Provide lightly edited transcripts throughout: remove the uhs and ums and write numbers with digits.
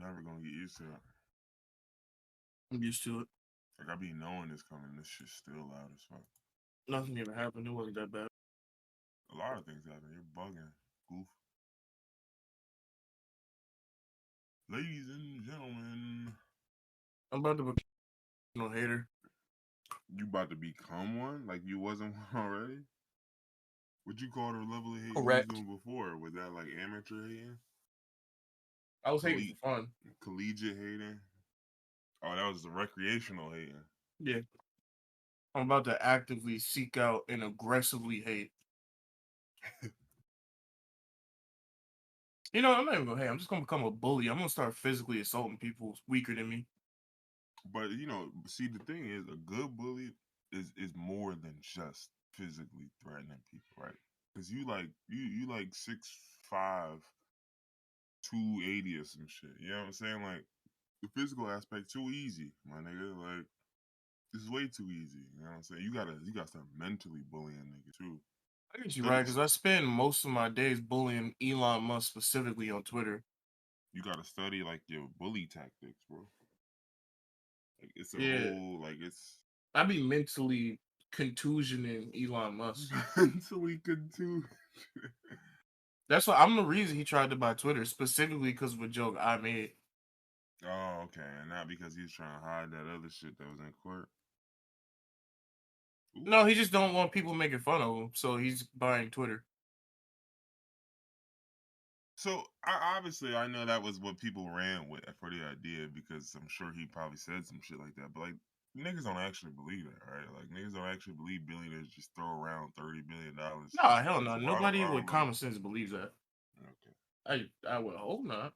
never gonna get used to it. I'm used to it. Like I be knowing it's coming. This shit's still loud as fuck. Nothing even happened. It wasn't that bad. A lot of things happen. You're bugging, goof. Ladies and gentlemen, I'm about to become no hater. you about to become one? Like you wasn't one already? What you call the level of hate you was Correct. doing before? Was that like amateur hating? I was hating for fun. Collegiate hating? Oh, that was the recreational hating. Yeah. I'm about to actively seek out and aggressively hate. You know, I'm not even gonna hate. I'm just gonna become a bully. I'm gonna start physically assaulting people weaker than me. But you know, see the thing is, a good bully is more than just physically threatening people, right? Because you like 6'5", 280 or some shit. You know what I'm saying? Like the physical aspect too easy, my nigga. Like it's way too easy. You know what I'm saying? You gotta start mentally bullying niggas too. I get you right, because I spend most of my days bullying Elon Musk specifically on Twitter. You gotta study like your bully tactics, bro. Like it's a Yeah. whole like it's I be mentally contusioning Elon Musk. mentally contusioned. That's why I'm the reason he tried to buy Twitter, specifically because of a joke I made. Oh, okay. And not because he's trying to hide that other shit that was in court. Ooh. No, he just don't want people making fun of him, so he's buying Twitter. So obviously I know that was what people ran with for the idea because I'm sure he probably said some shit like that. But like niggas don't actually believe that, right? Like niggas don't actually believe billionaires just throw around $30 billion. Nah, hell no. So Nobody I with don't know. common sense believes that. Okay. I would hope not.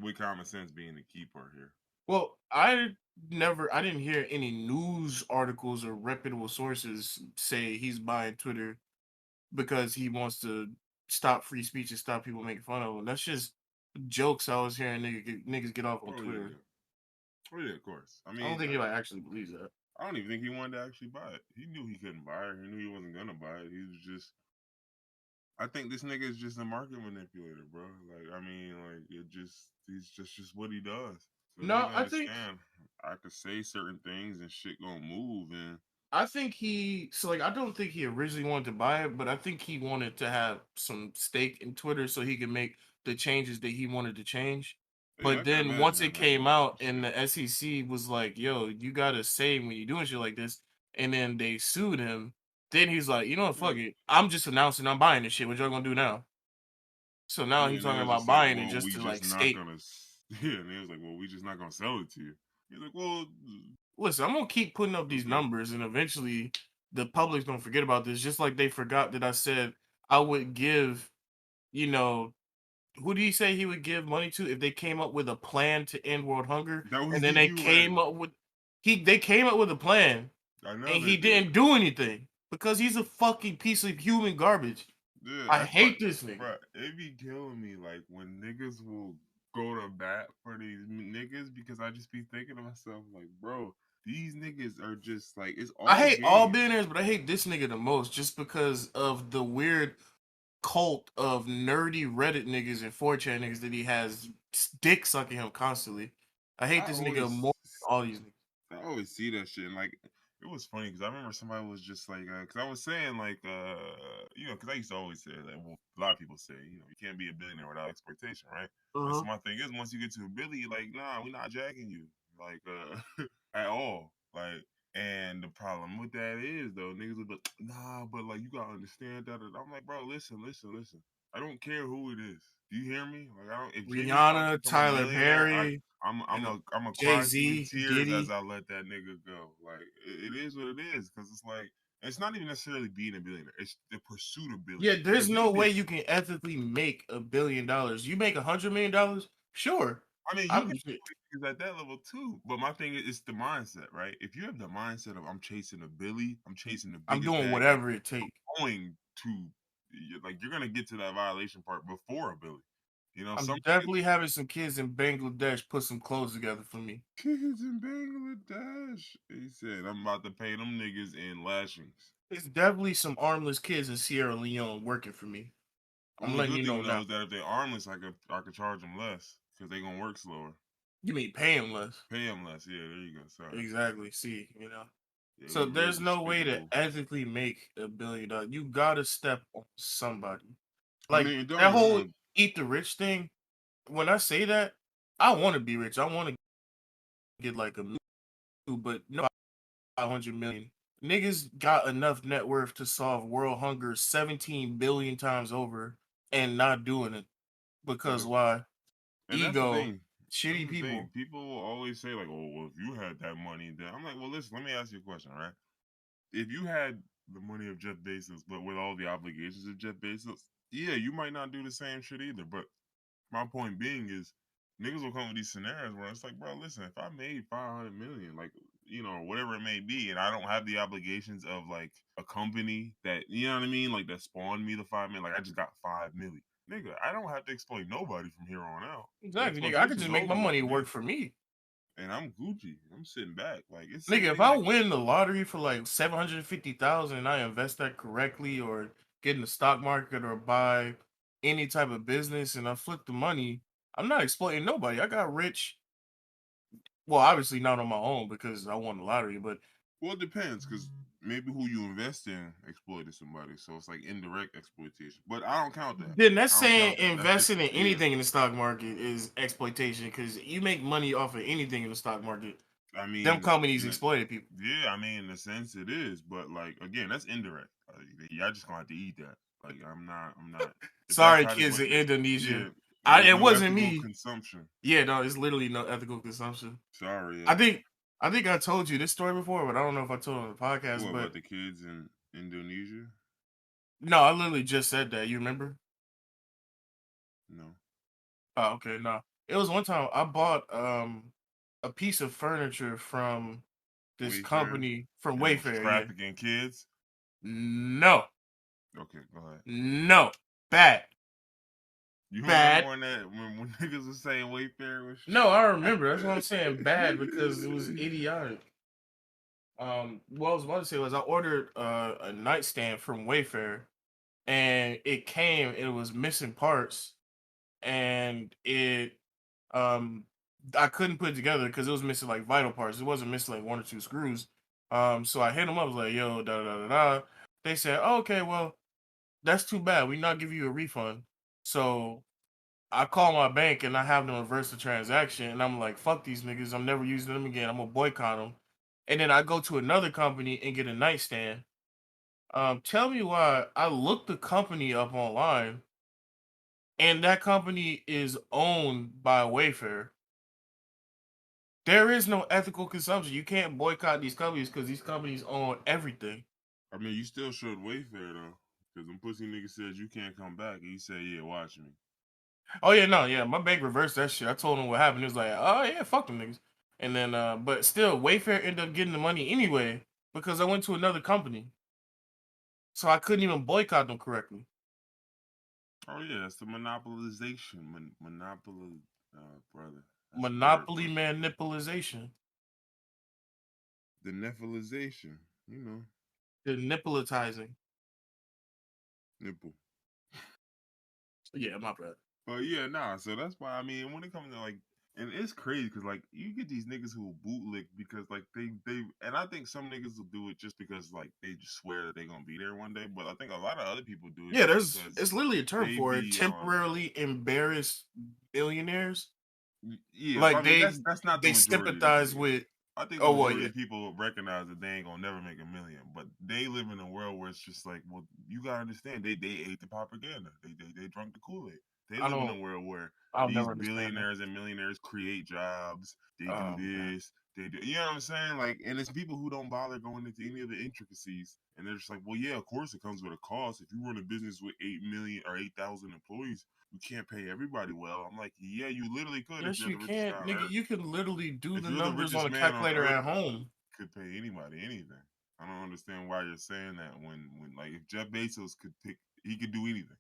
With common sense being the key part here. Well, I didn't hear any news articles or reputable sources say he's buying Twitter because he wants to stop free speech and stop people making fun of him. That's just jokes I was hearing niggas get off on Twitter. Yeah. Oh yeah, of course. I mean, I don't think he like actually believes that. I don't even think he wanted to actually buy it. He knew he couldn't buy it. He knew he wasn't gonna buy it. He was just. I think this nigga is just a market manipulator, bro. Like, I mean, like he's just what he does. So No, nigga understand. I could say certain things and shit gonna move, and I think I don't think he originally wanted to buy it, but I think he wanted to have some stake in Twitter so he could make the changes that he wanted to change. yeah, But I can then imagine once him it having came some out and shit. the SEC was like, yo, you gotta say when you're doing shit like this, and then they sued him, then he's like, you know what, fuck it. I'm just announcing I'm buying this shit. What y'all gonna do now? So now Yeah, he's and they talking was about just like, buying it well, just we to just like not skate. gonna. Yeah, and they was like, well, we just not gonna sell it to you. He's like, well, Listen, I'm gonna keep putting up these okay. numbers, and eventually the public's gonna forget about this. Just like they forgot that I said I would give, you know, who did he say he would give money to if they came up with a plan to end world hunger? That was And the then they UN. came up with they came up with a plan, I know and they he did. didn't do anything because he's a fucking piece of human garbage. Yeah, I that's what, hate this nigga. bro. It be killing me like when niggas will go to bat for these niggas because I just be thinking to myself like, bro, these niggas are just like it's I all hate all game. billionaires, but I hate this nigga the most just because of the weird cult of nerdy Reddit niggas and 4chan niggas that he has dick sucking him constantly. I hate I this nigga always, more than all these niggas. I always see that shit. And like, it was funny because I remember somebody was just like, because I was saying like, you know, because I used to always say that. Well, a lot of people say, you know, you can't be a billionaire without exploitation, right? But so my thing is, once you get to a billion, like, nah, we're not jacking you, like, at all, like. And the problem with that is though, niggas will be like, nah, but like you gotta understand that. I'm like, bro, listen. I don't care who it is. Do you hear me? Like, I don't. If Jay Z about to Rihanna, become a Tyler millionaire, Perry, I'm a Jay cry through Z, tears as Diddy. I let that nigga go. Like it is what it is, because it's like it's not even necessarily being a billionaire. It's the pursuit of Yeah, billions. there's Because you no can be. way you can ethically make $1 billion. You make $100 million, sure. I mean, you I'm can just, be at that level too. But my thing is, it's the mindset, right? If you have the mindset of I'm chasing a Billy, I'm chasing the I'm biggest doing bag, like whatever it takes. going to, like you're gonna get to that violation part before a Billy. You know, I'm some definitely having some kids in Bangladesh put some clothes together for me. kids in Bangladesh. He said, I'm about to pay them niggas in lashings. There's definitely some armless kids in Sierra Leone working for me. I'm Only letting good you thing know though now. is that if they're armless, I could charge them less. Because they gonna work slower. You mean pay him less? Pay them less. Yeah, there you go. Sorry. Exactly. See, Yeah, So we real there's no way to despicable. ethically make $1 billion. You gotta step on somebody. I Like mean, don't that get me whole wrong. eat the rich thing. When I say that, I want to be rich. I want to get like a but no 500 million. Niggas got enough net worth to solve world hunger 17 billion times over and not doing it because Yeah. why? And that's the Ego, thing. That's shitty the thing. people. People will always say like, "Oh, well, if you had that money, then," I'm like, "Well, listen. Let me ask you a question, right? If you had the money of Jeff Bezos, but with all the obligations of Jeff Bezos, yeah, you might not do the same shit either. But my point being is, niggas will come with these scenarios where it's like, bro, listen, if I made 500 million, like, whatever it may be, and I don't have the obligations of like a company that, you know what I mean, like that spawned me the 5 million, like I just got 5 million, nigga, I don't have to exploit nobody from here on out. The Exactly, nigga. I could exploitation's just make my over with money me, work for me. and I'm Gucci. I'm sitting back, like it's some Nigga, if things I that. win the lottery for like 750,000 and I invest that correctly or get in the stock market or buy any type of business and I flip the money, I'm not exploiting nobody. I got rich. Well, obviously not on my own because I won the lottery, but Well, it depends, because maybe who you invest in exploited somebody, so it's like indirect exploitation. But I don't count that. then that's I don't saying count that. That's just investing in yeah. anything in the stock market is exploitation because you make money off of anything in the stock market. I Them mean, companies exploited people. yeah. I mean, in a sense, it is. But like again, that's indirect. Y'all just gonna have to eat that. Like I'm not. I'm not. If that's Sorry, how this kids what. in Indonesia. Yeah. There's It no wasn't ethical me. consumption. Yeah, no, it's literally no ethical consumption. Sorry. I think I think I told you this story before, but I don't know if I told it on the podcast. What But about the kids in Indonesia? no, I literally just said that. You remember? No. Oh, okay, no. It was one time I bought a piece of furniture from this Wayfair, company from and it was Wayfair. Yeah. trafficking kids. No, Okay, go ahead. no, bad, You remember bad. when when niggas was saying Wayfair was No, I trash? remember. That's what I'm saying. Bad because it was idiotic. What I was about to say was I ordered a nightstand from Wayfair, and it came. It was missing parts, and it um I couldn't put it together because it was missing like vital parts. It wasn't missing like one or two screws. So I hit them up. I was like, "Yo, da da da da." They said, oh, "Okay, well, that's too bad. We not give you a refund." So I call my bank and I have them reverse the transaction, and I'm like, "Fuck these niggas. I'm never using them again. I'm gonna boycott them." And then I go to another company and get a nightstand. Tell me why I looked the company up online, and that company is owned by Wayfair. There is no ethical consumption. You can't boycott these companies because these companies own everything. I mean, you still showed Wayfair though, because them pussy niggas said you can't come back, and you said, "Yeah, watch me." Oh yeah, no, yeah. My bank reversed that shit. I told them what happened. It was like, oh yeah, fuck them niggas. And then, but still, Wayfair ended up getting the money anyway because I went to another company, so I couldn't even boycott them correctly. Oh yeah, that's the monopolization, monopoly, brother. That's a word, Monopoly brother. manipulation, The nephilization, the nippolitizing. nipple. Yeah, my bad. But yeah, nah. So that's why I mean, when it comes to like, and it's crazy because like you get these niggas who bootlick because like and I think some niggas will do it just because like they just swear that they're gonna be there one day. But I think a lot of other people do it Yeah, just there's because it's literally a term they for it. be Temporarily embarrassed billionaires. yeah. But Like I mean that's not the they majority of these sympathize niggas. with. I think the Oh well, majority yeah. of people recognize that they ain't gonna never make a million, but they live in a world where it's just like, well, you gotta understand, they ate the propaganda, they drunk the Kool Aid. They I live in a don't. world where I'll these never understand that. billionaires and millionaires create jobs, they do Man. this, they do, you know what I'm saying? Like, and it's people who don't bother going into any of the intricacies, and they're just like, well, yeah, of course it comes with a cost. If you run a business with 8 million or 8,000 employees, you can't pay everybody well. I'm like, yeah, you literally could if Yes, you're you the richest guy can, on nigga. earth. You can literally do If the you're the numbers on richest a man on calculator earth, at home. could pay anybody anything. I don't understand why you're saying that when like if Jeff Bezos could pick, he could do anything.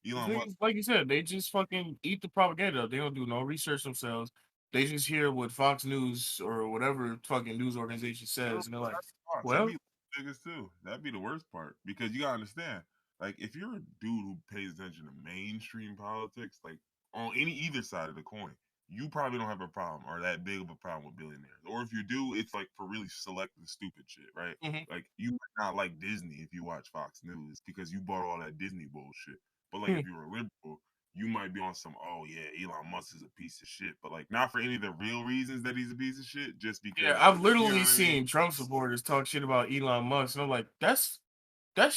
These Elon Musk, niggas, like you said, they just fucking eat the propaganda. They don't do no research themselves. They just hear what Fox News or whatever fucking news organization no, says, and they're like, that's Fox. That'd "Well, be niggas too. That'd be the worst part because you gotta understand. Like if you're a dude who pays attention to mainstream politics, like on any either side of the coin, you probably don't have a problem or that big of a problem with billionaires. Or if you do, it's like for really selective stupid shit, right? Mm-hmm. Like you might not like Disney if you watch Fox News because you bought all that Disney bullshit. But like Hmm. if you were liberal, you might be on some, oh yeah, Elon Musk is a piece of shit. But like not for any of the real reasons that he's a piece of shit, just Yeah, because I've like, you know literally what I mean? seen Trump supporters talk shit about Elon Musk, and I'm like, that's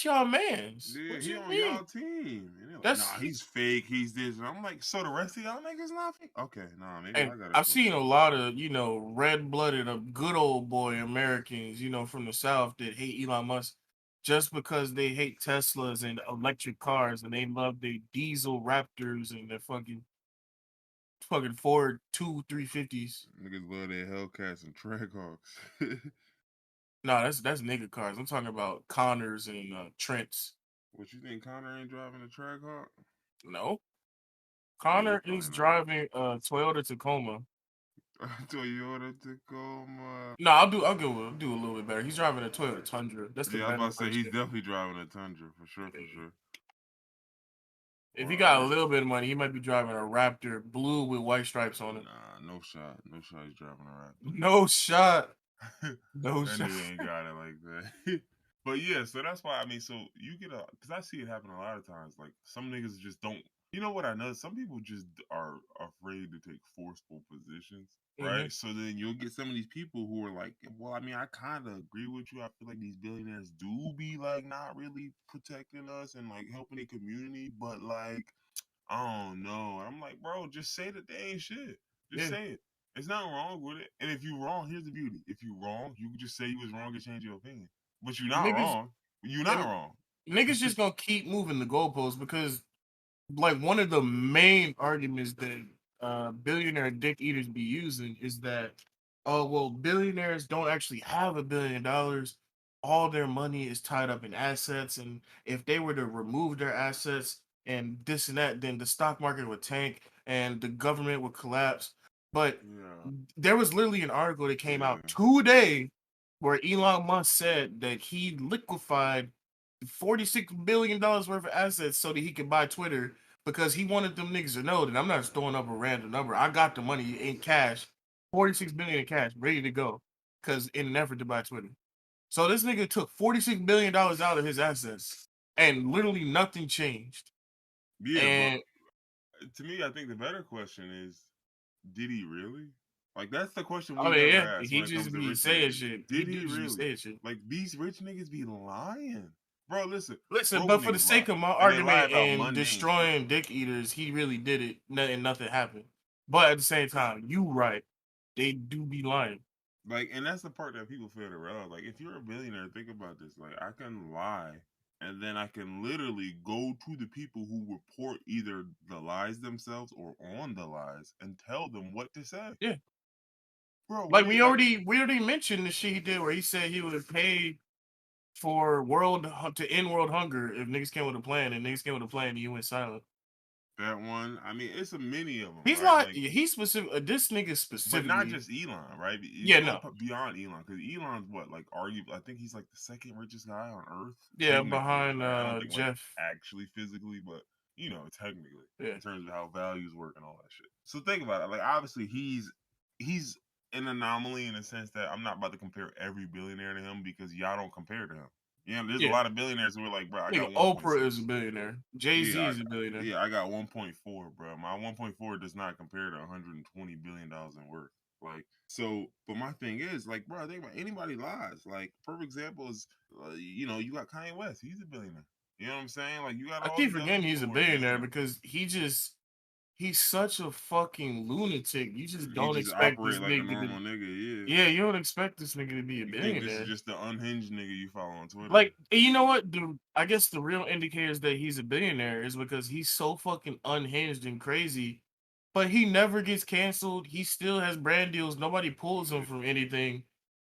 y'all man's. Yeah, What he you on mean? y'all team. And they're like, nah, That's he's fake, he's this. And I'm like, so the rest of y'all niggas not fake? Okay, nah, maybe and I got it I've fucked seen a up. lot of red blooded, good old boy Americans, from the South that hate Elon Musk just because they hate Teslas and electric cars, and they love their diesel Raptors and their fucking Ford 350s. Niggas love their Hellcats and Trackhawks. No, that's nigga cars. I'm talking about Connors and Trents. What you think Connor ain't driving a Trackhawk? No, Yeah, he Connor is probably not. driving a Toyota Tacoma. Toyota Tacoma. No, I'll do a little bit better. He's driving a Toyota Tundra. That's the Yeah, I was about better to say he's version. definitely driving a Tundra for sure, for Yeah. sure. If Or he got a this. little bit of money, he might be driving a Raptor blue with white stripes on it. Nah, no shot. No shot he's driving a Raptor. No shot. that No shot. nigga ain't got it like that. But yeah, so that's why I mean, so you get a because I see it happen a lot of times. Like some niggas just don't. You know what I know? Some people just are afraid to take forceful positions, Hmm. right? So then you'll get some of these people who are like, well, I mean, I kind of agree with you. I feel like these billionaires do be like not really protecting us and like helping the community, but like I don't know. I'm like, bro, just say that they ain't shit. Just Yeah. say it. It's nothing wrong with it. And if you wrong, here's the beauty. If you wrong, you can just say you was wrong and change your opinion. But you're not Niggas wrong. You're not and wrong. niggas just gonna keep moving the goalposts because like one of the main arguments that billionaire dick eaters be using is that, oh well, billionaires don't actually have $1 billion. All their money is tied up in assets, and if they were to remove their assets and this and that, then the stock market would tank and the government would collapse. But Yeah. there was literally an article that came out Yeah. today where Elon Musk said that he liquefied $46 billion worth of assets so that he could buy Twitter because he wanted them niggas to know that I'm not just throwing up a random number. I got the money in cash, 46 billion in cash, ready to go, because in an effort to buy Twitter. So this nigga took $46 billion out of his assets, and literally nothing changed. Yeah, but And to me, I think the better question is, did he really? Like that's the question I we mean, never yeah, ask he when it comes just to be rich saying niggas. shit. He Did do he just be really? saying shit. Like these rich niggas be lying. Bro, listen, Listen, broke but for the niggas lie. sake of my And they lie argument about and mundane shit. destroying dick eaters, he really did it, and nothing happened. But at the same time, you right, they do be lying. Like, and that's the part that people fail to realize. Like, if you're a billionaire, think about this. Like, I can lie, and then I can literally go to the people who report either the lies themselves or on the lies and tell them what to say. Yeah, Bro, like we like, we already mentioned the shit he did where he said he would pay for to end world hunger if niggas came with a plan, and niggas came with a plan, and you went silent. that one. I mean, it's a many of them, He's right? not. Like, He's specific. This nigga but not specifically. just Elon, right? You Yeah, go no. beyond Elon because Elon's what, like, I think he's like the second richest guy on Earth, Yeah, technically, behind right? I don't think like Jeff. actually physically, but technically Yeah, in terms of how values work and all that shit. So think about it. Like, obviously, he's an anomaly in the sense that I'm not about to compare every billionaire to him because y'all don't compare to him. There's a yeah. lot of billionaires who are like, bro, I Nigga, got Oprah is a 1.6. billionaire. Jay Yeah, Z is a billionaire. I got 1.4, bro. My 1.4 does not compare to 120 billion dollars in worth. Like, so, but my thing is, like, bro, think about anybody lies. Like, perfect example is, you got Kanye West. He's a billionaire. You know what I'm saying? Like, you got I all keep these other forgetting he's people a who are billionaire billionaires. because he's such a fucking lunatic. You just He don't just expect this operate like a nigga to. normal nigga. Yeah. Yeah, you don't expect this nigga to be a You think this is billionaire. just the unhinged nigga you follow on Twitter? Like, you know what, dude? I guess the real indicators that he's a billionaire is because he's so fucking unhinged and crazy, but he never gets canceled. He still has brand deals. Nobody pulls him Yeah. from anything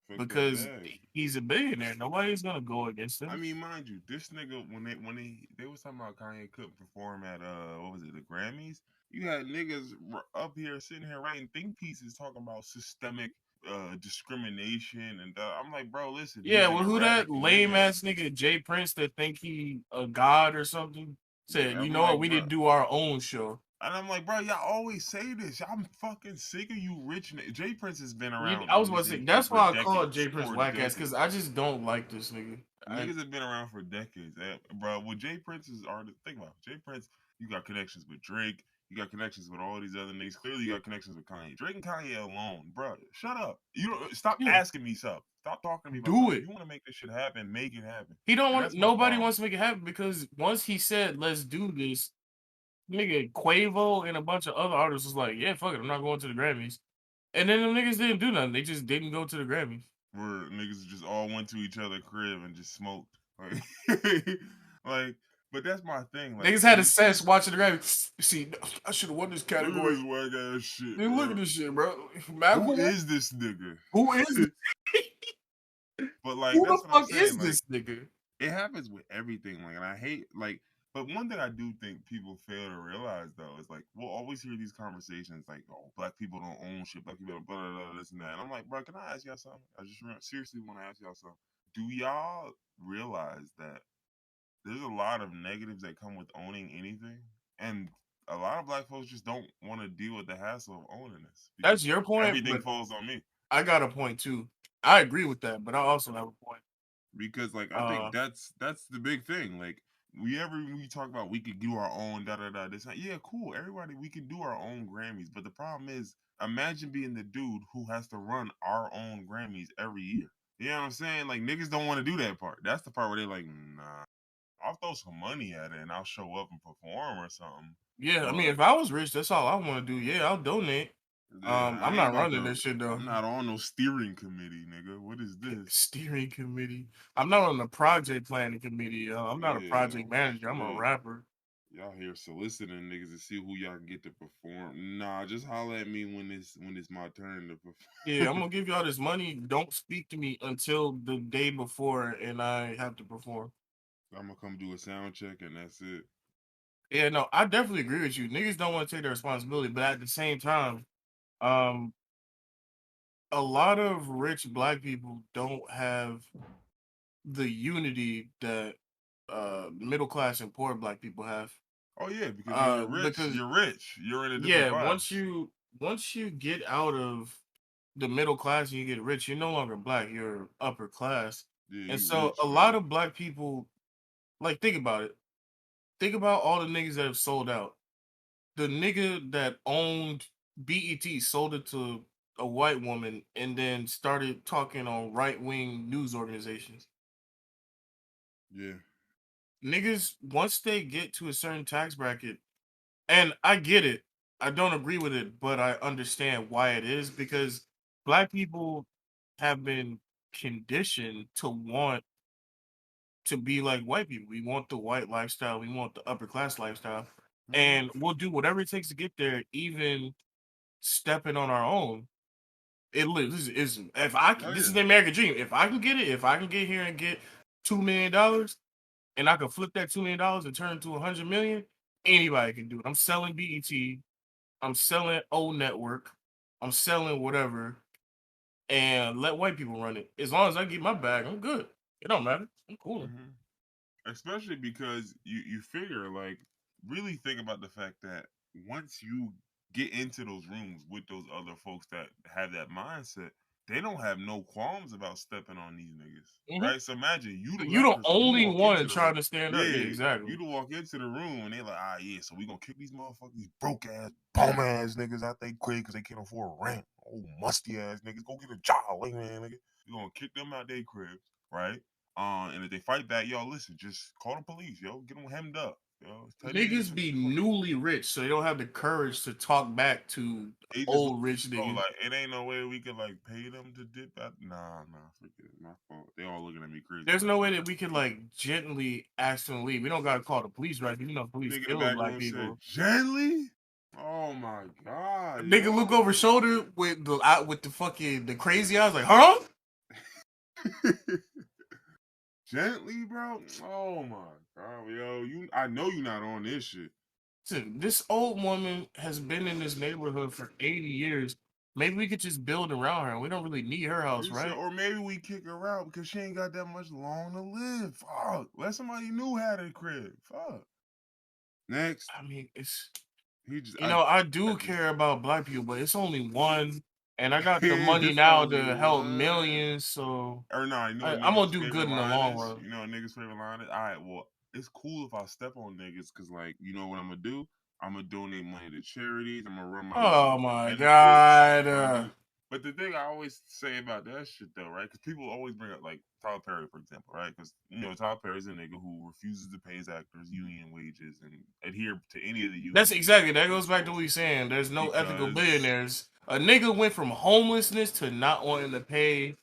Fuck that because bag. he's a billionaire. Nobody's gonna go against I him. mean, mind you, this nigga when they was talking about Kanye couldn't perform at what was it, the Grammys? You had niggas up here sitting here writing think pieces talking about systemic discrimination and I'm like, bro, listen, Yeah, he's an well, who that erratic lame nigga. ass nigga Jay Prince that think he a god or something said, Yeah, you I'm know what, like, we bro, need to do our own show. And I'm like, bro, y'all always say this. I'm fucking sick of you rich niggas. Jay Prince has been around I was in about this to say industry that's for why I call decades. Jay Prince For whack ass because decades. I just don't like this nigga. Niggas have been around for decades. Bro, with Jay Prince's artist, think about it. Jay Prince, you got connections with Drake. You got connections with all these other niggas. Clearly, you got connections with Kanye. Drake and Kanye alone, bro. Shut up. You don't stop asking me stuff. Stop talking to me about Do something. it. If you want to make this shit happen, make it happen. He don't want. Nobody problem. wants to make it happen because once he said, "Let's do this," nigga Quavo and a bunch of other artists was like, "Yeah, fuck it, I'm not going to the Grammys." And then them niggas didn't do nothing. They just didn't go to the Grammys. Where niggas just all went to each other's crib and just smoked. Like, like, but that's my thing. Like, Niggas had a sense watching the Grammys. See, I should have won this category. Look at this white ass shit. Dude, look at this shit, bro. Who is this nigga? Who is this? But like, who that's the what I'm fuck saying. is Like, this nigga? it happens with everything. Like, and I hate like. But one thing I do think people fail to realize though is like we'll always hear these conversations like, oh, black people don't own shit, black people don't blah, blah, blah, this and that. And I'm like, bro, can I ask y'all something? I just seriously want to ask y'all something. Do y'all realize that there's a lot of negatives that come with owning anything, and a lot of black folks just don't want to deal with the hassle of owning this. That's your point. Everything falls on me. I got a point too. I agree with that, but I also have a point. Because like I think that's the big thing. Like we talk about we could do our own da da da this, yeah, cool. Everybody we can do our own Grammys, but the problem is imagine being the dude who has to run our own Grammys every year. You know what I'm saying? Like niggas don't want to do that part. That's the part where they're like, nah, I'll throw some money at it and I'll show up and perform or something. Yeah, but, I mean, if I was rich, that's all I want to do. Yeah, I'll donate. Yeah, I'm not running this shit though. I'm not on no steering committee, nigga. What is this? Steering committee. I'm not on the project planning committee. I'm not a project manager. I'm a rapper. Y'all here soliciting niggas to see who y'all can get to perform. Nah, just holler at me when it's my turn to perform. Yeah, I'm gonna give y'all this money. Don't speak to me until the day before, and I have to perform. I'm gonna come do a sound check, and that's it. Yeah, no, I definitely agree with you. Niggas don't want to take their responsibility, but at the same time, a lot of rich black people don't have the unity that middle class and poor black people have. Oh yeah, because when you're rich, you're rich. You're in a different vibe. Once you get out of the middle class and you get rich, you're no longer black, you're upper class. Yeah, and so rich, a lot of black people, like, think about it. Think about all the niggas that have sold out. The nigga that owned BET sold it to a white woman and then started talking on right-wing news organizations. Yeah. Niggas, once they get to a certain tax bracket, and I get it, I don't agree with it, but I understand why it is, because black people have been conditioned to want to be like white people. We want the white lifestyle, we want the upper class lifestyle, and we'll do whatever it takes to get there, even stepping on our own. This is the American dream. If I can get it, if I can get here and get $2 million, and I can flip that $2 million and turn it to 100 million, anybody can do it. I'm selling BET, I'm selling old network, I'm selling whatever, and let white people run it. As long as I get my bag, I'm good. It don't matter. I'm cool. Especially because you figure, like, really think about the fact that once you get into those rooms with those other folks that have that mindset, they don't have no qualms about stepping on these niggas, right? So imagine you the only one trying to stand up. Yeah, exactly. You to walk into the room and they're like, yeah, so we gonna kick these motherfuckers, these broke ass, bum ass niggas out they crib because they can't afford rent. Oh, musty ass niggas, go get a job, like, man, nigga. You gonna kick them out their cribs, right? And if they fight back, y'all listen, just call the police, yo, get them hemmed up. Niggas be newly rich, so they don't have the courage to talk back to old rich niggas. Like, it ain't no way we could like pay them to dip out. Nah, forget it. My fault. They all looking at me crazy. There's no way that we could like gently ask them to leave. We don't gotta call the police, right? You know, police kill black people. Gently? Oh my god! Nigga look over shoulder with the fucking the crazy eyes, like, huh? Gently, bro. Oh my god, yo, I know you're not on this shit. Listen, this old woman has been in this neighborhood for 80 years. Maybe we could just build around her. We don't really need her house, right? Or maybe we kick her out because she ain't got that much long to live. Fuck. Let somebody new have a crib. Fuck. Next. I mean, He just, You know, I I do just, care about black people, but it's only one, and I got the money it's now only to help one. millions. So Or no, you know what I'm gonna niggas' do favorite good in the line long is? run. You know what niggas' favorite line is? All right, well, it's cool if I step on niggas, cause like, you know what I'm gonna do? I'm gonna donate money to charities. I'm gonna run my Oh business for my benefits. god. I'm gonna do. But the thing I always say about that shit though, right? Because people always bring up like Tyler Perry, for example, right? Because you know Tyler Perry's a nigga who refuses to pay his actors union wages and adhere to any of the That's union exactly, that goes back to what principles he's saying. There's no ethical because billionaires. A nigga went from homelessness to not wanting to pay.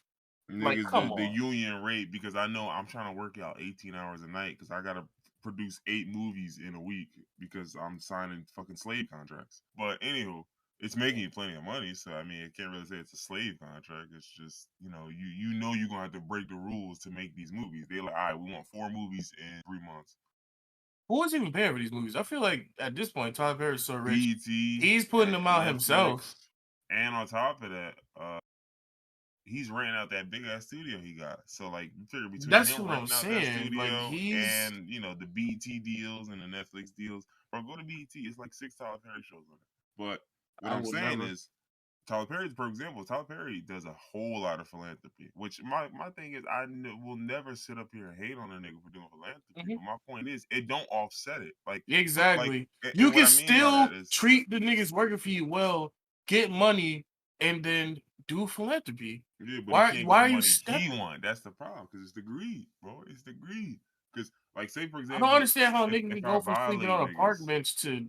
Like, niggas come the on. union rate because I know I'm trying to work out 18 hours a night because I gotta produce 8 movies in a week because I'm signing fucking slave contracts. But anywho, it's making you plenty of money, so I mean, I can't really say it's a slave contract. It's just you know you're gonna have to break the rules to make these movies. They're like, all right, we want 4 movies in 3 months. Who is even paying for these movies? I feel like at this point, Tyler Perry's so rich, BET, he's putting them out Netflix, himself. and on top of that, he's renting out that big ass studio he got. So like you figure between That's him what I'm renting out that saying. Like, studio he's, and the BET deals and the Netflix deals, bro, go to BET. It's like 6 Tyler Perry shows on it. But what I I'm would saying never. is Tyler Perry, for example, Tyler Perry does a whole lot of philanthropy. Which my thing is, will never sit up here and hate on a nigga for doing philanthropy. Mhm. But my point is, it don't offset it. Like, Exactly. You and what can I mean by that still is, treat the niggas working for you well, get money, and then do philanthropy. yeah, but he Why? can't get Why the are you money he stepping? want. That's the problem because it's the greed, bro. It's the greed. Because, like, say for I don't example, understand how a nigga if can I go from sleeping violate on a park niggas, bench to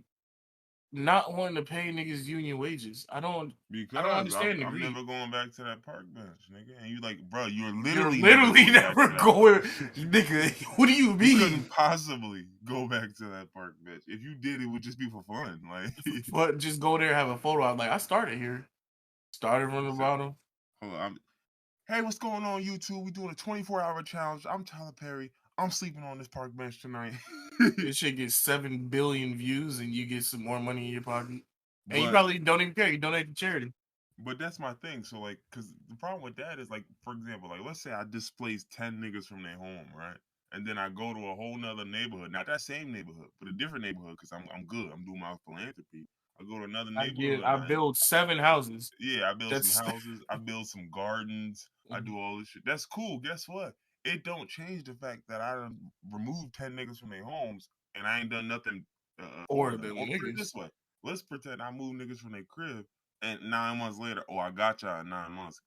not wanting to pay niggas union wages. I don't. I don't because understand the I'm greed. never going back to that park bench, nigga. And you like, bro, you're You're literally never literally going back never to that. going, nigga. What do you You couldn't mean? possibly go back to that park bench. If you did, it would just be for fun. Like, But just go there, have a photo. I'm like, I started here. Started from the so, bottom. hold on. Hey, what's going on, YouTube? We doing a 24-hour challenge. I'm Tyler Perry. I'm sleeping on this park bench tonight. This shit gets 7 billion views, and you get some more money in your pocket. And you but probably don't even care. You donate to charity. But that's my thing. So like, cause the problem with that is like, for example, like let's say I displace 10 niggas from their home, right? And then I go to a whole nother neighborhood, not that same neighborhood, but a different neighborhood, cause I'm good. I'm doing my philanthropy. I go to another neighborhood I and build 7 houses. yeah, I build some That's houses, I build some gardens, I do all this shit. That's cool. Guess what? It don't change the fact that I done removed 10 niggas from their homes and I ain't done nothing for for them. them Or put it niggas. this way: let's pretend I moved niggas from their crib, and 9 months later, oh, I got y'all in 9 months.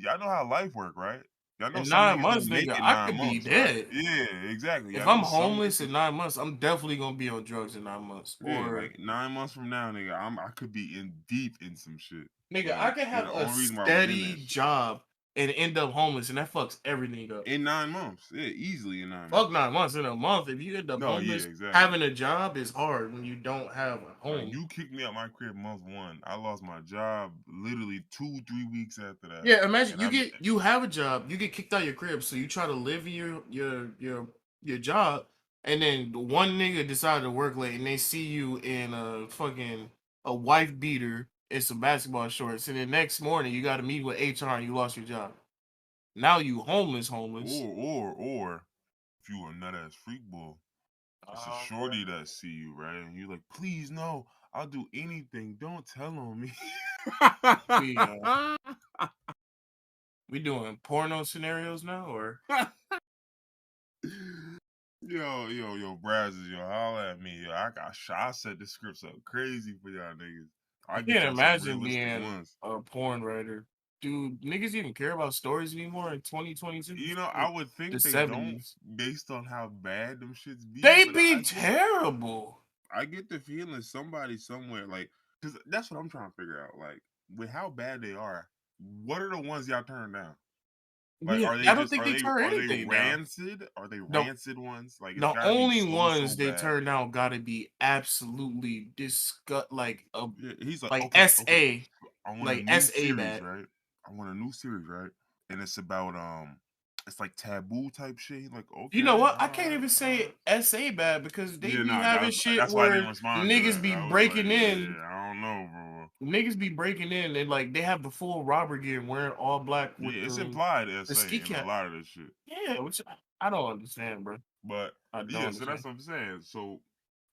Y'all know how life work, right? Y'all know In some 9 niggas months, don't make nigga, it I nine could be months, right? dead. Yeah, exactly. If Y'all I'm know some homeless niggas. in 9 months, I'm definitely gonna be on drugs in 9 months. Yeah, Or like 9 months from now, nigga, I could be in deep in some shit. nigga, I Like, could and have the a only reason why I was in steady that shit. job and end up homeless, and that fucks everything up. In 9 months. Yeah, easily in nine Fuck months. 9 months. In a month, if you end up No, yeah, homeless, exactly. having a job is hard when you don't have a Like home. you kicked me out my crib month one. I lost my job literally 2, 3 weeks after that. Yeah, imagine And I'm you have a job, you get kicked out of your crib, so you try to live in your job, and then one nigga decided to work late, and they see you in a wife beater and some basketball shorts, and then next morning you got to meet with HR and you lost your job. Now you homeless. or if you a nut ass freak bull, it's a Uh, shorty that see you, right? And you're like, please no, I'll do anything. Don't tell on me. we uh, we doing porno scenarios now, or yo, Brazzers, yo, holla at me. Yo, I set the scripts up crazy for y'all niggas. I I get can't y'all some imagine realistic being ones. a porn writer. Do niggas even care about stories anymore in 2022? I Like would the think they don't, 70s. based on how bad them shits be. They But be terrible. I get the feeling somebody somewhere, like, because that's what I'm trying to figure out. Like, with how bad they are, what are the ones y'all turn down? Like, Yeah, are they I don't just think they turn are they anything down. rancid? Are they The rancid ones? Like, it's the got to be only so ones they bad. turn down gotta be absolutely Yeah, he's like, like okay, okay, I want a like new SA series, bad. right? I want a new series, right? And it's about it's like taboo type shit. Like, You know okay, what? I all can't right, even all right. say SA bad because they Yeah, be nah, having shit that's why I didn't where respond to niggas that. be I was like, breaking in. yeah, I don't know, bro. Niggas be breaking in and like they have the full robber gear wearing all black with Yeah, it's implied the SA ski in a cap. lot of this shit. Yeah, which I don't understand, bro. But I don't yeah, so that's understand. what I'm saying. So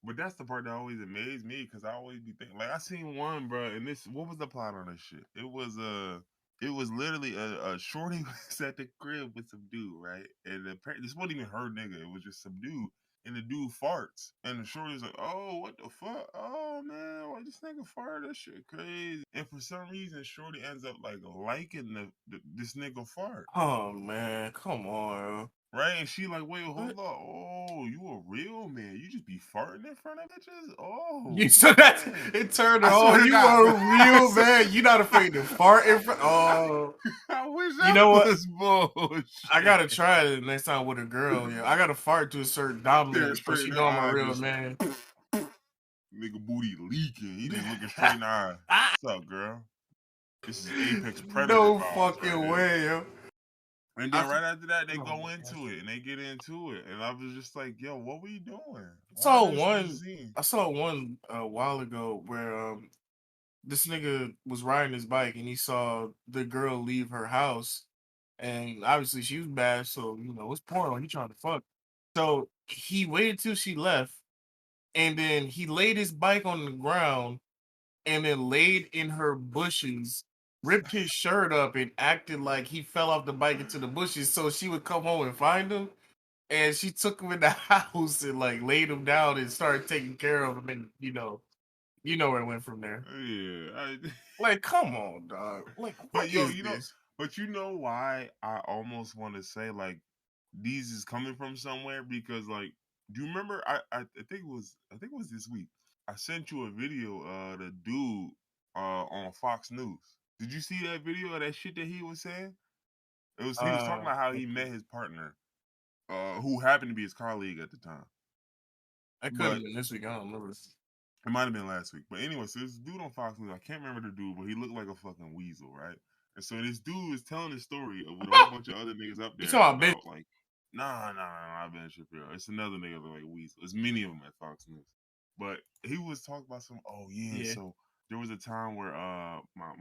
But that's the part that always amazed me because I always be thinking like I seen one, bro, and this what was the plot on this shit? It was literally a shorty was at the crib with some dude, right? And this wasn't even her nigga, it was just some dude. And the dude farts, and the shorty's like, "Oh, what the fuck? Oh man, why this nigga fart? That shit crazy." And for some reason, shorty ends up like liking this nigga fart. Oh man, come on. Right, and she like, wait, What? hold up. Oh, you a real man? You just be farting in front of bitches? Oh, You so that man. it turned her I on. swear to You God, are bro. real man. You not afraid to fart in front. Oh, I wish you that know what? was bullshit. I gotta try it next time with a girl. Yeah, I gotta fart to a certain Staring dominance, so straight she in know her I'm a eye, real just man. nigga booty leaking. He just looking straight in the eye. What's up, girl? This is apex predator No vibes right fucking here. way, yo. And then right after that, they Oh go my into gosh. it and they get into it, and I was just like, "Yo, what we doing? I Why saw this one. scene?" I saw one a while ago where this nigga was riding his bike and he saw the girl leave her house, and obviously she was bad, so you know it's porno. He trying to fuck. So he waited till she left, and then he laid his bike on the ground, and then laid in her bushes, ripped his shirt up, and acted like he fell off the bike into the bushes, so she would come home and find him. And she took him in the house and like laid him down and started taking care of him, and you know where it went from there. Yeah, Like, come on, dog. Like, but what yo, is this? but you know why I almost want to say like these is coming from somewhere because like, do you remember? I think it was this week. I sent you a video. The dude on Fox News. Did you see that video of that shit that he was saying? He was talking about how he met his partner, who happened to be his colleague at the time, I could but have been this week. I don't remember. it might have been last week. But anyway, so this dude on Fox News, I can't remember the dude, but he looked like a fucking weasel, right? And so this dude is telling the story with a whole bunch of other niggas up You there talking about bitch? about like, nah, Ben Shapiro. It's another nigga that look like weasel. It's many of them at Fox News. But he was talking about some. Oh yeah, Yeah. so there was a time where my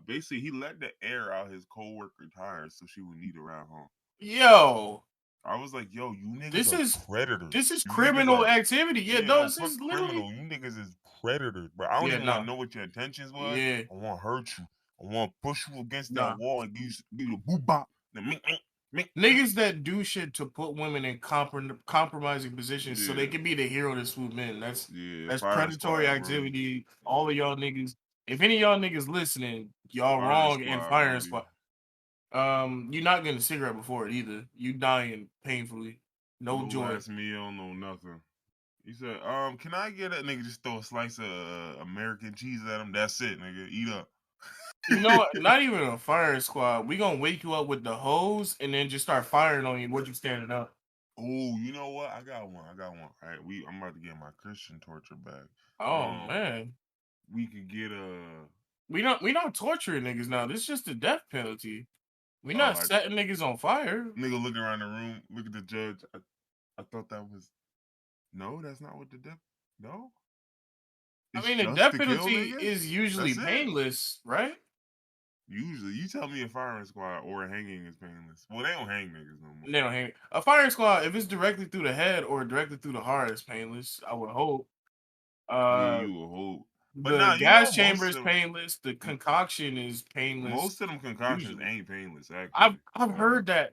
basically he let the air out his coworker tires so she would need a ride home. Yo, I was like, yo, you niggas this are is predators. this is You niggas criminal are activity. Yeah, yeah, no, no, this fuck is literally. criminal. You niggas is predators, bro. I don't Yeah, even want to nah, know what your intentions was. yeah, I want to hurt you. I want to push you against that nah. wall and give you a boop bop. Then mink. Niggas that do shit to put women in compromising positions so they Yeah, can be the hero to swoop in. yeah, That's fire predatory squad, bro. activity. All of y'all niggas. If any of y'all niggas listening, y'all Fire wrong and squad, firing baby. squad. You're not getting a cigarette before it either. You dying painfully. No No joy. last meal, no nothing. He said, can I get that nigga just throw a slice of American cheese at him? That's it, nigga. Eat up. You know what? Not even a firing squad. We gonna wake you up with the hose and then just start firing on you. What you standing up? Oh, you know what? I got one. All right, I'm about to get my Christian torture back. Oh Um, man. we could get We not torturing niggas now. This is just the death penalty. We oh, not setting niggas on fire. nigga looking around the room, look at the judge. I thought that was no, that's not what the death. No, I it's mean, the just death to kill penalty niggas. is usually That's it. painless, right? Usually, you tell me a firing squad or a hanging is painless. Well, they don't hang niggas no more. They don't hang a firing squad if it's directly through the head or directly through the heart. It's painless. I would hope. Yeah, Uh, you will hope. But the now you know gas chamber is painless. The concoction is painless. most of them concoctions Usually, ain't painless. I've Actually, I've heard that.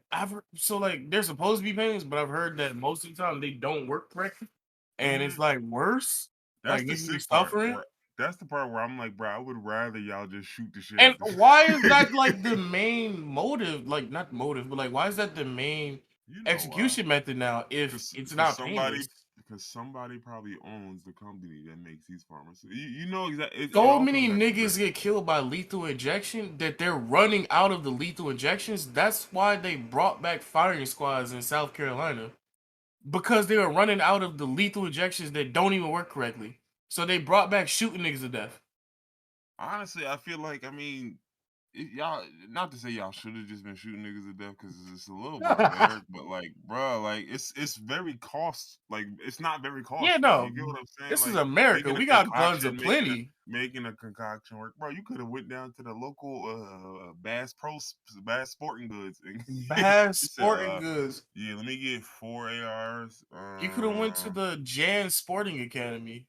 So like they're supposed to be painless, but I've heard that most of the time they don't work correctly, and it's mhm. like worse. That's Like the niggas be sick part. suffering. That's the part where I'm like, bro, I would rather y'all just shoot the shit And out the. why is that like the main motive? Like not motive, but like why is that the main You know why? execution method now if it's not painless? Because somebody probably owns the company that makes these pharmacies. You know exactly. It So all comes many back to niggas greed. get killed by lethal injection that they're running out of the lethal injections. That's why they brought back firing squads in South Carolina because they were running out of the lethal injections that don't even work correctly. So they brought back shooting niggas to death. Honestly, I feel like I mean y'all, not to say y'all should have just been shooting niggas to death because it's a little barbaric, but like, bro, like it's very it's not very Yeah, costly. no, You get what I'm saying? this is Like America. making a We got guns concoction, aplenty. making a concoction work, bro. You could have went down to the local Bass Sporting Goods and Bad you said, sporting goods. yeah, let me get 4 ARs. You could have went to the Jan Sporting Academy.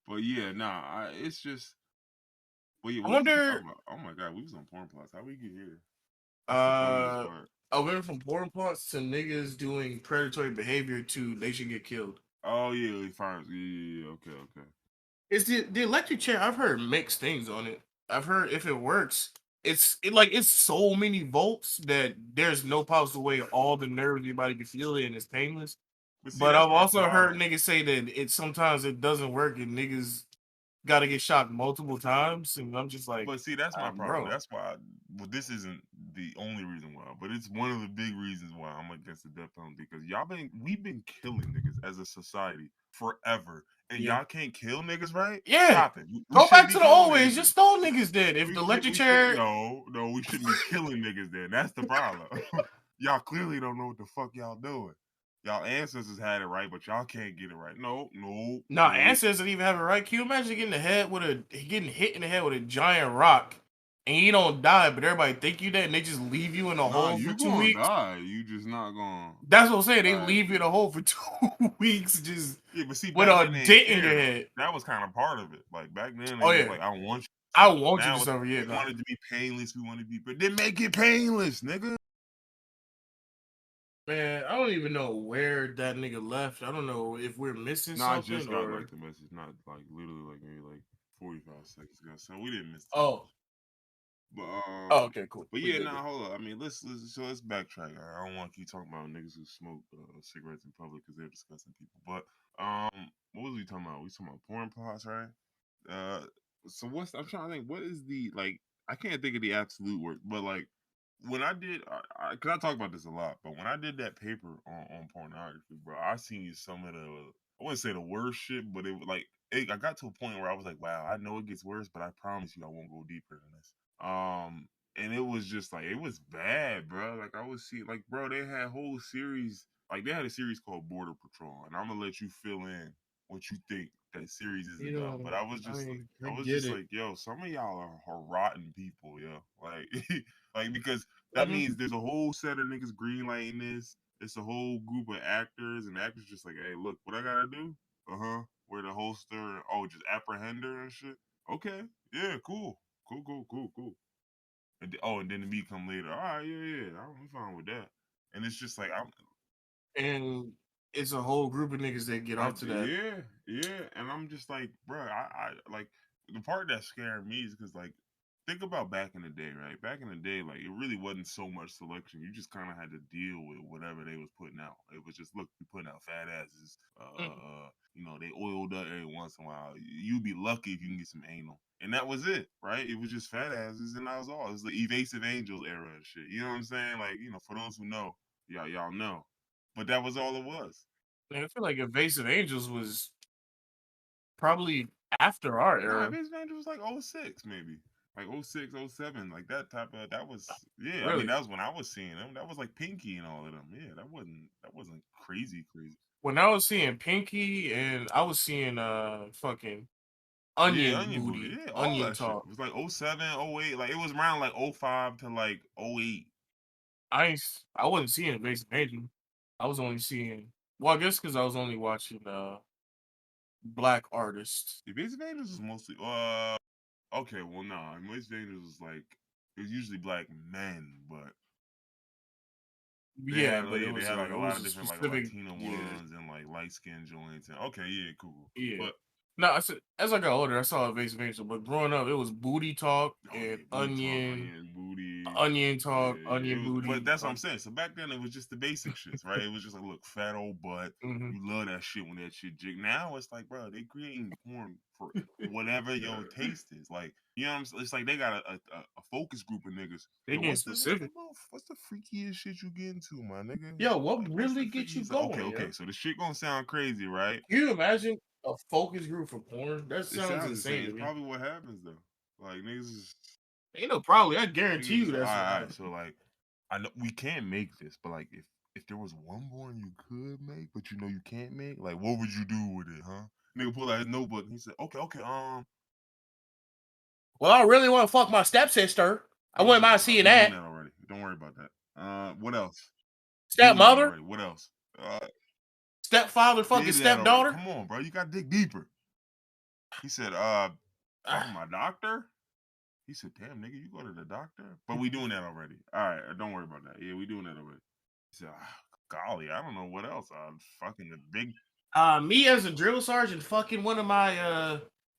But yeah, nah, it's just. Well, yeah, I what was we wonder. talking about? Oh my god, we was on porn plots. How we get here? That's the funniest Uh, part. I went from porn plots to niggas doing predatory behavior to they should get killed. Oh yeah, fine. Yeah, okay, okay. It's the electric chair. I've heard mixed things on it. I've heard if it works, it's so many volts that there's no possible way all the nerves your body can feel it and it's painless. But see, But that's I've my also heard problem. niggas say that sometimes it doesn't work and niggas got to get shocked multiple times, and I'm just like, But see, that's my problem. bro. That's why. Well, this isn't the only reason why, but it's one of the big reasons why I'm against the death penalty. Because we've been killing niggas as a society forever, and Yeah. y'all can't kill niggas, right? Yeah. Stop it. We Go shouldn't back be to the killing old ways. niggas. Just stone niggas dead. If the electric We should chair. no, we shouldn't be killing niggas. Then that's the problem. Y'all clearly don't know what the fuck y'all doing. Y'all ancestors had it right, but y'all can't get it right. No. Nah, ancestors didn't even have it right. Can you imagine getting getting hit in the head with a giant rock, and you don't die, but everybody think you dead, and they just leave you in a Nah, hole for you 2 gonna weeks? die. You just not gonna. That's what I'm saying. They Like, leave you in a hole for 2 weeks, just yeah, but see, with back a then they didn't dent in your care though. head. That was kind of part of it. Like back then, they Oh was yeah, like, "I want you to I suffer." want you to Now suffer. Yeah, we nah. wanted to be painless. We want to be, but then make it painless, nigga. Man, I don't even know where that nigga left. I don't know if we're missing No, I something just got or. like the message, not like literally like maybe like 45 seconds ago. So we didn't miss too much. Oh. But Oh, okay, cool. but We yeah, good. nah, hold up. I mean, let's backtrack. I don't want to keep talking about niggas who smoke cigarettes in public because they're disgusting people. But what was we talking about? We talking about porn plots, right? Uh, so I'm trying to think. What is the like? I can't think of the absolute word, but like when I did, cause I talk about this a lot. But when I did that paper on pornography, bro, I seen some of the I wouldn't say the worst shit, but it was like I got to a point where I was like, wow, I know it gets worse, but I promise you, I won't go deeper than this. And it was just like it was bad, bro. Like I was seeing, like, bro, they had a whole series, like they had a series called Border Patrol, and I'm gonna let you fill in what you think that series is You about. know, But I I was get just it. like, yo, some of y'all are rotten people, yo. Like, like because that Mhm. means there's a whole set of niggas greenlighting this. It's a whole group of actors, and the actors just like, hey, look, what I gotta do? Where the holster? Oh, just apprehend her and shit. Okay, yeah, cool. And then the meat come later. All right, yeah, I'm fine with that. And it's just like And it's a whole group of niggas that get off to that. yeah, and I'm just like, bro, I like the part that scared me is because like think about back in the day, right? Back in the day, like it really wasn't so much selection. You just kind of had to deal with whatever they was putting out. It was just look, you putting out fat asses. Mm. They oiled up every once in a while. You'd be lucky if you can get some anal, and that was it, right? It was just fat asses, and that was all. It was the evasive angels era and shit. You know what I'm saying? Like for those who know, y'all know, but that was all it was. And I feel like Invasive Angels was probably after our Nah, era. Advanced Angel was like '06 maybe. Like '06, '07, like that type of that was yeah, I mean Really. that was when I was seeing them. That was like Pinky and all of them. Yeah, that wasn't crazy. When I was seeing Pinky and I was seeing fucking Yeah, Onion Onion Booty. Booty, Yeah, all Onion that shit. Talk. It was like '07, '08. Like it was around like '05 to like '08. I wasn't seeing Invasive Angel. I was only seeing, well, I guess because I was only watching black artists. Evasive Angels was mostly okay, well nah. Evasive Angels was like it was usually black men, but Yeah, but they had like it a lot was of a different like specific, Latino yeah. ones and like light skinned joints and okay, yeah, cool. Yeah. But No, I said as I got older, I saw Invasive Angel, but growing up, it was Booty Talk oh and yeah, booty talk, onion, booty. Onion Talk, Yeah. It Onion was, but Booty. that's what I'm saying. So back then it was just the basic shits, right? It was just like, look, fat old butt. Mhm. You love that shit when that shit jig. Now it's like, bro, they creating porn for whatever your taste is. Like, you know what I'm saying? It's like they got a focus group of niggas. They Yo, getting specific. what's the freakiest shit you get into, my nigga? Yo, what Like, what's the really gets you freakiest? Okay, going, yo? so the shit gonna sound crazy, right? Can you imagine? A focus group for porn? That It sounds sounds insane insane. to It's me. probably what happens though. Like niggas is Ain't no probably. I guarantee niggas you is all that's what right. happened. So like, I know we can't make this, but like if there was one porn you could make, but you know you can't make, like what would you do with it, huh? Nigga pulled out his notebook and he said, okay, Well, I really want to fuck my stepsister. I wouldn't mind seeing we doing that. that already. Don't worry about that. What else? Doing that Stepmother, already. What else? stepfather, fucking Did that already. stepdaughter. Come on, bro. You got to dig deeper. He said, fucking my doctor? He said, damn, nigga, you go to the doctor? But we doing that already. All right, don't worry about that. Yeah, we doing that already. He said, golly, I don't know what else. Fucking the big. Me as a drill sergeant, fucking one of my He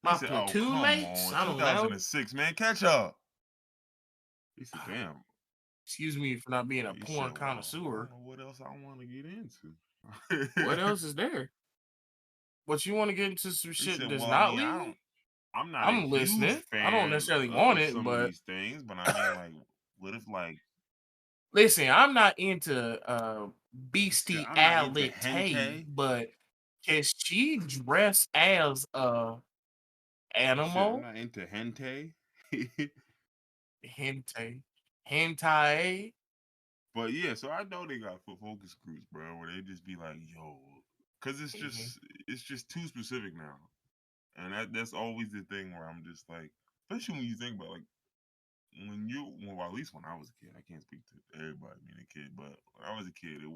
my said, oh, platoon come mates. on. I don't know. 2006, man, catch up. He said, damn. Excuse me for not being a He porn said, well, I connoisseur. don't know what else I want to get into. What else is there? What you want to get into some He shit said, that's well, I not mean, legal? I'm not a I'm huge listening. I don't fan necessarily want of it, some of but these things, but I mean, like, what if, like, listen, I'm not into I'm not into bestiality, hentai? but can she dress as a He said, I'm animal? not into hentai. Hentai. Hentai. But yeah, so I know they got focus groups, bro, where they just be like, yo, because it's just too specific now, and that's always the thing where I'm just like, especially when you think about like well, at least when I was a kid, I can't speak to everybody being a kid, but when I was a kid, it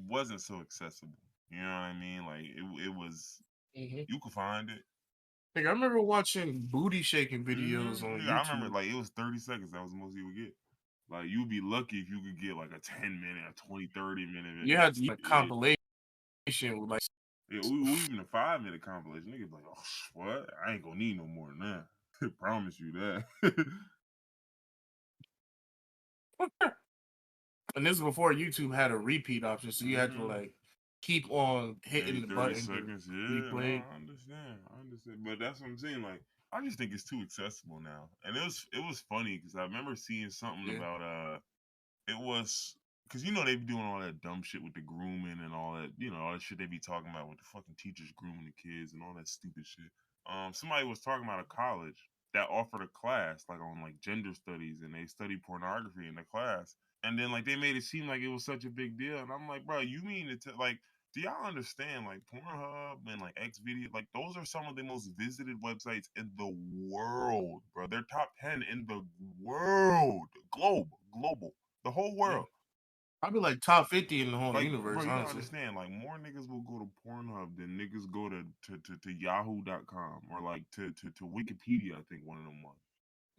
wasn't so accessible. You know what I mean? Like it was you could find it. Like I remember watching booty shaking videos on Yeah, I remember YouTube. like it was 30 seconds. That was the most you would get. Like you'd be lucky if you could get like a 10-minute, a 20, 30-minute. You had to get a compilation with like Yeah, we even a 5-minute compilation. Niggas like, oh, what? I ain't gonna need no more than that. Promise you that. and this is before YouTube had a repeat option, so you had to like keep on hitting Every the 30 button seconds, to yeah. No, replay. I understand. But that's what I'm saying. Like, I just think it's too accessible now. And it was funny because I remember seeing something about it was because they be doing all that dumb shit with the grooming and all that, all that shit they be talking about with the fucking teachers grooming the kids and all that stupid shit. Somebody was talking about a college that offered a class like on like gender studies and they study pornography in the class, and then like they made it seem like it was such a big deal, and I'm like, bro, you mean to like? Do y'all understand like Pornhub and like X video? Like those are some of the most visited websites in the world, bro. They're top 10 in the world, global, the whole world. Probably like top 50 in the whole Like, universe, bro, you gotta honestly. understand. Like, more niggas will go to Pornhub than niggas go to Yahoo.com or like to Wikipedia. I think one of them was.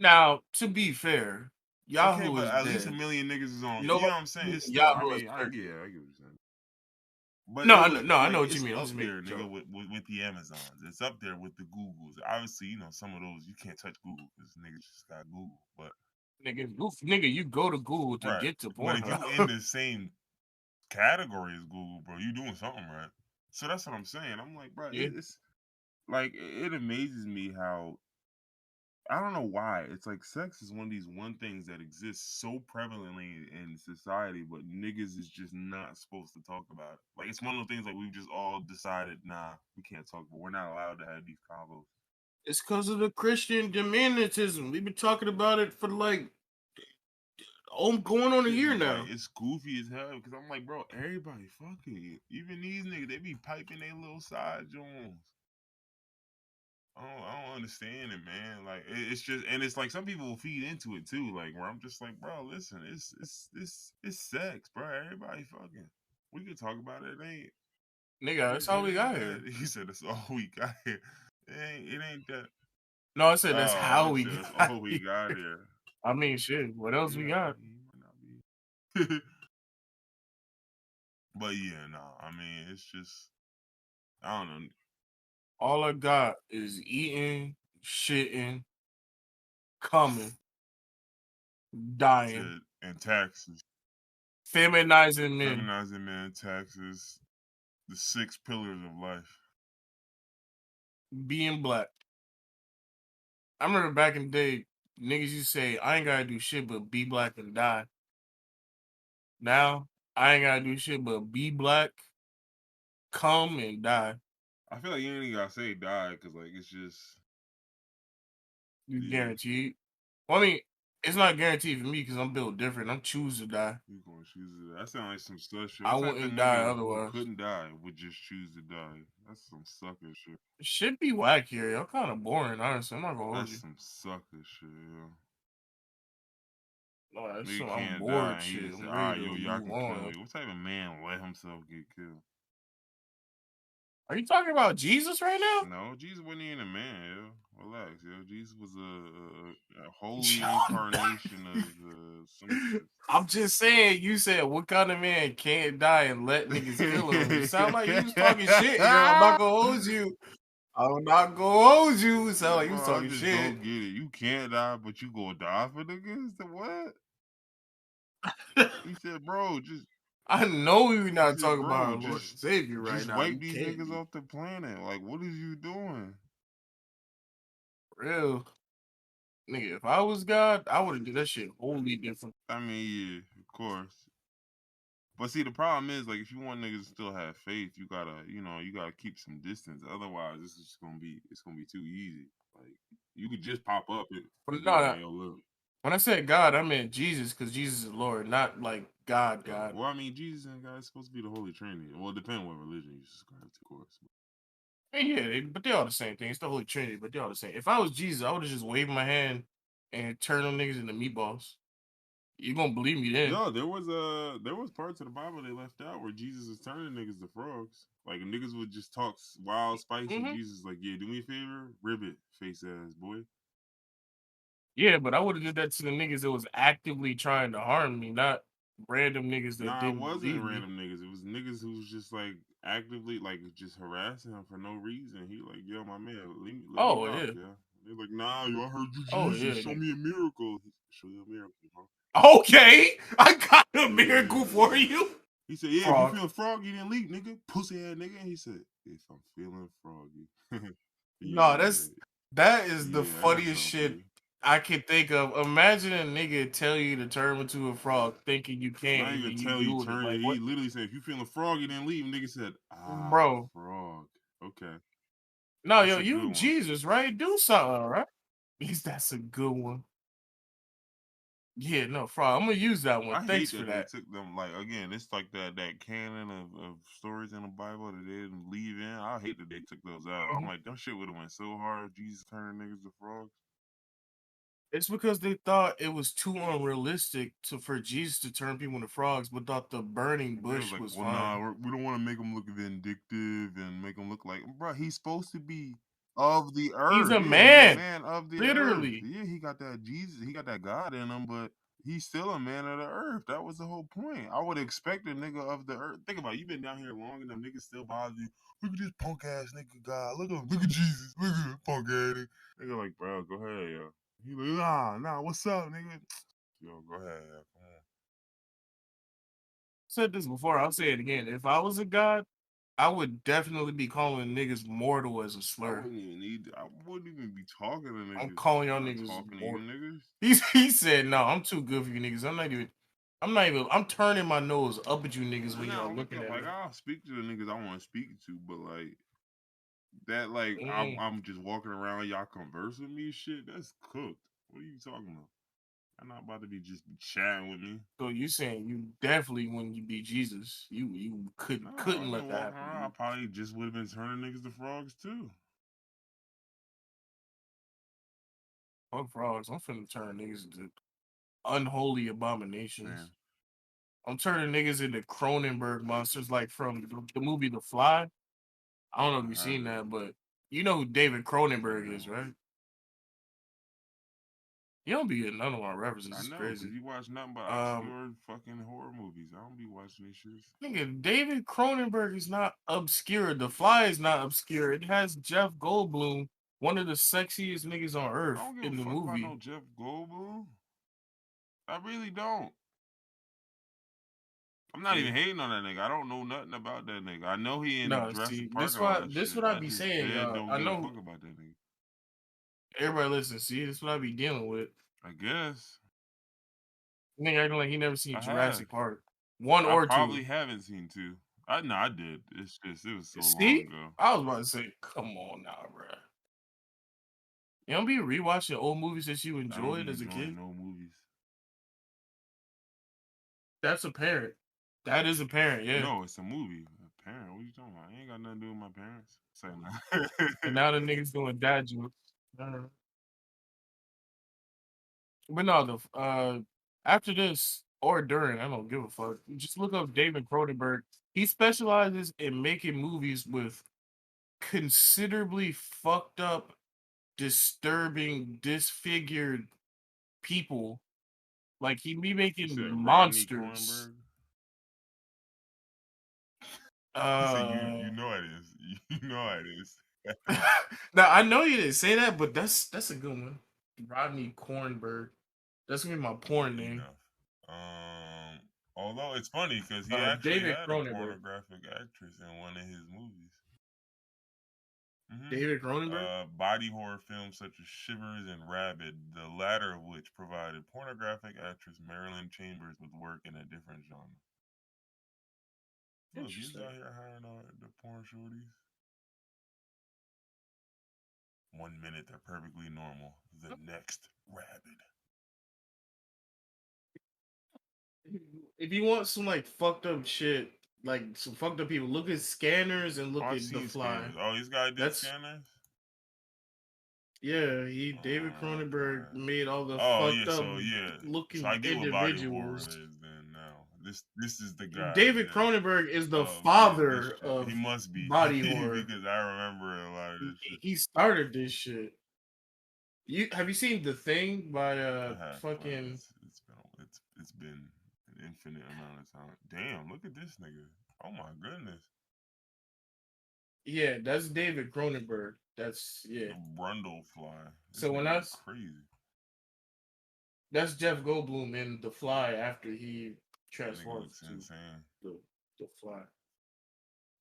Now, to be fair, Okay, Yahoo but is at least a dead. million niggas is on. You know Nobody what I'm saying? It's using still. I Yahoo as mean, search. I get what you're saying. But No, it I was know, no, I know like what you it's mean. I'm up just making there, a nigga, joke. with the Amazons. It's up there with the Googles. Obviously, some of those you can't touch Google because niggas just got Google. But Nigga, you go to Google to right, get to but if you in Pornhub. the same category as Google, bro, you doing something right. So that's what I'm saying. I'm like, bro, Yeah. it's like it amazes me how I don't know why it's like sex is one of these things that exists so prevalently in society, but niggas is just not supposed to talk about it. Like it's one of those things like we've just all decided, nah, we can't talk, but we're not allowed to have these combos. It's because of the Christian dominicism. We've been talking about it for like going on a Shit year be like now. it's goofy as hell because I'm like, bro, everybody fucking even these niggas, they be piping their little side joints. I don't understand it, man. Like it's just, and it's like some people will feed into it too. Like where I'm just like, bro, listen, it's sex, bro. Everybody fucking. We could talk about it. It ain't. Nigga, that's all we It ain't got here. that. He said that's all we got here. It ain't that. No, I said that's Oh, how he we said that's got all we here. got here. I mean, shit, what else we Yeah, got? he might not be. But yeah, no. I mean, it's just I don't know. All I got is eating, shitting, coming, dying, And taxes, feminizing men, feminizing men, taxes, the 6 pillars of life. being black. I remember back in the day, niggas used to say, I ain't gotta do shit but be black and die. Now, I ain't gotta do shit but be black, come and die. I feel like you ain't even gotta say die because like it's just You yeah. guaranteed. Well, I mean, it's not guaranteed for me because I'm built different. I'm choose to die. You gonna choose it? That sound like some such shit. I What type of wouldn't die nigga who otherwise. couldn't die would just choose to die? That's some sucker shit. It should be whack here. Y'all kind of boring, honestly. I'm not gonna hold That's you. some sucker shit. Yeah. No, that's Nigga some I'm can't die. bored And he shit. just said, I'm "All ready right, to yo, y'all move can kill on. me." What type of man let himself get killed? Are you talking about Jesus right now? No, Jesus wasn't even a man, yo. Relax, yo. Jesus was a holy incarnation of some shit. I'm just saying, you said what kind of man can't die and let niggas kill him? You sound like you was talking shit, girl. I'm not gonna hold you. I'm not gonna hold you. It sound like you Bro, was I talking just shit. don't get it. You can't die, but you gonna die for niggas? The what? He said, bro, just I know we're he not said, talking about bro, our Lord and Savior right just now. wipe You these can't niggas be off the planet. Like, what is you doing? real. Nigga, if I was God, I would have did that shit wholly different. I mean, yeah, of course. But see, the problem is, like, if you want niggas to still have faith, you gotta, you gotta keep some distance. Otherwise, this is just it's gonna be too easy. Like, you could just pop up But and be no, like, no, hey, yo, look. when I said God, I meant Jesus because Jesus is Lord, not like God, God. Well, I mean, Jesus and God is supposed to be the Holy Trinity. Well, it depends what religion you subscribe to, of course. And yeah, but they're all the same thing. It's the Holy Trinity, but they're all the same. If I was Jesus, I would have just waved my hand and turned them niggas into meatballs. You gonna believe me then? No, there was parts of the Bible they left out where Jesus is turning niggas to frogs. Like niggas would just talk wild spice, and Mm-hmm. Jesus like, yeah, do me a favor, ribbit face ass boy. Yeah, but I would have did that to the niggas that was actively trying to harm me, not random niggas that Nah, it didn't wasn't believe me. random niggas. It was niggas who was just like actively like just harassing him for no reason. He like, yo, my man, let me Oh rock, yeah, yeah. They're like, nah, yo, I heard you oh Jesus. yeah. Show me a miracle. Show you a miracle, bro. Okay, I got a Yeah, miracle for you. he said, yeah, if you Frog. feel froggy, then leave, nigga. Pussy ass nigga. And he said, if I'm feeling froggy. No, Yeah. that is the Yeah, I got funniest something for shit you. I can think of. Imagine a nigga tell you to turn into a frog, thinking you can't, Not and even then you tell you doing it. turn Like it. what, He literally said, if you feeling froggy, then leave. Nigga said, bro? frog. Okay. No, That's yo, a you good one. Jesus, right? Do something, right? Yes, that's a good one. Yeah, no, frog. I'm gonna use that one. I Thanks hate for that they that. took them, like, again, it's like that canon of stories in the Bible that they didn't leave in. I hate that they took those out. I'm Mhm. like, that shit would have went so hard if Jesus turning niggas to frogs. It's because they thought it was too unrealistic for Jesus to turn people into frogs, but thought the burning They was bush like, was well, nah, fine. we don't want to make him look vindictive and make him look like, bro, he's supposed to be of the He's earth. a Yeah, he's a man, man of the earth. literally. Yeah, he got that Jesus, he got that God in him, but he's still a man of the earth. That was the whole point. I would expect a nigga of the earth. Think about it, you've been down here long enough, niggas still bother you. Look at this punk ass nigga God. Look at Jesus. Look at this punk ass nigga. Nigga like, bro, go ahead, yo. He like, nah, what's up, nigga? Yo, go ahead, yo. Come on. Said this before. I'll say it again. If I was a god, I would definitely be calling niggas mortal as a I slur. wouldn't even need. I wouldn't even be talking to I'm niggas. calling y'all I'm not niggas talking to you mortal. niggas. He said, no, I'm too good for you niggas. I'm turning my nose up at you niggas when y'all Now look looking up. at Like me. I'll speak to the niggas I want to speak to, but like that, like Mm. I'm just walking around. Y'all converse with me. Shit, that's cooked. What are you talking about? I'm not about to be just chatting with me. So you saying you definitely when you be Jesus, you No, couldn't I've let been that walking happen to around. I you. probably just would have been turning niggas to frogs too. Fuck frogs. I'm finna turn niggas into unholy Same. abominations. I'm turning niggas into Cronenberg monsters like from the movie The Fly. I don't know if I you've seen haven't. that, but you know who David Cronenberg is, No, right? You don't be getting none of my references. I It's know because crazy. you watch nothing but Um, obscure fucking horror movies. I don't be watching these shits. nigga, David Cronenberg is not obscure. The Fly is not obscure. It has Jeff Goldblum, one of the sexiest niggas on I earth, don't give a in the fuck about no movie. Jeff Goldblum. I really don't. I'm not See, even hating on that nigga. I don't know nothing about that nigga. I know he in no, Jurassic see, Park and all that this shit. what I I be just saying, dead y'all. don't I give a know fuck about that nigga. everybody listen. See, this what I be dealing with. I guess Nigga acting like he never seen I have. Jurassic Park, one I or two. probably haven't seen two. I did. It's just it was so long See, ago. I was about to say, come on now, bro. You don't be rewatching old movies that you I don't enjoyed be as a enjoying kid. no movies. That's apparent. That is apparent, yeah. No, it's a movie. A parent, what you talking about? I ain't got nothing to do with my parents. Say And no. now the niggas doing dad jokes. But no, after this or during, I don't give a fuck. Just look up David Cronenberg. He specializes in making movies with considerably fucked up, disturbing, disfigured people. Like he be You said making Rodney monsters. Kornberg. He said you Uh know it is. You know it is. now I know you didn't say that, but that's a good one. Rodney Kornberg. That's gonna be my porn Yeah, name. enough. Although it's funny because he actually David had a Cronenberg. pornographic actress in one of his movies. David Cronenberg? Body horror films such as Shivers and Rabid, the latter of which provided pornographic actress Marilyn Chambers with work in a different genre. Look, he's Interesting. out here hiring all the porn shorties. 1 minute they're perfectly normal. The next Rabid. If you want some like fucked up shit, like some fucked up people, look at Scanners and Oh, look I've at The seen Fly. Scanners. Oh, this guy did That's Scanners? David Cronenberg Okay. made all the Oh fucked yeah, up so yeah. So I looking get what body horror individuals. is then now. This is the guy, David yeah. Cronenberg is the Oh yeah, this father shit. He of must be body horror. because I remember a lot of this shit. He started this shit. You have you seen The Thing by I have, but fucking it's been an infinite amount of time. Damn, look at this nigga. Oh my goodness. yeah, that's David Cronenberg. That's The Brundle fly. This So when nigga I is crazy. that's Jeff Goldblum in The Fly after he That nigga transforms looks to insane. the Fly.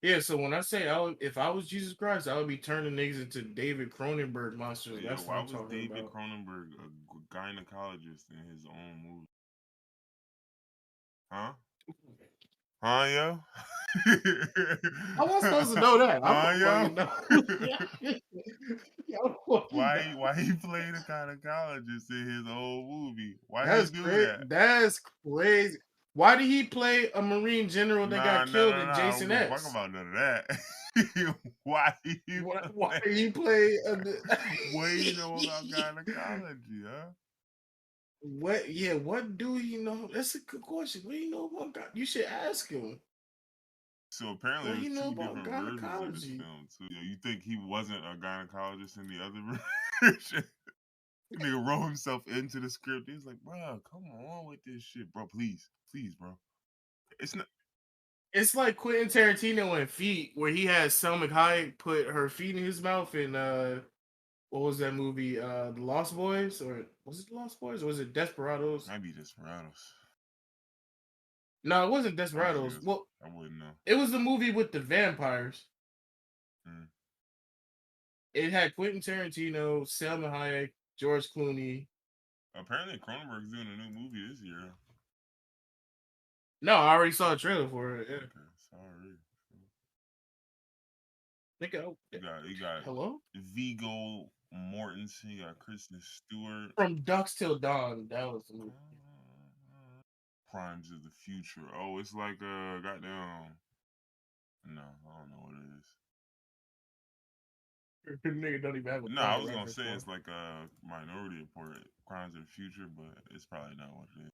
Yeah, so when I say if I was Jesus Christ, I would be turning niggas into David Cronenberg monsters. Yeah, That's what why I'm was talking David about. Cronenberg a gynecologist in his own movie? Huh? Huh, yo? How am I supposed to know that? I don't Huh, fucking know. yo? I don't fucking know. Why he played a gynecologist in his old movie? Why he That's do crazy. that? That's crazy. Why did he play a Marine general that Nah, got nah, killed nah, in nah. I don't Jason give a fuck X? about none of that. Why he Why play? did he play a What do you know about gynecology, huh? what? Yeah, what do you know? That's a good question. What do you know about God? You should ask him. So apparently What do there's you know two about different versions of this gynecology? film too. Yo, you think he wasn't a gynecologist in the other version? Nigga wrote himself into the script. He was like, bro, come on with this shit, bro. Please, please, bro. It's not. It's like Quentin Tarantino in Feet, where he had Selma Hayek put her feet in his mouth in what was that movie? The Lost Boys, or was it The Lost Boys, or was it Desperados? Might be Desperados. No, it wasn't I'm sure Desperados. Well, I wouldn't know. it was the movie with the vampires. Hmm. It had Quentin Tarantino, Selma Hayek, George Clooney. Apparently Cronenberg's doing a new movie this year. No, I already saw a trailer for it. Yeah. Okay, sorry. Nigga, You got hello? Viggo Mortensen. You got Kristen Stewart. From Ducks Till Dawn. That was the movie. Crimes of the Future. Oh, it's like goddamn. No, I don't know what it is. Nigga don't even have a No, I point of was gonna reference say for it. it's like a Minority Report, Crimes of the Future, but it's probably not what it is.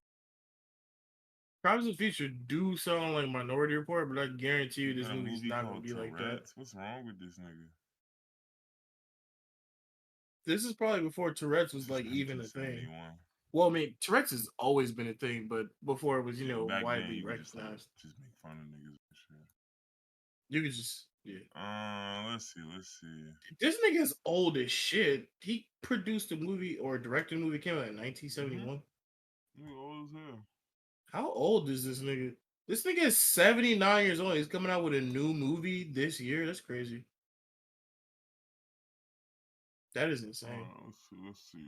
Crimes of the Future do sound like Minority Report, but I guarantee you You this got a movie's movie not going to called be like that. Tourette's. What's wrong with this nigga? This is probably before Tourette's was This is like even a thing. 1971. Well, I mean, Tourette's has always been a thing, but before it was, Yeah, back then widely you could just like recognized. just make fun of niggas and shit. You could just, yeah. Let's see. This nigga is old as shit. He produced a movie or directed a movie came out in 1971. You old as hell. How old is this nigga? This nigga is 79 years old. He's coming out with a new movie this year. That's crazy. That is insane. Let's see.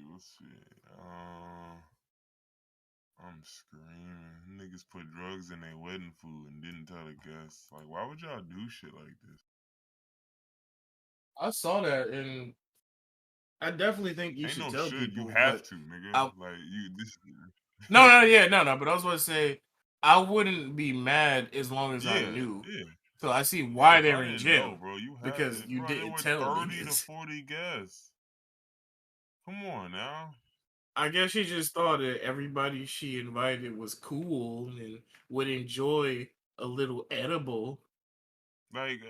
I'm screaming. Niggas put drugs in their wedding food and didn't tell the guests. Like, why would y'all do shit like this? I saw that, and I definitely think you Ain't should no tell should. You people. have But to, nigga. I Like you this. no. But I was going to say I wouldn't be mad as long as I Yeah, knew. yeah, So I see yeah. why If I they're in didn't know, jail bro, you have because to, you bro. There didn't were tell 30 to niggas. 40 guests. Come on now. I guess she just thought that everybody she invited was cool and would enjoy a little edible. Like,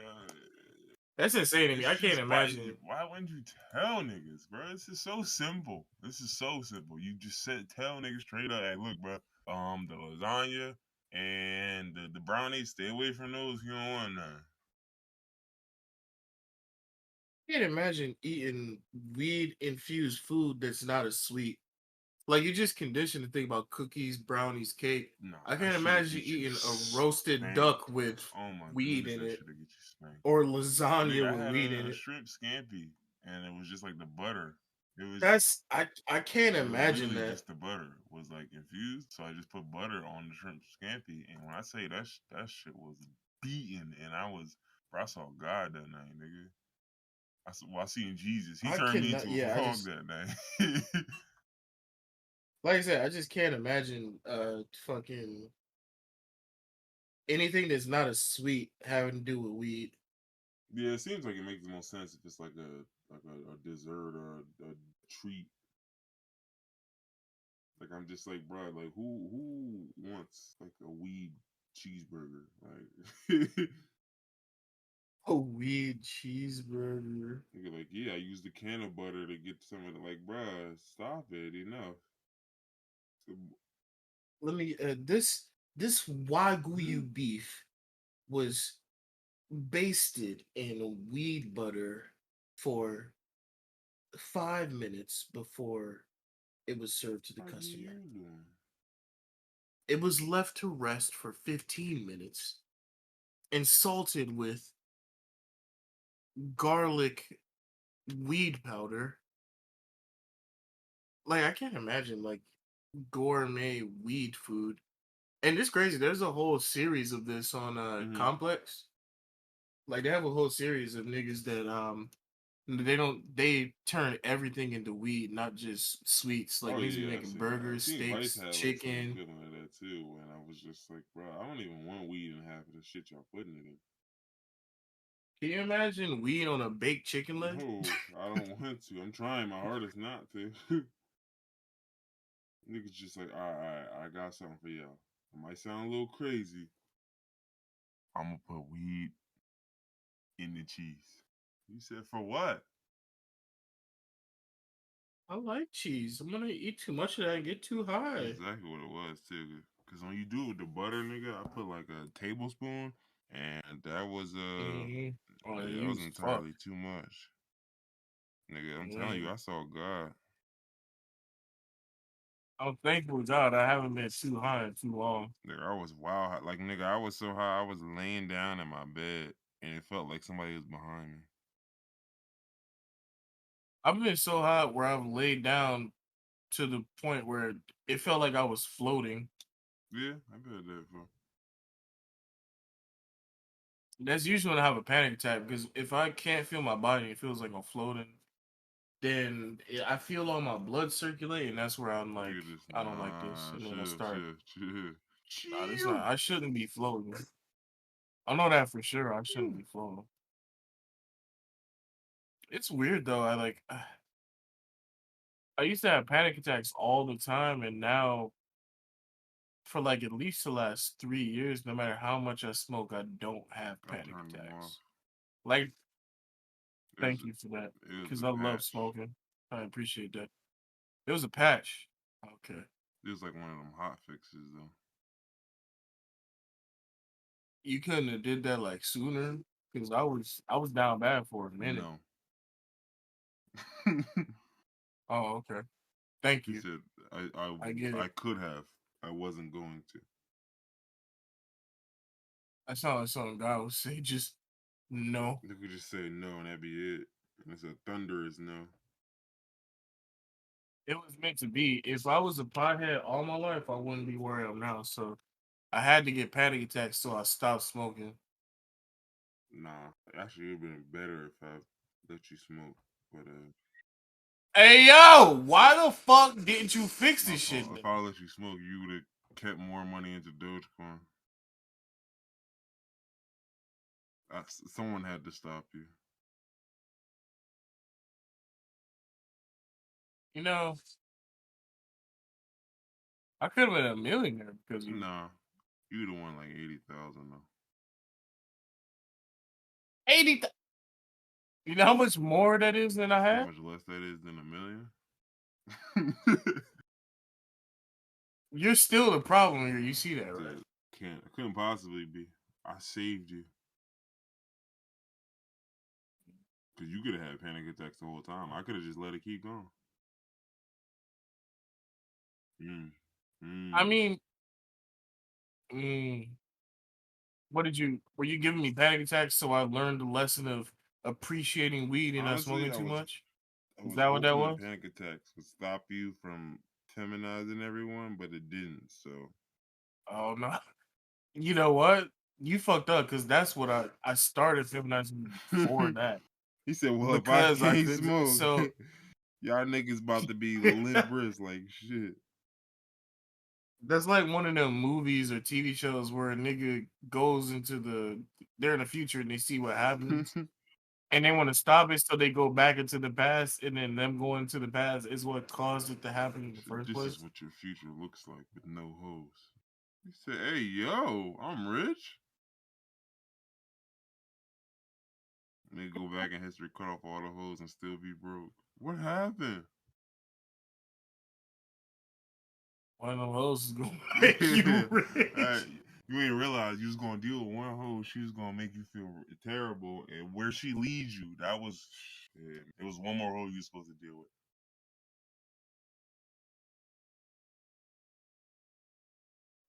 That's insane to me. it's I can't just imagine. why wouldn't you tell niggas, bro? This is so simple. This is so simple. You just said tell niggas straight up, hey, look, bro. The lasagna and the brownies, stay away from those. You don't want none. I can't imagine eating weed infused food that's not as sweet. Like you just conditioned to think about cookies, brownies, cake. Nah, I that can't shit'll imagine get you eating a roasted duck spanked. with Oh my weed goodness, in that it shit'll get you spanked. or lasagna Nigga, I with had weed in a it. shrimp scampi, and it was just like the butter. It was I can't it was imagine literally that. just the butter was like infused, so I just put butter on the shrimp scampi, and when I say that that shit was beaten, and bro, I saw God that night, nigga. I seen Jesus. He I turned me cannot. into a Yeah, I frog just that night. like I said, I just can't imagine fucking anything that's not as sweet having to do with weed. Yeah, it seems like it makes the most sense if it's like a dessert or a treat. Like I'm just like, bro, like who wants like a weed cheeseburger? Like, A weed cheeseburger. you're like, yeah, I used a can of butter to get some of the like, bro, stop it, enough. Let me this wagyu beef was basted in weed butter for 5 minutes before it was served to the How you customer. doing? It was left to rest for 15 minutes and salted with garlic weed powder. Like I can't imagine like gourmet weed food. And it's crazy. There's a whole series of this on Mm-hmm. Complex. Like they have a whole series of niggas that they turn everything into weed, not just sweets. Like Oh niggas be yeah, I making seen that. I burgers, seen Vice steaks, had like some chicken. equivalent of that too, and I was just like, bro, I don't even want weed in half of the shit y'all putting it in. Can you imagine weed on a baked chicken leg? No, I don't want to. I'm trying my hardest not to. Niggas just like, all right, I got something for y'all. It might sound a little crazy. I'm gonna put weed in the cheese. You said for what? I like cheese. I'm gonna eat too much of that and get too That's high. exactly what it was too. Cause when you do it with the butter, nigga, I put like a tablespoon, and that was Mm-hmm. Oh, yeah, that you was was fucked. entirely too much. Nigga, I'm telling you, Mm. I saw God. I'm thankful to God I haven't been too high in too long. Nigga, I was wild high. Like nigga, I was so high, I was laying down in my bed, and it felt like somebody was behind me. I've been so high where I've laid down to the point where it felt like I was floating. Yeah, I bet that for. That's usually when I have a panic attack because if I can't feel my body, it feels like I'm floating. Then I feel all my blood circulate, and that's where I'm like, Nigga just I don't like this, nah, and then I chill, start. chill, chill, Nah, this not. chill. I shouldn't be floating. I know that for sure. I shouldn't be floating. It's weird though. I used to have panic attacks all the time, and now for like at least the last 3 years, no matter how much I smoke, I don't have I panic turned them off. attacks. Like, It was thank you for that it was because a I love patch. smoking. I appreciate that. It was a patch. Okay. It was like one of them hot fixes though. You couldn't have did that like sooner because I was down bad for a minute. No. Oh, okay. Thank He you. said I get I it. could have. I wasn't going to. I sound like something God would say. Just no. They could just say no and that'd be it. And it's a thunderous no. It was meant to be. If I was a pothead all my life, I wouldn't be where I am now. So I had to get panic attacks, so I stopped smoking. Nah, actually, it'd been better if I let you smoke. But Hey yo, why the fuck didn't you fix this shit? if I let you smoke, you would have kept more money into Dogecoin. Someone had to stop you. You know, I could have been a millionaire because you. Nah, you'd have won like 80,000 though. 80. You know how much more that is than I had? How much less that is than $1 million? You're still the problem here. You see that, right? Couldn't possibly be. I saved you. Because you could have had panic attacks the whole time. I could have just let it keep going. I mean, were you giving me panic attacks so I learned the lesson of appreciating weed and not smoking too much? Is that what that was? Panic attacks would stop you from feminizing everyone, but it didn't. So, oh no, you know what? You fucked up because that's what I started feminizing before that. He said, "Well, because if I can't smoke, so y'all niggas about to be limp wrist like shit." That's like one of them movies or TV shows where a nigga goes they're in the future and they see what happens. And they want to stop it, so they go back into the past, and then them going into the past is what caused it to happen in the first place. This is what your future looks like with no hoes. He said, "Hey, yo, I'm rich." They go back in history, cut off all the hoes, and still be broke. What happened? One of them hoes is gonna make you rich. You ain't realize you was gonna deal with one hoe. She was gonna make you feel terrible, and where she leads you, that was it was one more hoe you were supposed to deal with.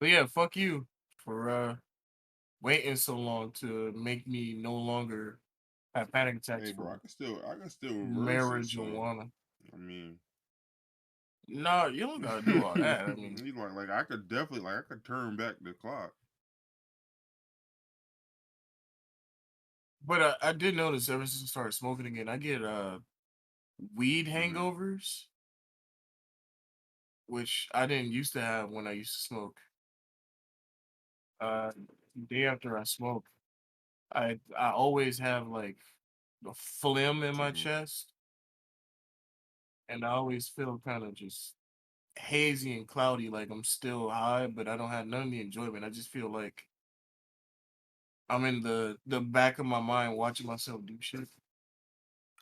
But yeah, fuck you for waiting so long to make me no longer have panic attacks. Hey, bro, I can still reverse it. So, I mean, no, you don't gotta do all that. I mean, like I could definitely I could turn back the clock. But I did notice ever since I started smoking again, I get weed hangovers, which I didn't used to have when I used to smoke. Day after I smoke, I always have like a phlegm in my chest, and I always feel kind of just hazy and cloudy, like I'm still high, but I don't have none of the enjoyment. I just feel like I'm in the back of my mind watching myself do shit.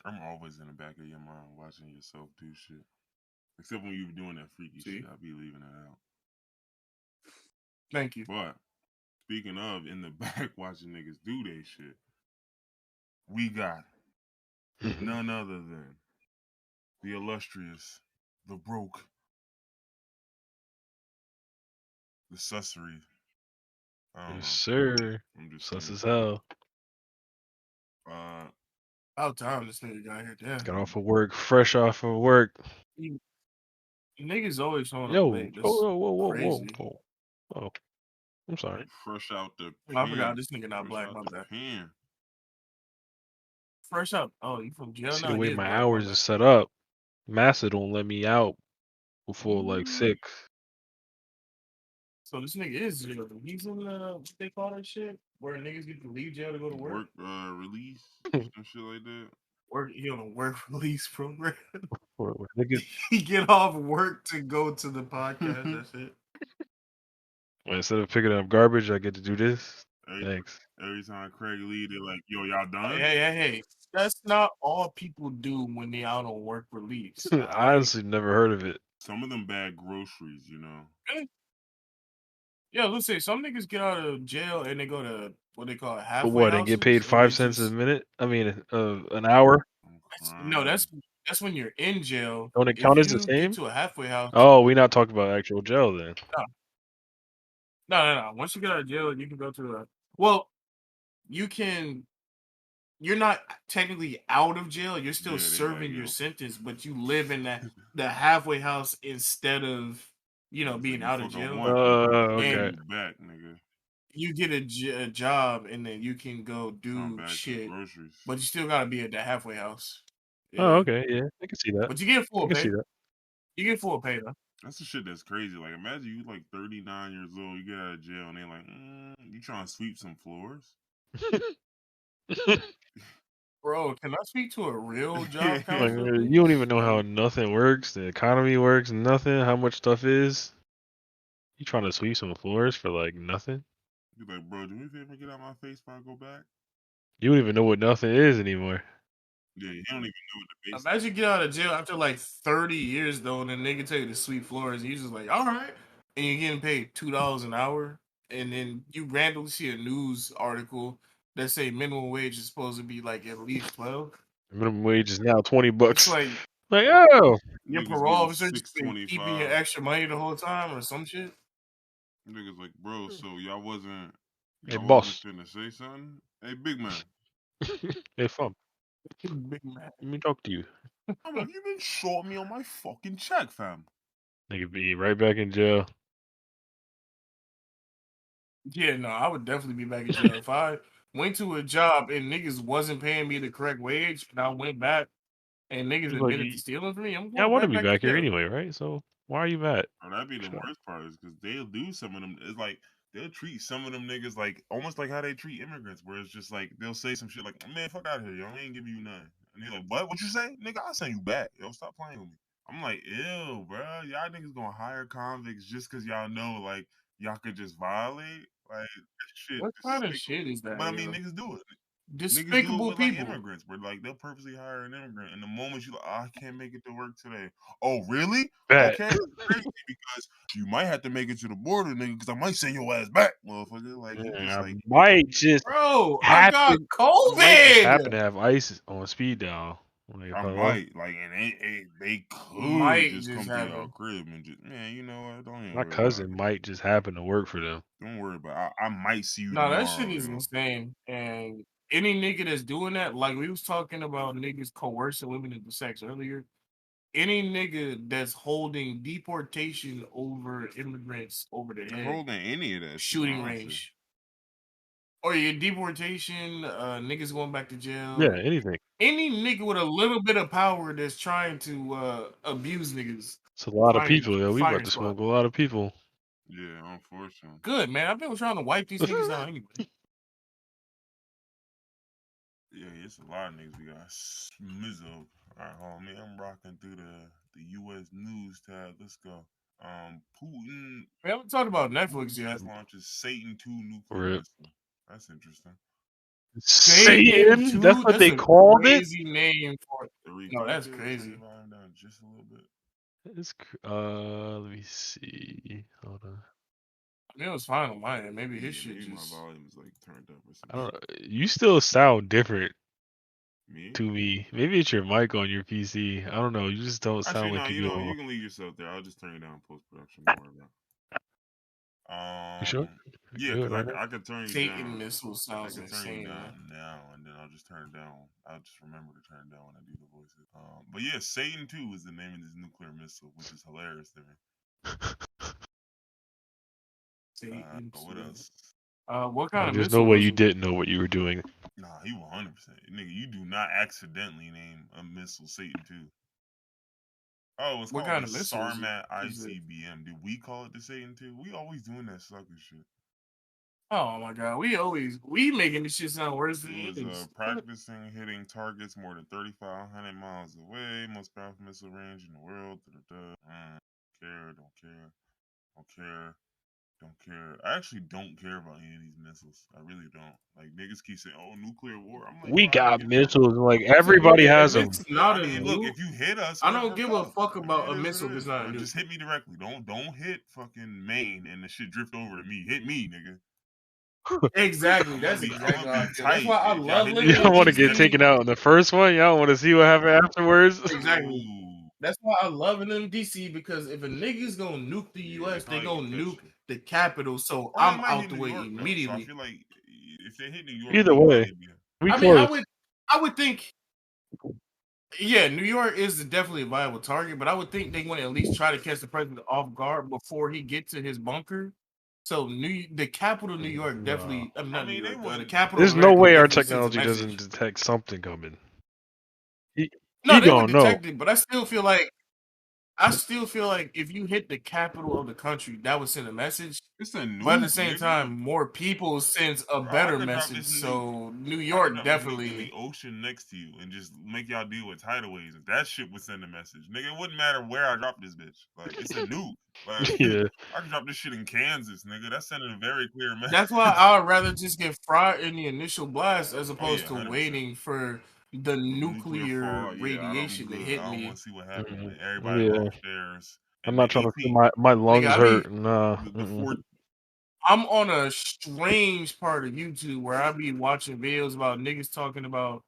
I'm always in the back of your mind watching yourself do shit. Except when you were doing that freaky shit, I'll be leaving it out. Thank you. But speaking of in the back watching niggas do they shit, we got none other than the illustrious, the broke, the sussery. Yes, sir. Sus as hell. About time this nigga got here. Damn. Got off of work, fresh off of work. Niggas always showing up late. Whoa. Oh, I'm sorry. Fresh out the pen. I forgot this nigga not black. My bad. Fresh out. Oh, you from jail now? See the way my hours is set up. Massa don't let me out before like 6. So this nigga is jail. He's in what they call that shit where niggas get to leave jail to go to work. Release and shit like that. He on a work release program. Niggas... he get off work to go to the podcast. That's it. Instead of picking up garbage, I get to do this. Thanks. Every time Khaliid, they're like, "Yo, y'all done?" Hey. That's not all people do when they out on work release. I honestly never heard of it. Some of them bag groceries, you know. Yeah, let's say some niggas get out of jail and they go to what they call halfway But what, houses. They get paid 5 cents a minute? I mean, an hour? No, that's when you're in jail. Don't it count as the same? Get to a halfway house. Oh, we're not talking about actual jail then. No. Once you get out of jail, you can go to well, you can you're not technically out of jail. You're still Yeah, they serving got your you. sentence, but you live in the halfway house instead of It's being like you out of fuck up jail. once, they bring Okay. you back, nigga. You get a job, and then you can go Come do back to the shit, groceries. but you still gotta be at the halfway house. Oh, okay. Yeah, I can see that. But you get I full can see pay. that. You get full pay though. That's the shit that's crazy. Like, imagine you like 39 years old, you get out of jail, and they're like, you trying to sweep some floors? Bro, can I speak to a real job Like, counselor, you please? don't even know how nothing works, the economy works, nothing, how much stuff is. You trying to sweep some floors for like nothing? You're like, bro, do me a favor, get out my face before I go back? You don't even know what nothing is anymore. Yeah, you don't even know what the base. Imagine you get out of jail after like 30 years though, and then nigga tell you to sweep floors, and you just like, all right, and you're getting paid $2 an hour, and then you randomly see a news article that say minimum wage is supposed to be like at least 12. Minimum wage is now $20. It's like Like, oh, your Niggas parole getting officer just been keeping your $6.25. extra money the whole time or some shit. Niggas like, bro, so y'all wasn't hey finna boss. say something? Hey, big man. Hey fam, Big man. let me talk to you. I'm like, you been short me on my fucking check, fam. Nigga be right back in jail. Yeah, no, I would definitely be back in jail if I went to a job and niggas wasn't paying me the correct wage, and I went back and niggas It's like, admitted to stealing from me. I'm yeah, I going want to right be back to back here jail. anyway, right? So why are you mad? Oh, that'd be the worst part is because they'll do some of them. It's like they'll treat some of them niggas like almost like how they treat immigrants, where it's just like they'll say some shit like, "Man, fuck out of here, yo, I ain't giving you nothing." And they're like, "What? What you say, nigga? I'll send you back, yo. Stop playing with me." I'm like, "Ew, bro, y'all niggas gonna hire convicts just because y'all know like y'all could just violate like that shit What kind of despicable." shit is that? But I mean, Yo? niggas do it. Niggas do it Despicable with like people. immigrants, where like they'll purposely hire an immigrant, and the moment you like, I can't make it to work today. Oh, really? Bet. Okay, crazy because you might have to make it to the border, nigga, because I might send your ass back, motherfucker. Like you just I like might just Bro, I got happen, might just happen COVID. to have ice on speed dial. Like, I hello? might like, and they could Might just just come to your happen. crib and just man, you know what? Don't even My worry about cousin it. might just happen to work for them. Don't worry about it. I might see you No, that shit tomorrow, is yo. insane. And any nigga that's doing that, like we was talking about niggas coercing women into sex earlier. Any nigga that's holding deportation over immigrants over the head, Holding any of that shooting shit, honestly. range, or your deportation, niggas going back to jail. Yeah, anything. Any nigga with a little bit of power that's trying to abuse niggas. It's a lot of people, yo. We about Firing to squad. smoke a lot of people. Yeah, unfortunately. Good, man. I've been trying to wipe these niggas out anyway. Yeah, it's a lot of niggas we got smizzo. Alright, hold on, man. I'm rocking through the US news tab. Let's go. Putin We haven't talked about Netflix yet. launches Satan 2 nuclear Rip. missile. That's interesting. Satan? That's what they a called it? crazy name for it. No, that's Turn crazy. the volume down just a little bit. Let me see. Hold on. I mean, it was fine on my end. Maybe his shit maybe just. my volume is like turned up or I don't something. know. You still sound different Me? to me. Maybe it's your mic on your PC. I don't know. You just don't Actually, sound no, like you you know, do. you can leave yourself there. I'll just turn it down post production. Don't worry about it. You sure? Yeah, Good, because right I could turn you Satan down. missile I sounds can turn you insane. down now, and then I'll just turn it down. I'll just remember to turn it down when I do the voices. But yeah, Satan 2 is the name of this nuclear missile, which is hilarious to me. Satan. What else? What kind of There's missile? no way was you it? didn't know what you were doing. Nah, he 100%. Nigga, you do not accidentally name a missile Satan 2. Oh, it's What called kind the of missile is it? Sarmat Is it- ICBM. Did we call it the Satan 2? We always doing that sucker shit. Oh my god, we making this shit sound worse than It it was is. practicing hitting targets more than 3,500 miles away. Most powerful missile range in the world. Don't care, don't care, don't care, don't care. I actually don't care about any of these missiles. I really don't. Like niggas keep saying, "Oh, nuclear war." I'm like, We bro, I don't got give a fuck. missiles. Like everybody Yeah, has if them. it's not I a mean, look, nuke, if you hit us, I we're don't give a fucked. fuck about It a is missile what it that's is, not a bro. nuke. Just hit me directly. Don't hit fucking Maine and the shit drift over to me. Hit me, nigga. Exactly. I'm That's gonna exactly how I be feel. That's tight. why I If y'all love hit me living You in in don't want to Maine, get DC. taken out in the first one. Y'all want to see what happened afterwards. Exactly. Ooh. That's why I love it in DC because if a nigga's gonna nuke the US, they probably gonna gonna catch nuke you. the capital. So Or they I'm might out hit the New way York though. So I immediately. feel like if they hit New York, Either we might way, be. we I mean, close. I would think, yeah, New York is definitely a viable target, but I would think they want to at least try to catch the president off guard before he gets to his bunker. So the capital of New York definitely. I mean, not New they York. The wouldn't. capital of There's no America way our definitely sends a technology doesn't message. detect something coming. He No, they would gonna know. detect it, but I still feel like if you hit the capital of the country, that would send a message. It's a nuke, But at the same nigga. time, more people sends a Bro, better message. So New York in definitely. the ocean next to you and just make y'all deal with tidal waves. That shit would send a message, nigga. It wouldn't matter where I drop this bitch. Like it's a nuke. Like Yeah. I can drop this shit in Kansas, nigga. That's sending a very clear message. That's why I would rather just get fried in the initial blast as opposed to 100%. waiting for the nuclear fall, radiation to hit I don't me. want to see what happens. Mhm. Like, everybody Yeah. lost theirs. I'm not trying to see my lungs Nigga, hurt. Nah. I'm on a strange part of YouTube where I be watching videos about niggas talking about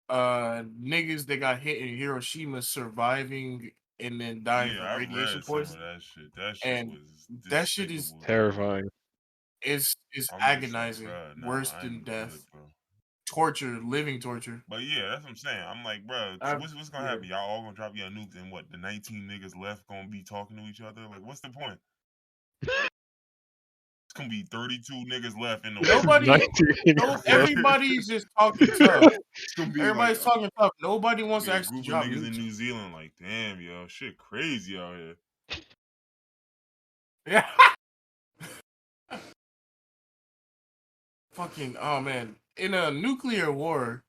niggas that got hit in Hiroshima surviving and then dying from radiation read some of poisoning. that shit. That shit And was that shit is despicable. terrifying. Is I'm agonizing, just like, worse I than ain't death, good, bro. torture, living torture. But yeah, that's what I'm saying. I'm like, bro, what's gonna happen? Y'all all gonna drop your nukes, and what? The 19 niggas left gonna be talking to each other? Like, what's the point? It's gonna be 32 niggas left in the world. Everybody's just talking tough. It's gonna be Everybody's talking tough. Nobody wants to a actually group of drop niggas nukes. in New Zealand. Like, damn, yo, shit crazy out here. Yeah. Fucking, oh man. In a nuclear war,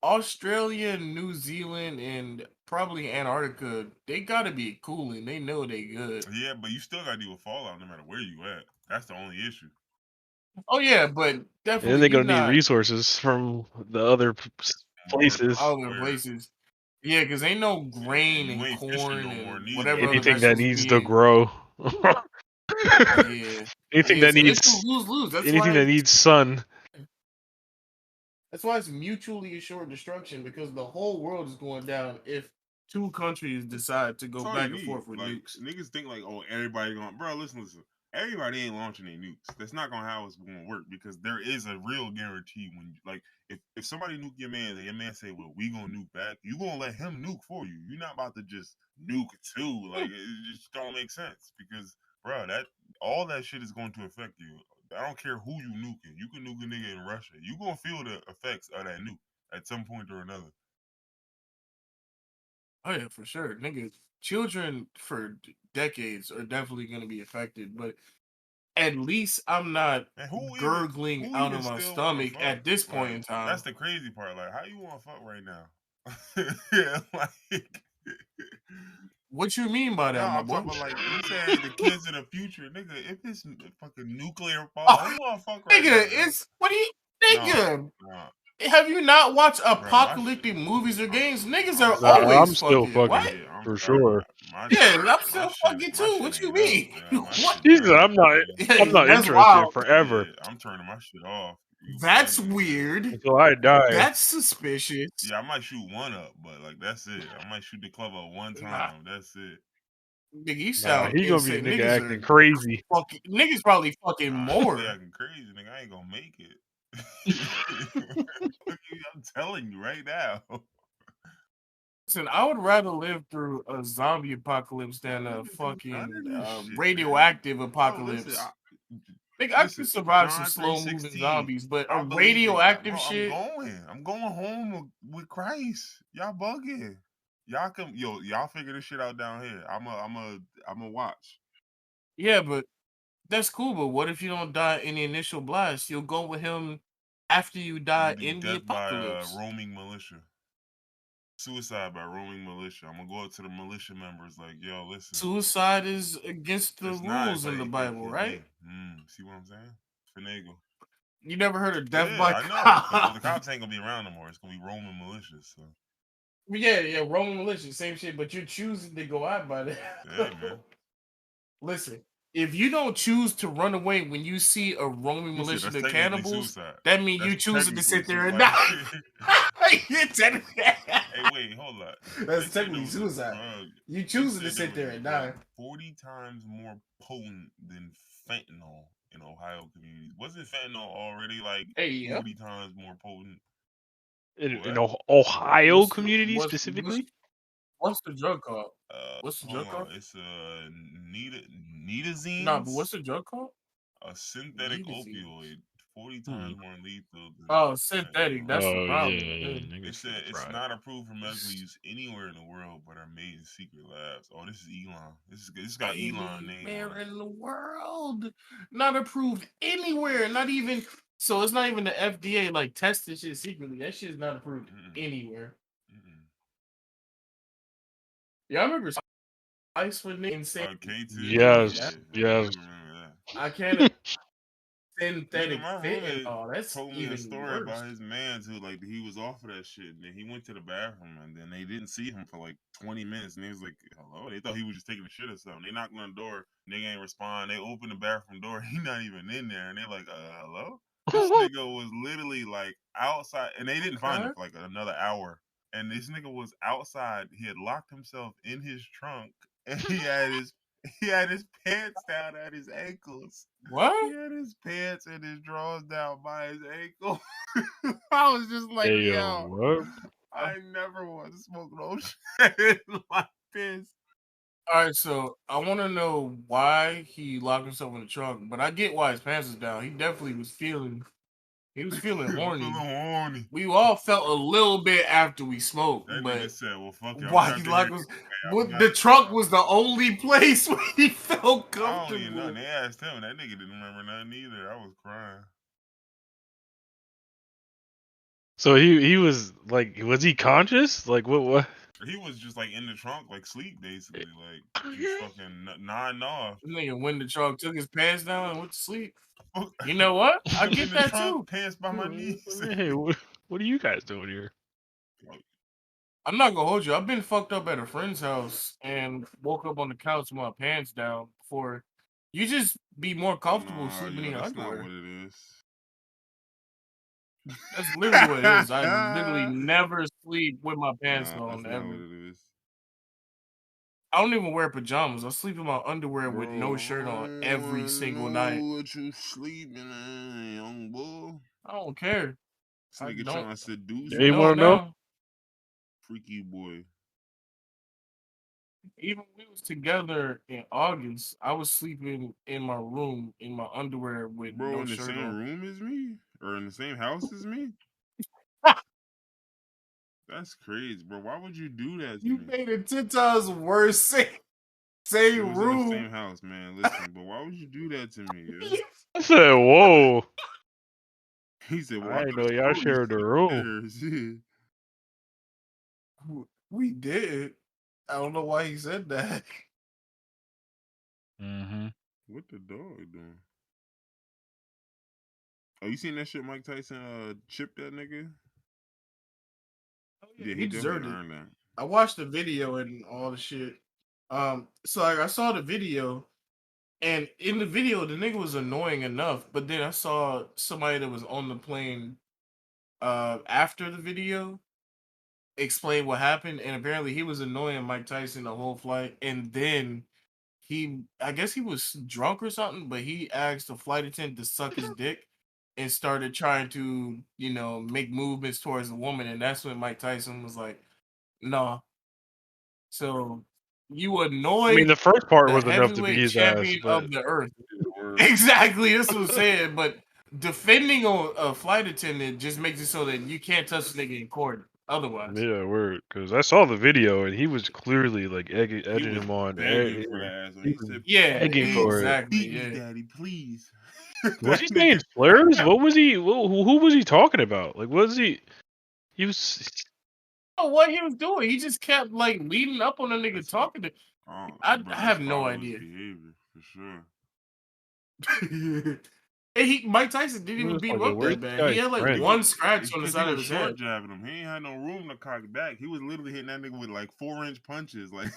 Australia, New Zealand, and probably Antarctica, they gotta be cooling. They know they good. Yeah, but you still gotta deal with fallout no matter where you at. That's the only issue. Oh yeah, but definitely. And they're gonna need resources from the other places. Other places. Yeah, because ain't no grain and corn and whatever. Anything that needs to grow. Yeah. Anything that so needs it's a lose-lose. anything that needs sun. That's why it's mutually assured destruction, because the whole world is going down if two countries decide to go back and forth with nukes. Niggas think like, oh, everybody going, bro, listen. Everybody ain't launching their nukes. That's not gonna how it's gonna work, because there is a real guarantee when, like, if somebody nuke your man, and your man say, well, we gonna nuke back, you gonna let him nuke for you. You're not about to just nuke too. Like, it just don't make sense, because, bro, all that shit is going to affect you. I don't care who you nuking. You can nuke a nigga in Russia. You gonna feel the effects of that nuke at some point or another. Oh yeah, for sure. Niggas, children for decades are definitely gonna be affected, but at least I'm not gurgling out of my stomach at this point in time. That's the crazy part. Like, how you want to fuck right now? Yeah, like. What you mean by that, my boy? Talking about, like, you say the kids of the future, nigga. If it's fucking nuclear fallout, I want to fuck right now. Nigga, it's what do you, nigga? Have you not watched apocalyptic movies or games? Niggas are always I'm still fucking. What? For sure. Yeah, I'm still fucking too. What you mean? What? Jesus, I'm not interested wild. forever. Yeah, I'm turning my shit off. That's weird. Until I die. That's suspicious. Yeah, I might shoot one up, but like that's it. I might shoot the club up one time. That's it. Nigga, you sound he gonna be the nigga niggas acting crazy. Niggas probably fucking more. Acting crazy, nigga. I ain't gonna make it. I'm telling you right now. Listen, I would rather live through a zombie apocalypse than a fucking radioactive apocalypse. I could survive some slow moving zombies, but a radioactive shit. I'm going home with Christ. Y'all bugging. Y'all figure this shit out down here. I'm a watch. Yeah, but that's cool. But what if you don't die in the initial blast? You'll go with him after you die in the apocalypse. By roaming militia. Suicide by roaming militia. I'm gonna go up to the militia members like, yo, listen. Suicide is against the rules in the Bible, right? See what I'm saying? Finagle. You never heard of death by cops? I know. The cops ain't gonna be around no more. It's gonna be roaming militias. So. Yeah, roaming militia, same shit. But you're choosing to go out by that. Hey, man. Listen, if you don't choose to run away when you see a roaming militia of cannibals, that means you choosing to sit there and die. Hey, wait, hold up. That's technically suicide. You choosing to sit there and die. 40 times more potent than fentanyl in Ohio communities. Wasn't fentanyl already like 40 times more potent? in Ohio What's community what's specifically. what's the drug called? What's the Hold drug called? on. It's Nah, but nitazines, what's the drug called? a synthetic Nitazines. opioid, 40 times more lethal than Oh, synthetic. That's the Oh problem. yeah, Yeah. It niggas said get it's fried. not approved for medical use anywhere in the world, but are made in secret labs. Oh, this is Elon. This got Elon name Anywhere on it. in the world, not approved anywhere. Not even. So it's not even the FDA like testing shit secretly. That shit's not approved anywhere. Yeah, I remember Ice with insane. K2. Yes. I can't Nigga, synthetic my fentanyl. roommate That's told me a even story worse. about his man who like he was off of that shit, and then he went to the bathroom, and then they didn't see him for like 20 minutes, and he was like, "Hello?" They thought he was just taking a shit or something. They knocked on the door, nigga ain't respond. They open the bathroom door, he not even in there, and they're like, "Hello?" This nigga was literally like outside, and they didn't find him for like another hour. And this nigga was outside. He had locked himself in his trunk, and he had his pants down at his ankles. What? He had his pants and his drawers down by his ankle. I was just like, Hey, yo, what? I never want to smoke no shit like this. All right, so I want to know why he locked himself in the trunk, but I get why his pants was down. He definitely was feeling. He was feeling horny. We all felt a little bit after we smoked, That but nigga said, "Well, fuck you." why he locked was the trunk was the only place where he felt comfortable. I don't even know. They asked him. That nigga didn't remember nothing either. I was crying. So he was like, was he conscious? Like what? He was just like in the trunk, like sleep, basically, like just fucking nodding off. Nigga went in the trunk, took his pants down, and went to sleep. You know what? I get that too. Pants by my knees. Hey, what are you guys doing here? I'm not gonna hold you. I've been fucked up at a friend's house and woke up on the couch with my pants down. Before you just be more comfortable sleeping in your underwear. That's not what it is. That's literally what it is. I literally never sleep with my pants on. That's Ever. not what it is. I don't even wear pajamas. I sleep in my underwear with no shirt on every single night. What you sleeping in, young boy? I don't care. This nigga trying to seduce you. You want to know? Freaky boy. Even when we was together in August, I was sleeping in my room in my underwear with no in the shirt same on. room as me, or in the same house as me. That's crazy, bro. Why would you do that to me? You made it 10 times worse. Same room. In the same house, man. Listen, but why would you do that to me? Yeah? I said, "Whoa." He said, "Well, I didn't know y'all shared the room." We did. I don't know why he said that. Mm-hmm. What the dog doing? Oh, you seen that shit? Mike Tyson chipped that nigga. Oh, yeah, he deserved it. That. I watched the video and all the shit. So like I saw the video, and in the video the nigga was annoying enough, but then I saw somebody that was on the plane after the video explain what happened, and apparently he was annoying Mike Tyson the whole flight, and then I guess he was drunk or something, but he asked the flight attendant to suck his dick and started trying to, make movements towards the woman, and that's when Mike Tyson was like, "Nah." So you annoyed. I mean, the first part the was enough to be heavyweight his ass, champion but of the earth. Exactly, that's what I'm saying. But defending a flight attendant just makes it so that you can't touch the nigga in court. Otherwise, yeah, word. Because I saw the video and he was clearly like egging him on. Begging for that ass. He said, yeah, begging for it. Beat me, daddy, please. Was he saying slurs? What was he? Who was he talking about? Like, was he? He was. know what he was doing. He just kept like leading up on the nigga talking to. I have no idea. Behavior for sure. And Mike Tyson didn't even beat him up that bad. He had like one scratch on the side of his head. Jabbing him. He ain't had no room to cock back. He was literally hitting that nigga with like 4-inch punches. Like,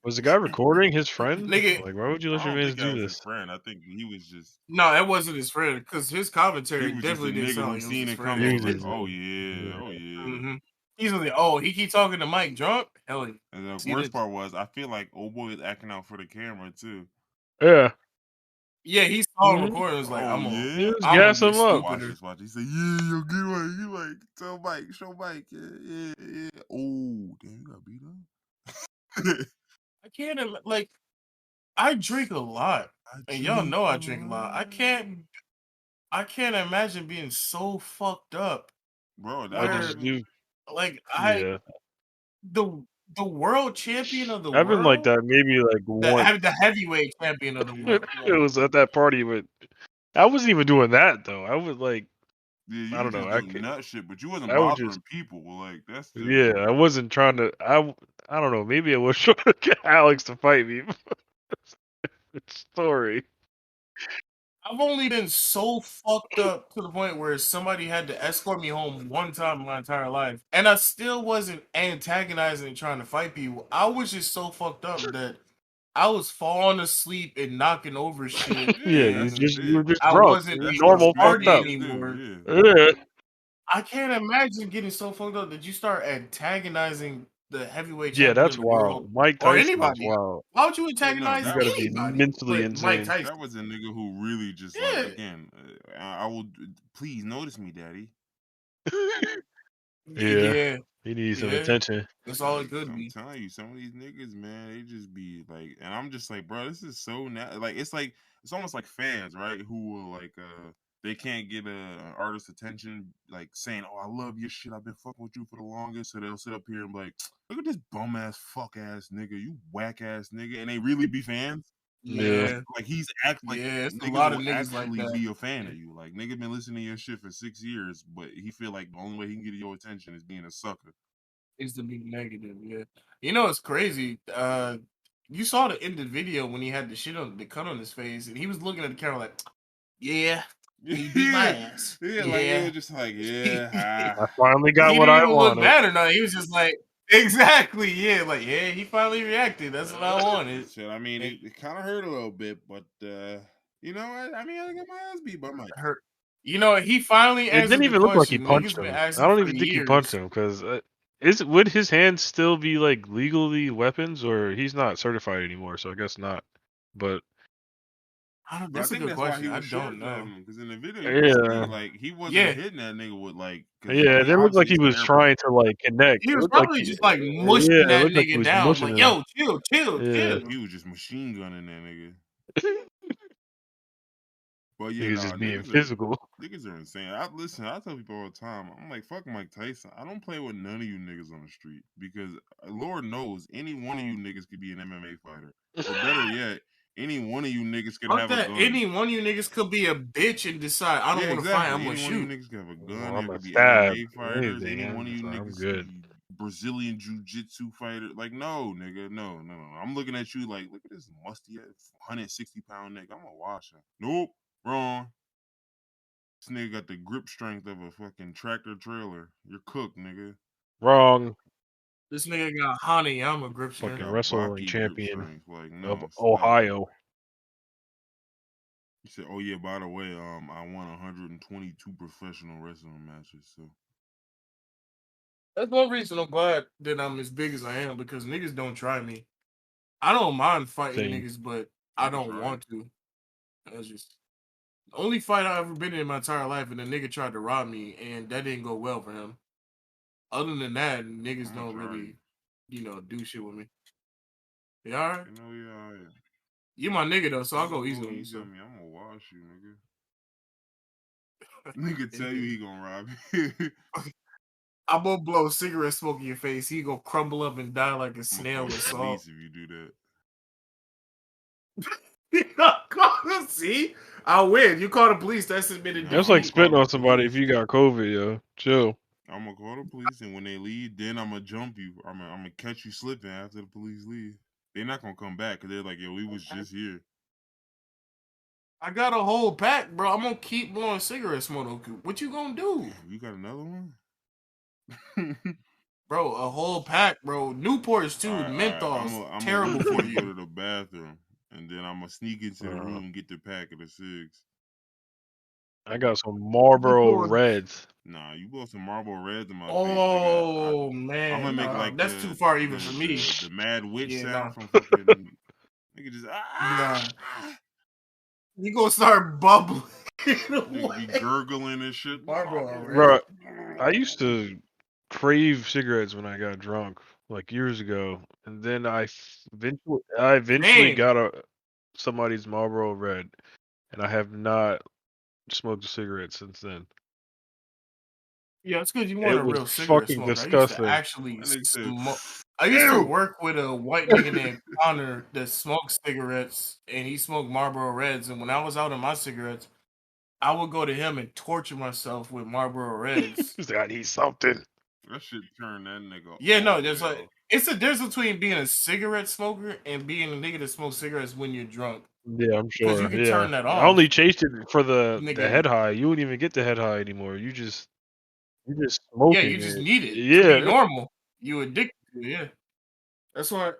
was the guy recording his friend? Nigga, like, why would you let your man do this? His friend. I think he was just. No, that wasn't his friend because his commentary definitely didn't sound like seen it friend. coming. Like, oh yeah. Mm-hmm. He's like, oh, he keep talking to Mike drunk. Hell yeah. And the worst part was, I feel like old boy is acting out for the camera too. Yeah. Yeah, he saw him recording. Was like, Oh yeah, Just I'm gonna gas get him up. watch stupider. this. Watch. He said, "Yeah, yo, get away." You like tell Mike, show Mike. Yeah. Oh, damn, you got beat up. I can't like. I drink a lot, and y'all know I drink a lot. I can't imagine being so fucked up Bro, I that don't where, just even. do. like, Yeah, the world champion of the I've been like world, that maybe like once. the heavyweight champion of the world. It was at that party, but I wasn't even doing that though. I was like, Yeah, I you don't was know. just doing nut shit, but you wasn't I would just, bothering people. Like that's the. yeah, I wasn't trying to. I don't know. Maybe I was trying to get Alex to fight me. Story. I've only been so fucked up to the point where somebody had to escort me home one time in my entire life, and I still wasn't antagonizing and trying to fight people. I was just so fucked up that I was falling asleep and knocking over shit, Yeah, That's and you were it. just I drunk, wasn't That's able what to normal, smart fucked party up. niggas do. anymore. Yeah. Yeah, I can't imagine getting so fucked up that you start antagonizing the heavyweight yeah, champion that's of the world wild. Mike or Tyson is anybody. wild. Why would you Yeah, no, You antagonize that gotta was be anybody mentally but Mike insane. Tyson? that was a nigga who really just like Yeah, again. I will please notice me, daddy. Yeah, yeah, he needs some yeah. attention. That's all it Like could I'm be. telling you, some of these niggas, man, they just be like, and I'm just like, bro, this is so like it's almost like fans, right? Who will like they can't get an artist's attention, like saying, "Oh, I love your shit. I've been fucking with you for the longest." So they'll sit up here and be like, "Look at this bum ass fuck ass nigga, you whack ass nigga," and they really be fans. Yeah, Yeah, Like like yeah. It's a niggas lot of will niggas like actually that. be a fan of you. Like nigga been listening to your shit for 6 years, but he feel like the only way he can get your attention is being a sucker. Is to be negative. Yeah, you know it's crazy. You saw the end of the video when he had the cut on his face, and he was looking at the camera like, "Yeah, he beat my ass. Like it Yeah." was just like, he yeah, I finally got what didn't I even look wanted. mad or nothing. He was just like, "Exactly, yeah, like yeah." He finally reacted. That's what I wanted. shit. I mean, it kind of hurt a little bit, but you know, I mean, I got my ass beat by Mike. Hurt. You know, he finally It didn't answered the even look like he question. punched Niggas been him. I asking don't for even think he punched years. him because would his hands still be like legally weapons, or he's not certified anymore? So I guess not. But But I That's a think good that's why he question. I was don't short know. driving him because in the video you can see yeah, like he wasn't Yeah, hitting that nigga with like because yeah, it he didn't look like obviously he it's an was airport. trying to like connect. he It was looked like probably he, just like mushing yeah, it that looked like he nigga was down. mushing Like, him. yo, chill, chill, Yeah, chill. He was just machine gunning that nigga. But he yeah, was no, just being physical. niggas are insane. I tell people all the time, I'm like, fuck Mike Tyson. I don't play with none of you niggas on the street because Lord knows any one of you niggas could be an MMA fighter, or better yet, any one of you niggas could Fuck have a that. gun. Any one of you niggas could be a bitch and decide I don't Yeah, want to fight. exactly. I'm gonna Any one of you shoot. niggas could have a Well, gun. There I'm a could be stab. MMA fighters. Anything. Any one of you I'm niggas could good. be Brazilian jiu-jitsu fighter. Like, no, nigga, no. I'm looking at you like, look at this musty 160-pound nigga. I'm gonna wash him. Nope, wrong. This nigga got the grip strength of a fucking tractor trailer. You're cooked, nigga. Wrong. This nigga got honey. I'm a grip You Fucking strength. got wrestling Baki grip champion strength. Like, of no, stop. Ohio. He said, "Oh yeah, by the way, I won 122 professional wrestling matches." So That's one reason I'm glad that I'm as big as I am because niggas don't try me. I don't mind fighting Same. niggas, but you I can don't try it. want to. That's just the only fight I've ever been in my entire life, and a nigga tried to rob me, and that didn't go well for him. Other than that, niggas I'm gonna don't try you. really, do shit with me. You alright? You know, yeah. You my nigga though, so I'll Nigga go easy go on you. easy So on me. I'm gonna wash you, nigga. Nigga tell you he gonna rob you. I'm gonna blow cigarette smoke in your face. He gonna crumble up and die like a I'm gonna snail call with the salt. police if you do that. See, I win. You call the police. That's admitted Nah, That's I'm like gonna defeat. call spitting the on somebody if police. you got COVID, yo. Chill. I'm gonna call the police, and when they leave, then I'm gonna jump you. I'm gonna catch you slipping after the police leave. They're not gonna come back because they're like, yo, we was just here. I got a whole pack, bro. I'm gonna keep blowing cigarette smoke. What you gonna do, You got another one? bro? A whole pack, bro. Newports too. All right. Menthols, I'm gonna terrible wait till for you go you. to the bathroom, and then I'm gonna sneak into the room and get the pack of the cigs. I got some You Marlboro pulling? Reds. Nah, you blow some Marlboro Reds in my face, nigga. Oh I'm gonna man, make nah, like that's too far even for me. the Mad Witch Yeah, sound nah, from fucking nigga just nah. You gonna start bubbling. You be gurgling and shit. Marlboro, Bro, I used to crave cigarettes when I got drunk, like years ago, and then I eventually Dang. got somebody's Marlboro Red, and I have not smoked a cigarette since then. Yeah, it's because you weren't It a was real cigarette fucking smoker. I used to disgusting. actually That nigga said, smoke. I used to "Ew." work with a white nigga named Connor that smoked cigarettes, and he smoked Marlboro Reds. And when I was out on my cigarettes, I would go to him and torture myself with Marlboro Reds. He's like, I need something. That shit turned that nigga Yeah, no, off, there's yo. like it's a difference between being a cigarette smoker and being a nigga that smokes cigarettes when you're drunk. Yeah, I'm Because you sure. can Yeah, turn that I off. only chased it for the Nigga. head high. You wouldn't even get the head high anymore. You just smoking. Yeah, you just need it to Yeah. be normal. You addicted to it, yeah. That's why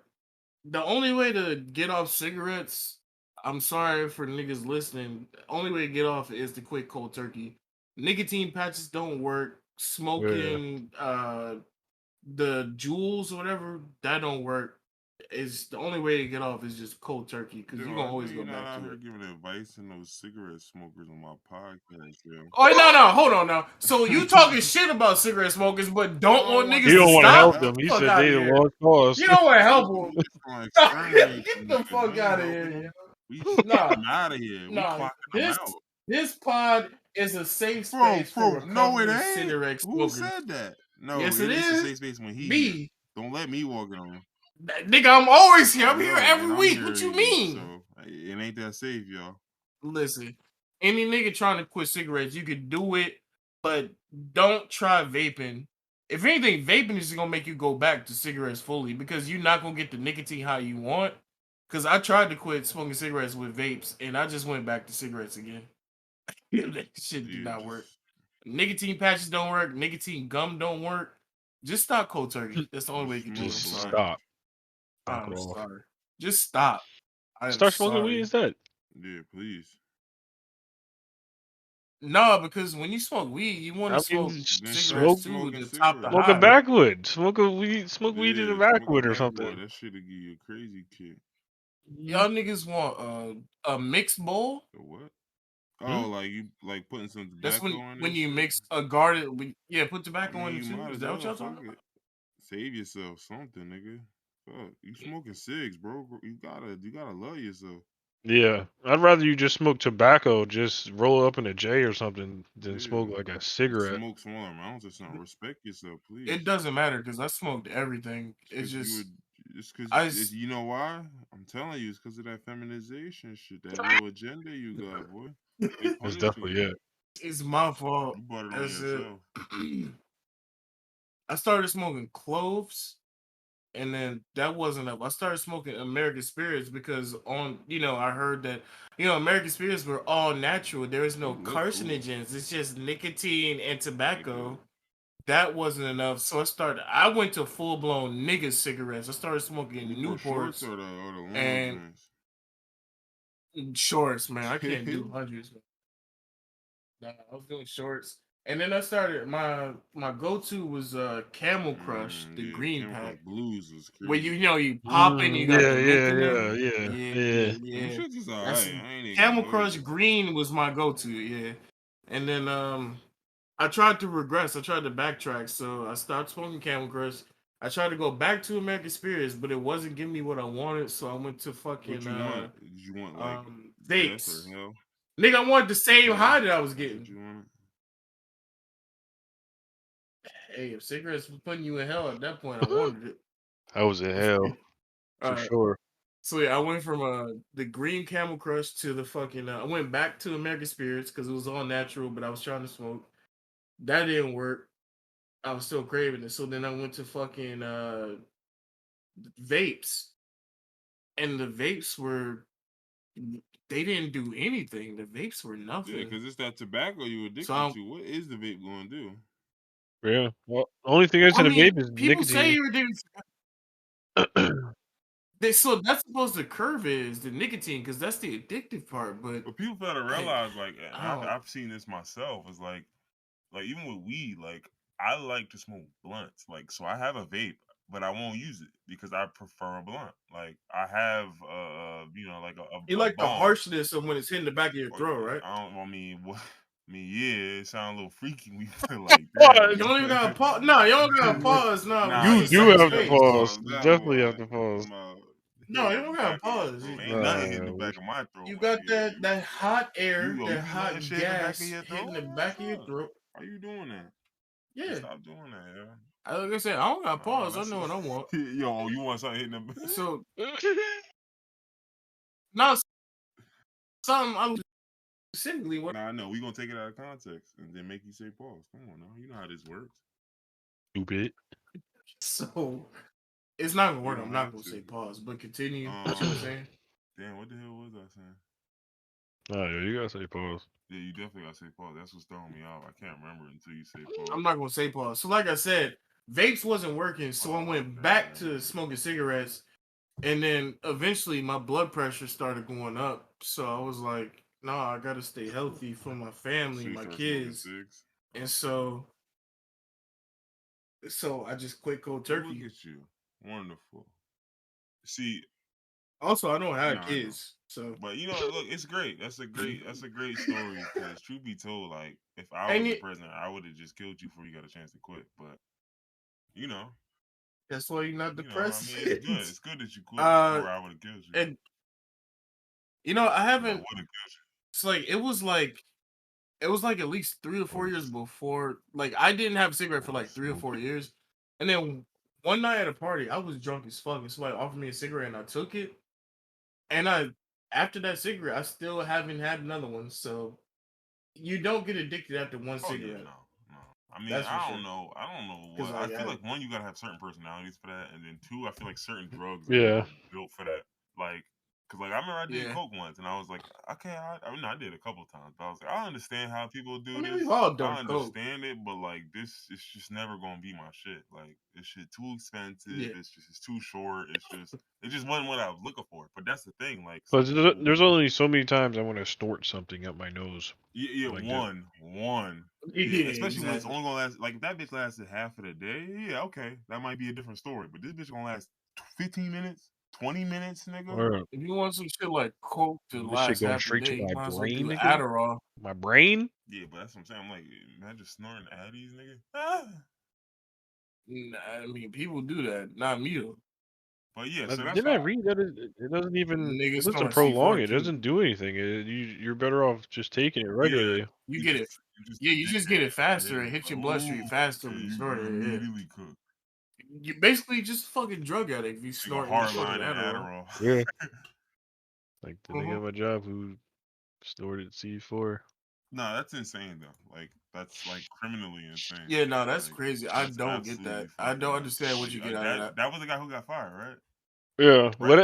the only way to get off cigarettes, I'm sorry for niggas listening, the only way to get off is to quit cold turkey. Nicotine patches don't work. Smoking the jewels or whatever, that don't work. Is the only way to get off is just cold turkey because you're Yo, gonna I know always go you're not back out to here it. giving advice to those cigarette smokers on my podcast, yo. Oh no, hold on now. So you talking shit about cigarette smokers, but don't want niggas You to don't want to stop? help them. He Fuck said out they of the here. lost cause. You don't want to help them. We just gonna exterminate Get them the niggas. fuck We out ain't of helping here. them. We just Nah, get them out of here. We nah. clocking them out. This pod is a safe space for No, it recovering ain't. cigarette Who smokers. said that? No, Yes, it it's a is. safe space when he Me. here. Don't let me walk in on. Nigga, I'm always here. I'm I here know, every and I'm week. here What you every week, mean? so it ain't that safe, y'all. Listen, any nigga trying to quit cigarettes, you could do it, but don't try vaping. If anything, vaping is gonna make you go back to cigarettes fully because you're not gonna get the nicotine how you want. Cause I tried to quit smoking cigarettes with vapes and I just went back to cigarettes again. That shit did not work. Nicotine patches don't work. Nicotine gum don't work. Just stop cold turkey. That's the only way you can do it. I'm Just sorry. stop. I'm sorry. Just stop. I am Start smoking sorry. weed instead. Yeah, please. No, because when you smoke weed, you want to smoke cigarettes too to top the Smoke a high. backwood. Smoke weed in a backwood or something. That shit'll give you a crazy kick. Y'all niggas want a mixed bowl? A what? Oh, like you putting some tobacco That's in when it? you mix a garden. Yeah, put tobacco in it You too. might Is as that what well. y'all talking about? Save yourself something, nigga. Fuck, you smoking cigs, bro. You gotta love yourself. Yeah, I'd rather you just smoke tobacco, just roll up in a J or something, than smoke like a cigarette. Smoke smaller amounts or something. Respect yourself, please. It doesn't matter because I smoked everything. It's because you know why? I'm telling you, it's because of that feminization shit, that little agenda you got, boy. It's definitely it. It's my fault. You brought it on That's yourself. I started smoking cloves, and then that wasn't up. I started smoking American Spirits because I heard that American Spirits were all natural. There is no carcinogens. It's just nicotine and tobacco. That wasn't enough, so I went to full blown nigga cigarettes. I started smoking Newports or the long and shorts. Man, I can't do hundreds. Nah, I was doing shorts. And then I started my go to was Camel Crush, the green pack. Blues was crazy. Where you pop and you got the mint in there. Yeah. Shit is alright. Camel Crush green was my go to, yeah. And then I tried to regress. I tried to backtrack, so I stopped smoking Camel Crush. I tried to go back to American Spirits, but it wasn't giving me what I wanted, so I went to fucking what you want? Did you want like vapes? Nigga, I wanted the same high that I was getting. What you wanted? Hey, if cigarettes were putting you in hell at that point, I wanted it. I was in hell for sure. So yeah, I went from the green Camel Crush to the fucking. I went back to American Spirits because it was all natural, but I was trying to smoke. That didn't work. I was still craving it, so then I went to fucking vapes, and the vapes they didn't do anything. The vapes were nothing. Yeah, because it's that tobacco you addicted to. What is the vape going to do? Yeah. Well, the only thing that's in the vape is people nicotine. say you're addicted. So that's supposed to curve is the nicotine because that's the addictive part. But people gotta realize, I've seen this myself. Is like even with weed, like I like to smoke blunts. Like, so I have a vape. but I won't use it because I prefer a blunt. Like I have, like You a like the bong. harshness of when it's hitting the back of your throat, right? I mean, what? I mean, yeah, it sounds a little freaky when you put it like Pause. that. You don't even gotta pause. No, you don't gotta pause. No, Nah, You just do say his have to face. pause. You definitely have to pause. No, you don't gotta pause. Ain't nothing hitting the back of my throat. You got that hot air, You that be hot letting shit in the back of gas your hitting the throat? back of your throat. Why you doing that? Yeah. Stop doing that, yo. Like I said, I don't gotta pause. I know what I want. Yo, you want something hitting the So now something I'm specifically what. Nah, I know. We gonna take it out of context and then make you say pause. Come on, now. You know how this works. Stupid. So it's not gonna work. You I'm don't not have gonna to. say pause, but continue what you were saying. Damn, what the hell was I saying? Oh, yeah, you gotta say pause. Yeah, you definitely gotta say pause. That's what's throwing me off. I can't remember until you say pause. I'm not gonna say pause. So like I said, vapes wasn't working, so I went back to smoking cigarettes, and then eventually my blood pressure started going up. So I was like, nah, I gotta stay healthy for my family, my kids, and so I just quit cold turkey. Look at you, wonderful. See, also I don't have kids, so. But look, it's great. That's a great story. Because truth be told, like if I was the president, I would have just killed you before you got a chance to quit. But that's why you're not the president. I mean, it's good. It's good that you quit, or I would have killed you. And I haven't. It's like it was like at least 3 or 4 years before. Like I didn't have a cigarette for like 3 or 4 years, and then one night at a party, I was drunk as fuck, and somebody offered me a cigarette, and I took it. And after that cigarette, I still haven't had another one. So you don't get addicted after one cigarette. Yeah, no. I mean, I don't know. What, I feel like one, you gotta have certain personalities for that, and then two, I feel like certain drugs are built for that. Like, cause like I remember I did coke once, and I was like, okay, I did a couple times, but I was like, I understand how people do this. We've all done I understand it, but like this, it's just never gonna be my shit. Like this shit too expensive. Yeah. It's too short. It just wasn't what I was looking for. But that's the thing, like. But there's only so many times I want to snort something up my nose. Yeah, like one. Yeah, especially when it's only gonna last. Like if that bitch lasted half of the day, yeah, okay, that might be a different story. But this bitch gonna last 15 minutes, 20 minutes, nigga. If you want some shit like coke to last half the day, you might as well do nigga. Adderall. My brain? Yeah, but that's what I'm saying. I'm like, imagine snorting Addies, nigga. Ah. Nah, I mean, people do that. Not me though. But yeah, so that's didn't I read that it doesn't even it doesn't prolong it. It doesn't do anything. You're better off just taking it regularly. Yeah, you get it. You just get it faster. It hits your bloodstream faster when you snort it. Immediately cook. You basically just fucking drug addict if you snort hardline Adderall. Yeah. Like the nigga at my job who snorted C4. No, that's insane though. Like that's like criminally insane. Yeah, no, that's crazy. I don't get that. I don't understand what you get out of that. That was the guy who got fired, right? Yeah, but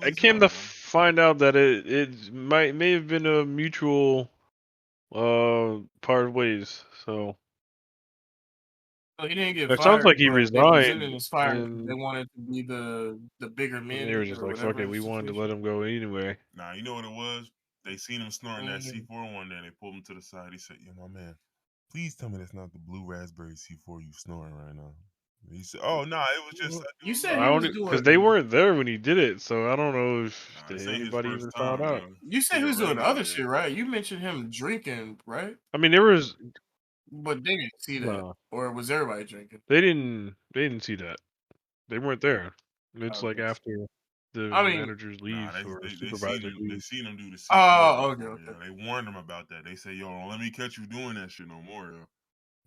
I came to find out that it may have been a mutual part of ways. So he didn't get it fired. Sounds like he resigned. And they wanted to be the bigger men. They were just like, fuck it, we wanted to let him go anyway. Nah, you know what it was? They seen him snorting that C4 one day. They pulled him to the side. He said, "Yo, my man, please tell me that's not the blue raspberry C4 you snoring right now." He said, "Oh no, it was just." You said he was doing because they weren't there when he did it, so I don't know if anybody even found out. You said he was doing other shit, right? You mentioned him drinking, right? I mean, there was, but they didn't see that, or was everybody drinking? They didn't see that. They weren't there. It's like after the managers leave or supervisors leave. They seen him do the C4 okay. They warned him about that. They say, "Yo, don't let me catch you doing that shit no more, yo."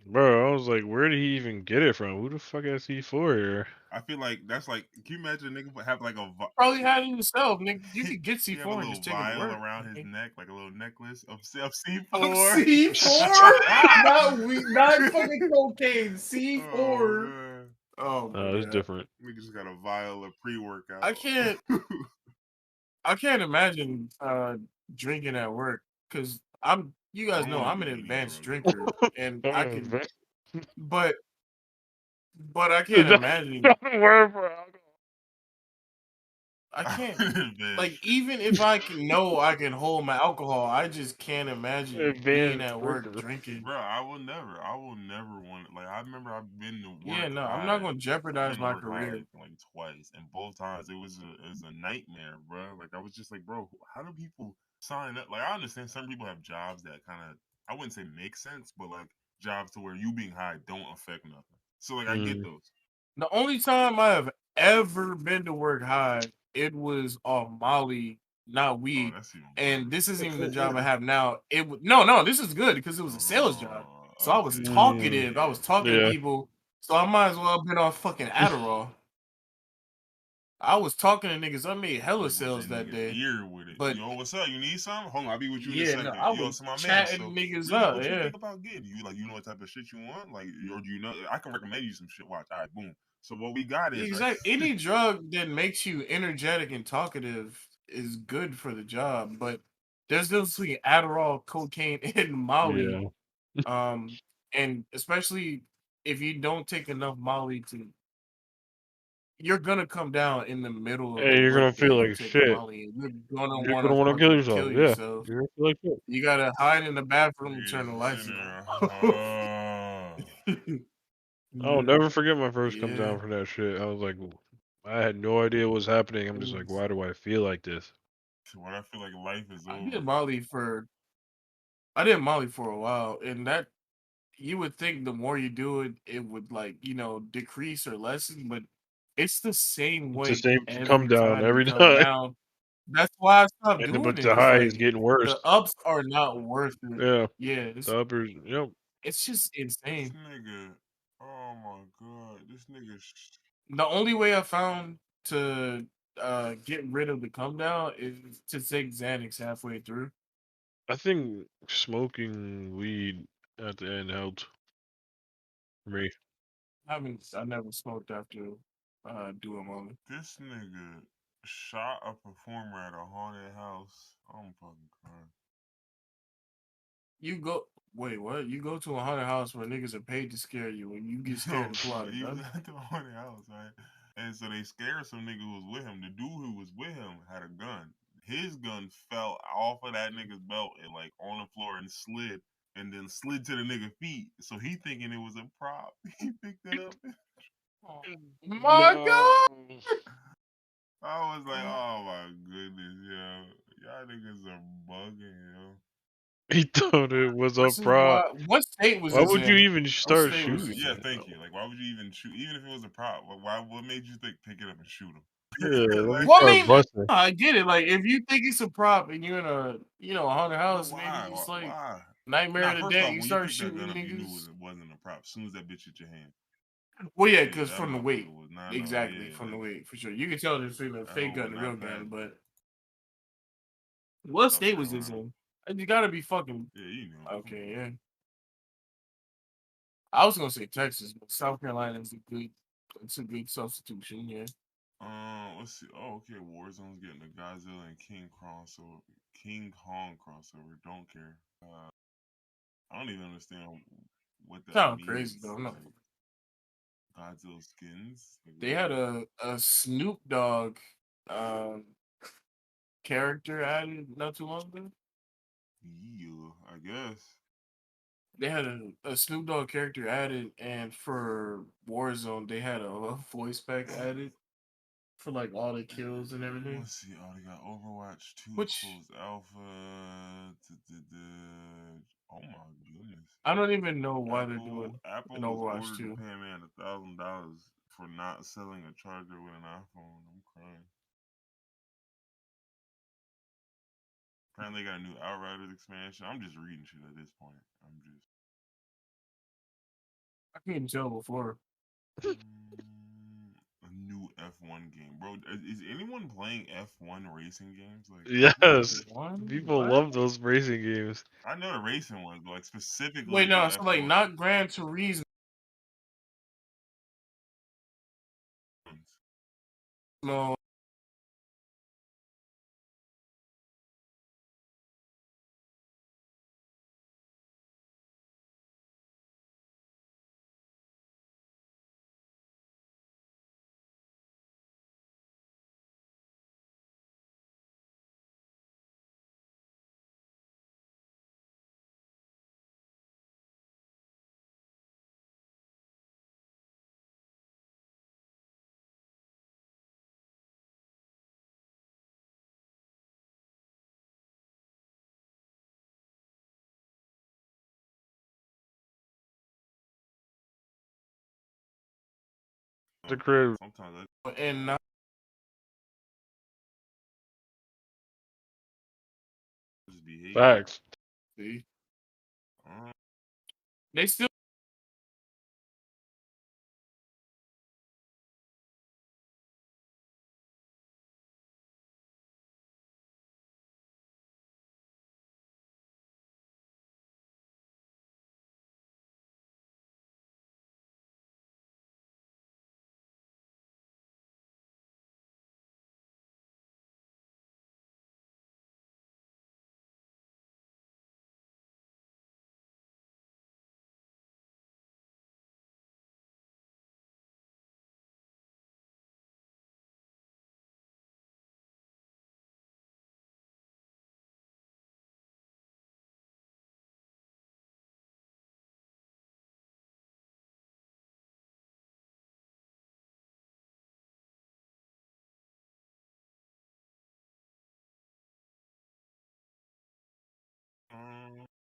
Bro, I was like, where did he even get it from? Who the fuck has C4 here? I feel like that's like, can you imagine a nigga have like a probably had it himself, nigga. You could get C4 have a little and just vial around his neck, like a little necklace of C4. C4, not fucking cocaine. C4. Oh, no, it's different. We just got a vial of pre-workout. I can't imagine drinking at work because you guys know I'm an advanced drinker and I can, but I can't imagine. I can't. Like, even if I can hold my alcohol, I just can't imagine being at work drinking. Bro, I will never want it. Like, I remember I've been to work. Yeah, no, I'm not gonna jeopardize my career. Like twice, and both times it was a nightmare, bro. Like, I was just like, bro, how do people sign up? Like, I understand some people have jobs that kind of, I wouldn't say make sense, but like jobs to where you being high don't affect nothing. So like, I get those. The only time I have ever been to work high, it was on Molly, not weed. And this isn't even the job I have now. No, this is good because it was a sales job. So I was talkative. I was talking to people. So I might as well have been on fucking Adderall. I was talking to niggas. I made hella sales that day. But yo, what's up? You need something? Hold on, I'll be with you in a second. No, I was chatting niggas up. What you think about getting? You like, you know what type of shit you want? Like, or do you know? I can recommend you some shit. Watch. All right, boom. So what we got is exactly any drug that makes you energetic and talkative is good for the job. But there's difference between Adderall, cocaine, and Molly. Yeah. And especially if you don't take enough Molly you're gonna come down in the middle of the you're gonna feel like shit. Molly, and you're gonna want to kill yourself. Yeah, you're gonna feel like shit. You gotta hide in the bathroom and turn the lights on. I'll never forget my first come down from that shit. I was like, I had no idea what was happening. I'm just like, why do I feel like this? When I feel like life is over. I did Molly for a while, and that you would think the more you do it, it would like decrease or lessen, but it's the same way. It's the same come down every time. That's why I stopped doing but it. the high is getting worse. The ups are not worth it. Yeah. The uppers. Yep. It's just insane. This nigga. Oh my god. This nigga. The only way I found to get rid of the come down is to take Xanax halfway through. I think smoking weed at the end helped for me. I never smoked after doing Molly. This nigga shot a performer at a haunted house. I'm fucking crying. Wait, what? You go to a haunted house where niggas are paid to scare you, and you get scared and pull out a gun? He was at the haunted house, right? And so they scared some nigga who was with him. The dude who was with him had a gun. His gun fell off of that nigga's belt and like on the floor and slid, and then slid to the nigga feet. So he thinking it was a prop. He picked it up. Oh my god! I was like, oh my goodness, yo. Y'all niggas are bugging, yo. He thought it was a prop. What state was Why would you even start shooting? Yeah, thank you. Like, why would you even shoot? Even if it was a prop, what made you think pick it up and shoot him? Yeah, like, well, I mean, I get it. Like, if you think it's a prop and you're in a haunted house, maybe it's like nightmare of the day. You start shooting niggas. You knew it wasn't a prop. As soon as that bitch hit your hand. Well, yeah, because from the weight, exactly from the weight for sure. You can tell there's a fake gun and a real gun, but what state was this in? You gotta be fucking. Yeah, you know. Okay, yeah. I was gonna say Texas, but South Carolina is it's a good substitution, yeah. Let's see. Oh, okay. Warzone's getting a Godzilla and King Kong crossover. Don't care. I don't even understand what that sounds means. Crazy though. No. Godzilla skins. Like, they had a Snoop Dogg character added not too long ago. Yeah, I guess. They had a Snoop Dogg character added, and for Warzone, they had a voice pack added for like all the kills and everything. Let's see. Oh, they got Overwatch 2 closed alpha. Oh my goodness. I don't even know why they're doing Apple an Overwatch 2. Pay a man $1,000 for not selling a charger with an iPhone. I'm crying. Apparently, they got a new Outriders expansion. I'm just reading shit at this point. I couldn't tell before. A new F1 game, bro. Is anyone playing F1 racing games? Like, yes, people love those racing games. I know the racing ones, but like specifically. Wait, no, so like not Gran Turismo. No. The crib. Sometimes and just be hating. Facts. See? They still.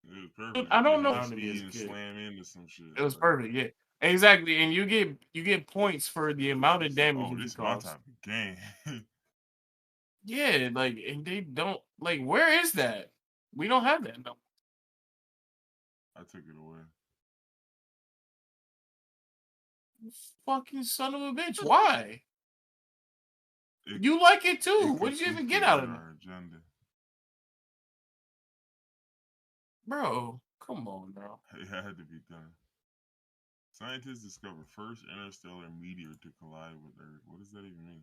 It was perfect. I don't know. Speed and slam into some shit. It was perfect, yeah, exactly. And you get points for the amount of damage you this cause. my type of game. Yeah, like, and they don't like. Where is that? We don't have that. No. I took it away. Fucking son of a bitch! Why? You like it too. What did you even get out of it? Agenda. Bro, come on, bro. It had to be done. Scientists discover first interstellar meteor to collide with Earth. What does that even mean?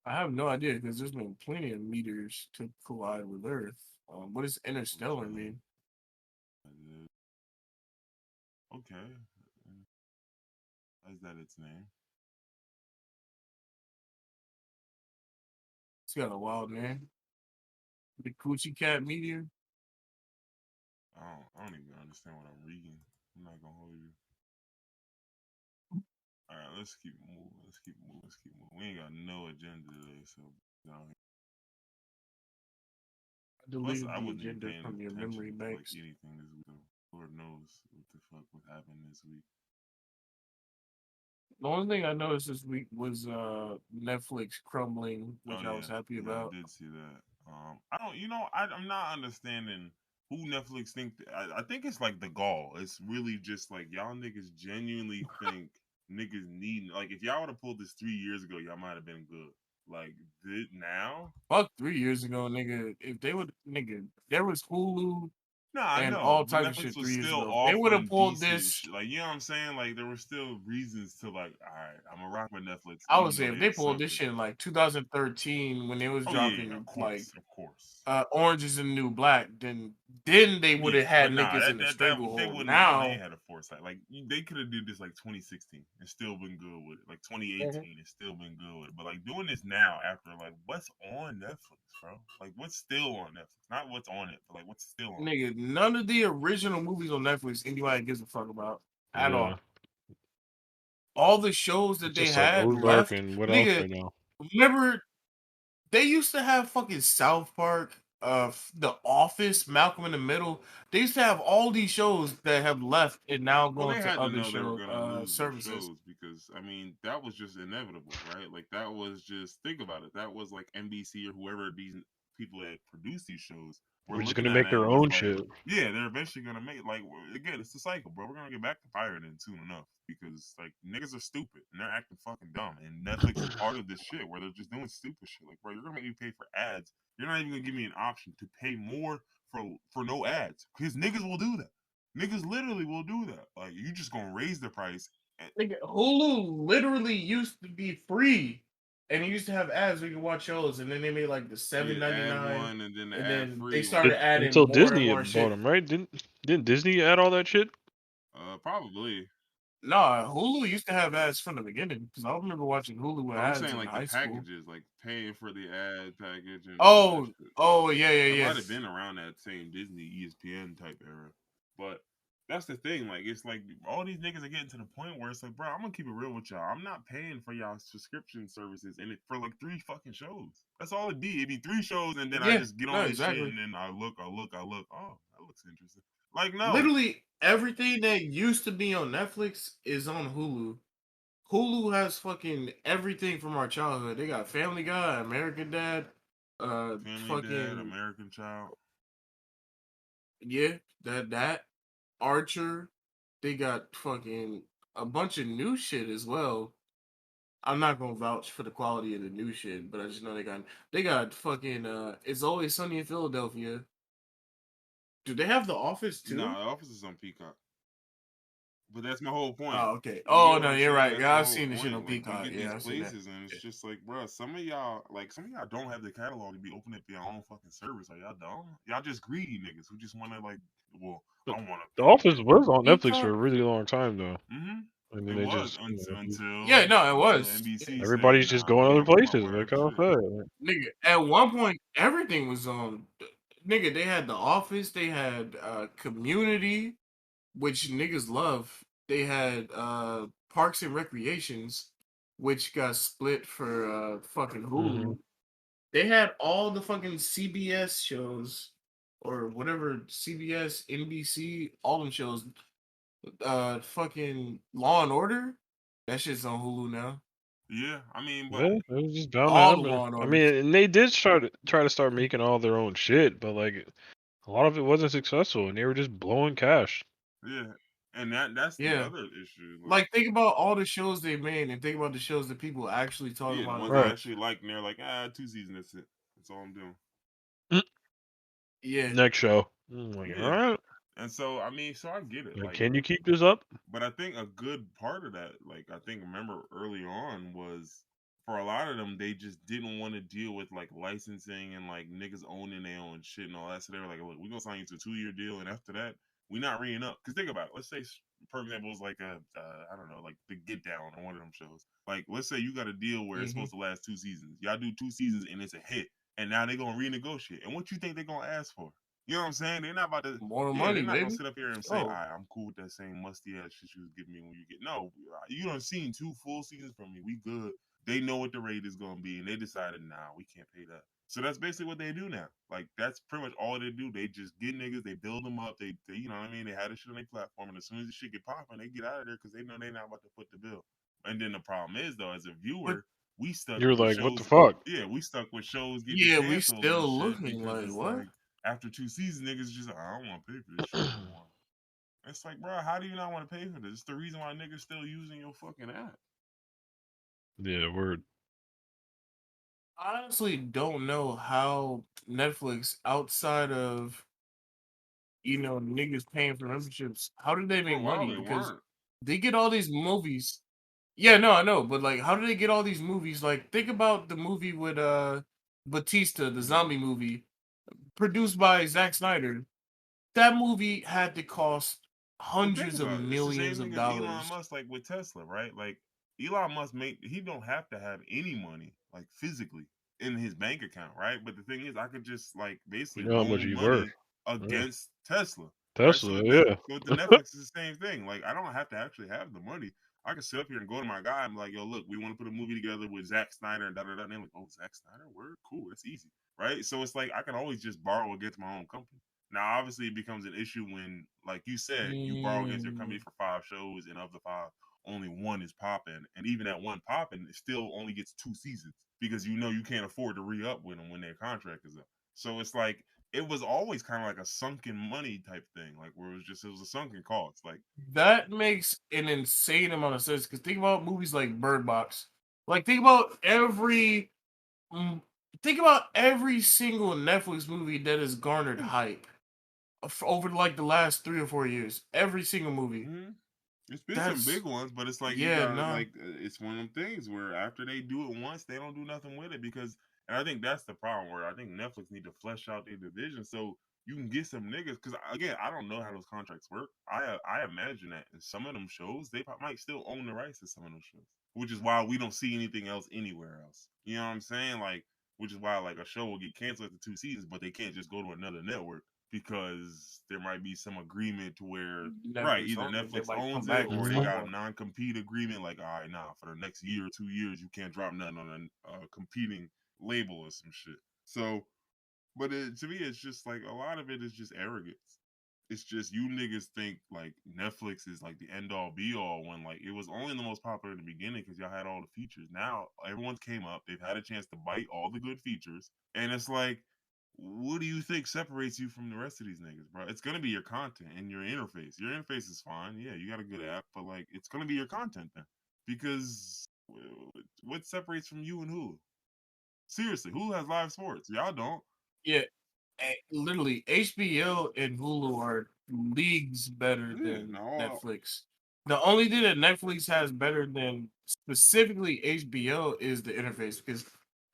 I have no idea because there's been plenty of meteors to collide with Earth. What does interstellar mean? Okay. Is that its name? It's got a wild name. The Coochie Cat meteor. I don't even understand what I'm reading. I'm not gonna hold you. All right, let's keep moving. Let's keep moving. We ain't got no agenda today, so I deleted I the wouldn't agenda even from your memory banks. Like anything this week. Lord knows what the fuck would happen this week. The only thing I noticed this week was Netflix crumbling, which I was happy about. I did see that. I don't, I'm not understanding who Netflix think. I think it's like the gall. It's really just like y'all niggas genuinely think niggas need. Like if y'all would have pulled this 3 years ago, y'all might have been good. Like now, fuck 3 years ago, nigga. If they would, nigga, there was Hulu. I and know. all But types of shit 3 years still ago. They would have pulled this. Shit. Like, you know what I'm saying? Like, there were still reasons to, like, all right, I'm going to rock with Netflix. I would say if they pulled this shit in, like, 2013 when they was dropping, of course. Orange is the New Black, then they would have had niggas in the stranglehold. They wouldn't now, they had a foresight. Like, they could have did this, like, 2016 and still been good with it. Like, 2018 and still been good with it. But, like, doing this now after, like, what's on Netflix, bro? Like, what's still on Netflix? Not what's on it, but, like, what's still on nigga, none of the original movies on Netflix anybody gives a fuck about at all. All the shows that they had left, nigga, right now? Remember, they used to have fucking South Park, The Office, Malcolm in the Middle. They used to have all these shows that have left and now going to other services. Because I mean that was just inevitable, right? Like that was just think about it. That was like NBC or whoever these people that produce these shows. We're just gonna make their own shit. Yeah, they're eventually gonna make again. It's the cycle, bro. We're gonna get back to pirating soon enough because like niggas are stupid and they're acting fucking dumb. And Netflix is part of this shit where they're just doing stupid shit. Like, bro, you're gonna make me pay for ads. You're not even gonna give me an option to pay more for no ads because niggas will do that. Niggas literally will do that. Like, you just gonna raise the price. Nigga, Hulu literally used to be free. And it used to have ads where you could watch shows, and then they made like the $7.99, and then they started adding until more Disney and more bought shit. them, right? Didn't Disney add all that shit? Probably. Nah, Hulu used to have ads from the beginning because I remember watching Hulu with ads. I'm saying like the packages, like paying for the ad package. And yeah. It might have been around that same Disney ESPN type era, but. That's the thing. Like, it's like all these niggas are getting to the point where it's like, bro, I'm gonna keep it real with y'all. I'm not paying for y'all subscription services and it for like 3 fucking shows. That's all it'd be. It'd be 3 shows, and then I just get on this shit, and then I look. Oh, that looks interesting. Like, no, literally everything that used to be on Netflix is on Hulu. Hulu has fucking everything from our childhood. They got Family Guy, American Dad, Family Dad, fucking American Child. yeah, that Archer. They got fucking a bunch of new shit as well. I'm not gonna vouch for the quality of the new shit, but I just know they got fucking It's Always Sunny in Philadelphia. Do they have The Office No, too? The Office is on Peacock. But that's my whole point. Oh, okay. You Oh get what no, I'm you're saying? right. That's Yeah, my I've whole seen the shit on point. Like you Peacock. get Yeah, these I've seen that. places, and it's Yeah. just like, bro, some of y'all don't have the catalog to be opening up your own fucking service. Like y'all don't. Y'all just greedy niggas who just want to like, well, I want to The pay Office this. was on Netflix for Peacock. a really long time though. Mm-hmm. And then It they was just Yeah, no, it until was. Yeah. NBC said, everybody's just nah, going we other don't promote places, like whatever I shit. said. Nigga, at one point, everything was on. Nigga, they had The Office. They had Community, which niggas love. They had Parks and Recreations, which got split for fucking Mm-hmm. Hulu. They had all the fucking CBS shows or whatever CBS, NBC, all them shows. Fucking Law and Order. That shit's on Hulu now. Yeah, I mean, but Yeah, it was just bound to All the happen. Law and I Orders. mean, and they did try to start making all their own shit, but like a lot of it wasn't successful, and they were just blowing cash. yeah, and that's the Yeah. other issue. Like, think about all the shows they made and think about the shows that people actually talk Yeah, the about ones and I Right. watch. actually like, and they're like, 2 seasons, that's it. That's all I'm doing. Yeah. Next show. I'm like, all Yeah, right. and so I mean, so I get it. Like, Like, can you keep this up? but I think a good part of that, like I think remember early on was for a lot of them, they just didn't want to deal with like licensing and like niggas owning their own shit and all that. So they were like, look, we're gonna sign you to a 2 year deal, and after that, we're not re up. Cause think about it. Let's say, for example, it's like I don't know, like the Get Down or one of them shows. Like, let's say you got a deal where it's Mm-hmm. supposed to last 2 seasons. Y'all do 2 seasons and it's a hit, and now they're gonna renegotiate. And what you think they're gonna ask for? You know what I'm saying? They're not about to. More Yeah, they're money, not gonna baby. sit up here and say, "All Oh. right, I'm cool with that same musty ass shit you was giving me when you get." No, you done seen 2 full seasons from me. We good. They know what the rate is gonna be, and they decided, nah, we can't pay that. So that's basically what they do now. Like that's pretty much all they do. They just get niggas, they build them up. They you know what I mean? They had this shit on their platform, and as soon as the shit get popping, they get out of there because they know they're not about to foot the bill. And then the problem is though, as a But viewer, we stuck You're with like, what the shows. fuck? Yeah, we stuck with shows getting yeah, we canceled and still shit looking because like it's what? like after 2 seasons, niggas just like, I don't want to pay for this shit no more. It's like, bro, how do you not want to pay for this? It's the reason why niggas still using your fucking app. Yeah, word. I honestly don't know how Netflix, outside of niggas paying for memberships, how do they For a make while, money? they Because weren't. they get all these movies. Yeah, no, I know, but like, how do they get all these movies? Like, think about the movie with Batista, the zombie movie, produced by Zack Snyder. That movie had to cost But think hundreds of about it. It's the same millions thing of as Elon dollars. Musk, like with Tesla, right? Like Elon Musk he don't have to have any money, like physically, in his bank account, right? But the thing is, I could just like You basically know how much loan he's worth. money Yeah. against Tesla, right? So Tesla, yeah. with the Netflix, it's the same thing. Like I don't have to actually have the money. I can sit up here and go to my guy and be like, yo, look, we want to put a movie together with Zack Snyder and da da da. And they're like, oh, Zack Snyder, word, cool, that's easy, right? So it's like I can always just borrow against my own company. Now, obviously, it becomes an issue when, like you said, you borrow against your company Mm, for 5 shows, and of the five, only one is popping. And even that one popping, it still only gets 2 seasons because you know you can't afford to re up with them when their contract is up. So it's like it was always kind of like a sunken money type thing, like where it was a sunken cost. Like, that makes an insane amount of sense. Because think about movies like Bird Box. Like, mm, think about every single Netflix movie that has garnered hype over like the last 3 or 4 years. Every single movie. mm-hmm. It's been some That's big ones, but it's like you yeah, gotta no. like it's one of them things where after they do it once, they don't do nothing with it because, and I think that's the problem where I think Netflix need to flesh out their division so you can get some niggas. Because again, I don't know how those contracts work. I imagine that in some of them shows they might still own the rights to some of those shows, which is why we don't see anything else anywhere else. You know what I'm saying? Like, which is why like a show will get canceled after 2 seasons, but they can't just go to another network because there might be some agreement to where right, Netflix either owns it. They Netflix might come owns it back and or they Mhm. got stop a them. non-compete agreement. Like, all right, nah, for the next year or 2 years, you can't drop nothing on a competing label or some shit. So, but to me, it's just like a lot of it is just arrogance. It's just you niggas think like Netflix is like the end all be all when like it was only the most popular in the beginning because y'all had all the features. Now everyone's came up, they've had a chance to bite all the good features, and it's like, what do you think separates you from the rest of these niggas, bro? It's gonna be your content and your interface. Your interface is fine, yeah, you got a good app, but like it's gonna be your content then, because what separates from you and who? Seriously, who has live sports? Y'all don't. Yeah, literally, HBO and Hulu are leagues better than Netflix. The only thing that Netflix has better than specifically HBO is the interface, because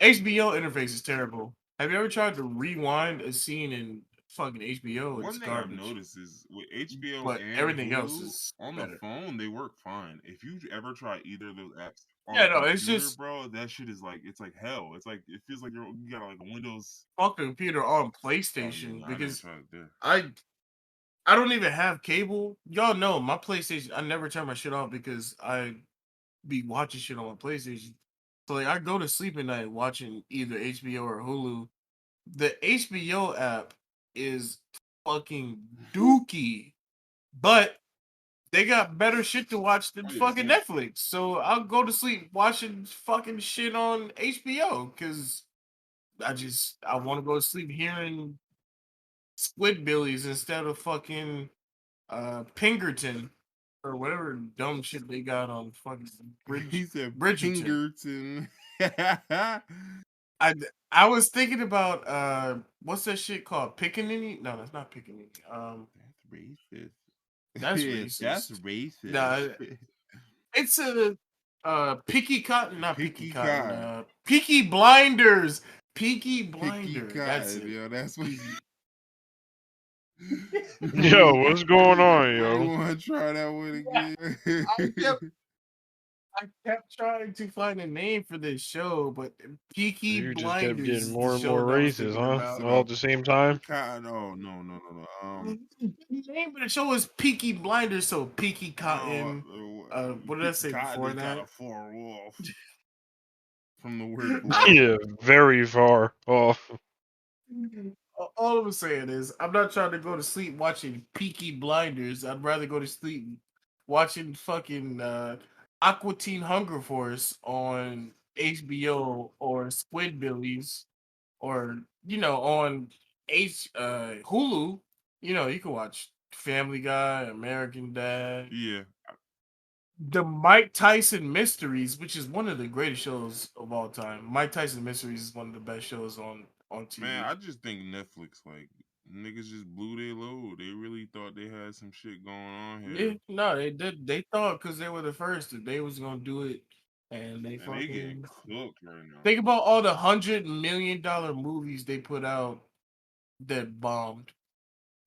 HBO interface is terrible. Have you ever tried to rewind a scene in fucking HBO? It's One thing I've garbage. noticed is with HBO But and everything Hulu else is on better. the phone, they work fine. If you ever try either of those apps on Yeah, the no, computer, it's just bro, that shit is like it's like hell. It's like it feels like you got like a Windows. fuck the computer on Oh PlayStation yeah, I never because tried it there. I don't even have cable. Y'all know my PlayStation. I never turn my shit off because I be watching shit on my PlayStation. So like I go to sleep at night watching either HBO or Hulu. The HBO app is fucking dookie, but they got better shit to watch than fucking Netflix. So I'll go to sleep watching fucking shit on HBO because I want to go to sleep hearing Squidbillies instead of fucking Pinkerton or whatever dumb shit they got on fucking He said Bridgerton. Pinkerton. I was thinking about what's that shit called? Pickaninny? No, that's not Pickaninny. That's racist. That's racist. That's racist. Nah, it's a Picky Cotton, not Picky Cotton. Peaky Blinders. Peaky Blinder. That's it. Yo, that's what. Yo, what's going on, You yo? want to try that one again? I kept trying to find a name for this show, but Peaky You just kept Blinders getting is more the and show more that I was racist, thinking huh? about. All at the same time? No. The name of the show is Peaky Blinders, so Peaky Cotton. What did I say before that? Kind of far off from the word boy. Yeah, very far off. All I'm saying is, I'm not trying to go to sleep watching Peaky Blinders. I'd rather go to sleep watching fucking Aqua Teen Hunger Force on HBO or Squidbillies or on Hulu. You can watch Family Guy, American Dad. Yeah. The Mike Tyson Mysteries, which is one of the greatest shows of all time. Mike Tyson Mysteries is one of the best shows on TV. Man, I just think Netflix, like, niggas just blew their load. They really thought they had some shit going on here. Yeah, no, they did. They thought because they were the first that they was gonna do it, and they getting cooked right now. Think about all the $100 million movies they put out that bombed.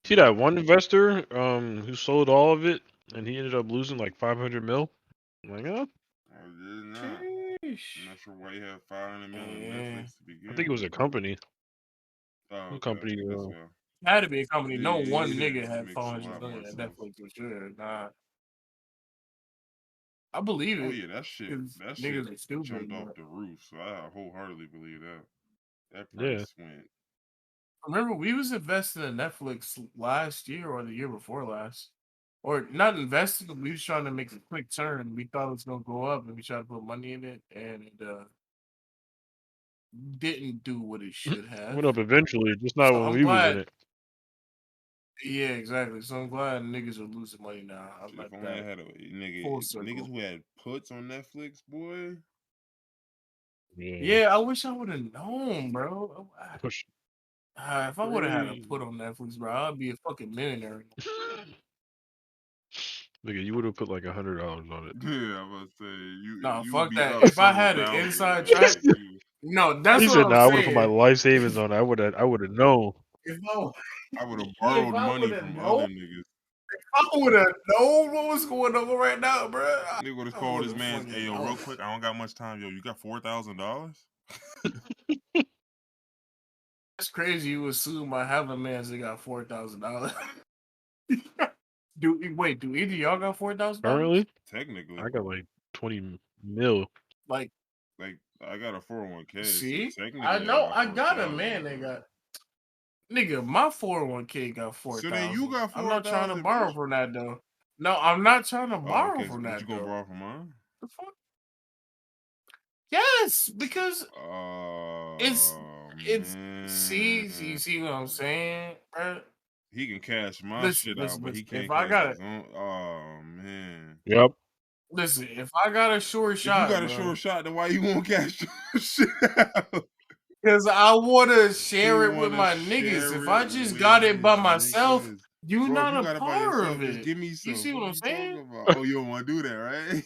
See that one investor who sold all of it and he ended up losing like 500 mil? I'm like, oh. I did not. I'm not sure why you have 500 million Netflix to begin. I think it was a company. Oh, okay. A company. Had to be a company. No one yeah, nigga had 500 million at Netflix for sure. Nah. I believe it. Oh yeah, that shit niggas are stupid, jumped off the roof. So I wholeheartedly believe that. That price went. Remember, we was investing in Netflix last year or the year before last. Or not investing, but we was trying to make a quick turn. We thought it was gonna go up and we tried to put money in it and it didn't do what it should have. Went up eventually, just not when we was in it. Yeah, exactly. So I'm glad niggas are losing money now. If only I had a niggas who had puts on Netflix, boy. Yeah, I wish I would have known, bro. If I would have had a put on Netflix, bro, I'd be a fucking millionaire. Nigga, you would have put like $100 on it. Yeah, I'm about to say you. No, you fuck be that. Up if I had an inside track, no, that's what I'm saying. I would have put my life savings on it. I would have known. I would have borrowed money from other niggas. If I would have known what was going on right now, bro. Nigga would have called his man. Hey, yo, real quick, I don't got much time. Yo, you got $4,000? That's crazy. You assume I have a man that got $4,000. Do either y'all got $4,000? Currently, technically, I got like 20 mil. Like I got a 401k. See, so technically, I know I got a man that got. Nigga, my 401k got 4,000. So then you got 4,000. I'm not trying to borrow from that though. No, I'm not trying to borrow from that. But you gonna borrow from mine? The fuck? Yes, because it's see what I'm saying, bro? He can cash my shit out, but he can't if I cash got his own. Oh man. Yep. Listen, if I got a short shot, if you got a short shot, then why you won't cash your shit out? Because I want to share it with my niggas. If I just got it by myself, you not a part of it. Just give me some. You see what I'm saying? Oh, you don't want to do that, right?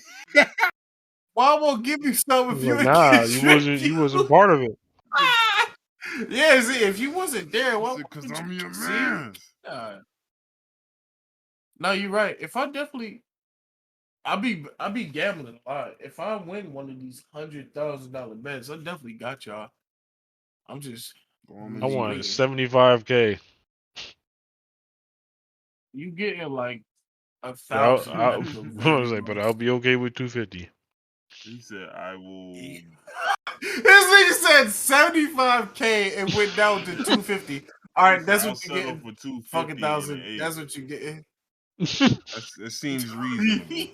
Why won't give you some if you you wasn't part of it. Yeah, see, if you wasn't there, why? Because I'm your man. No, you're right. If I definitely, I be gambling a lot. If I win one of these $100,000 bets, I definitely got y'all. I'm just. I want 75K. You getting like 1,000? But I'll be okay with 250. He said, "I will." This nigga said 75K and went down to 250. All right, that's what you getting. For 250 fucking 1,000. That's what you getting. It seems reasonable.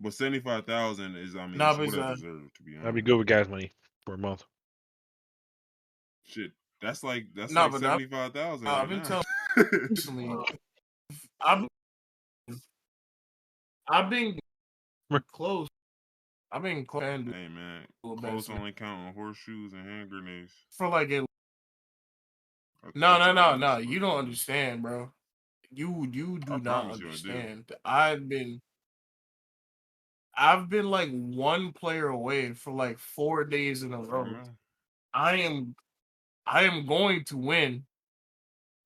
But 75,000 is, I mean, what I deserve, to be honest. I'd be good with gas money for a month. Shit, that's like 75,000. I've been telling recently. I've been close. I've been close. Hey man, close only count on horseshoes and hand grenades. For like it. No. You don't understand, bro. You do not understand. I've been like one player away for like 4 days in a row. I am going to win.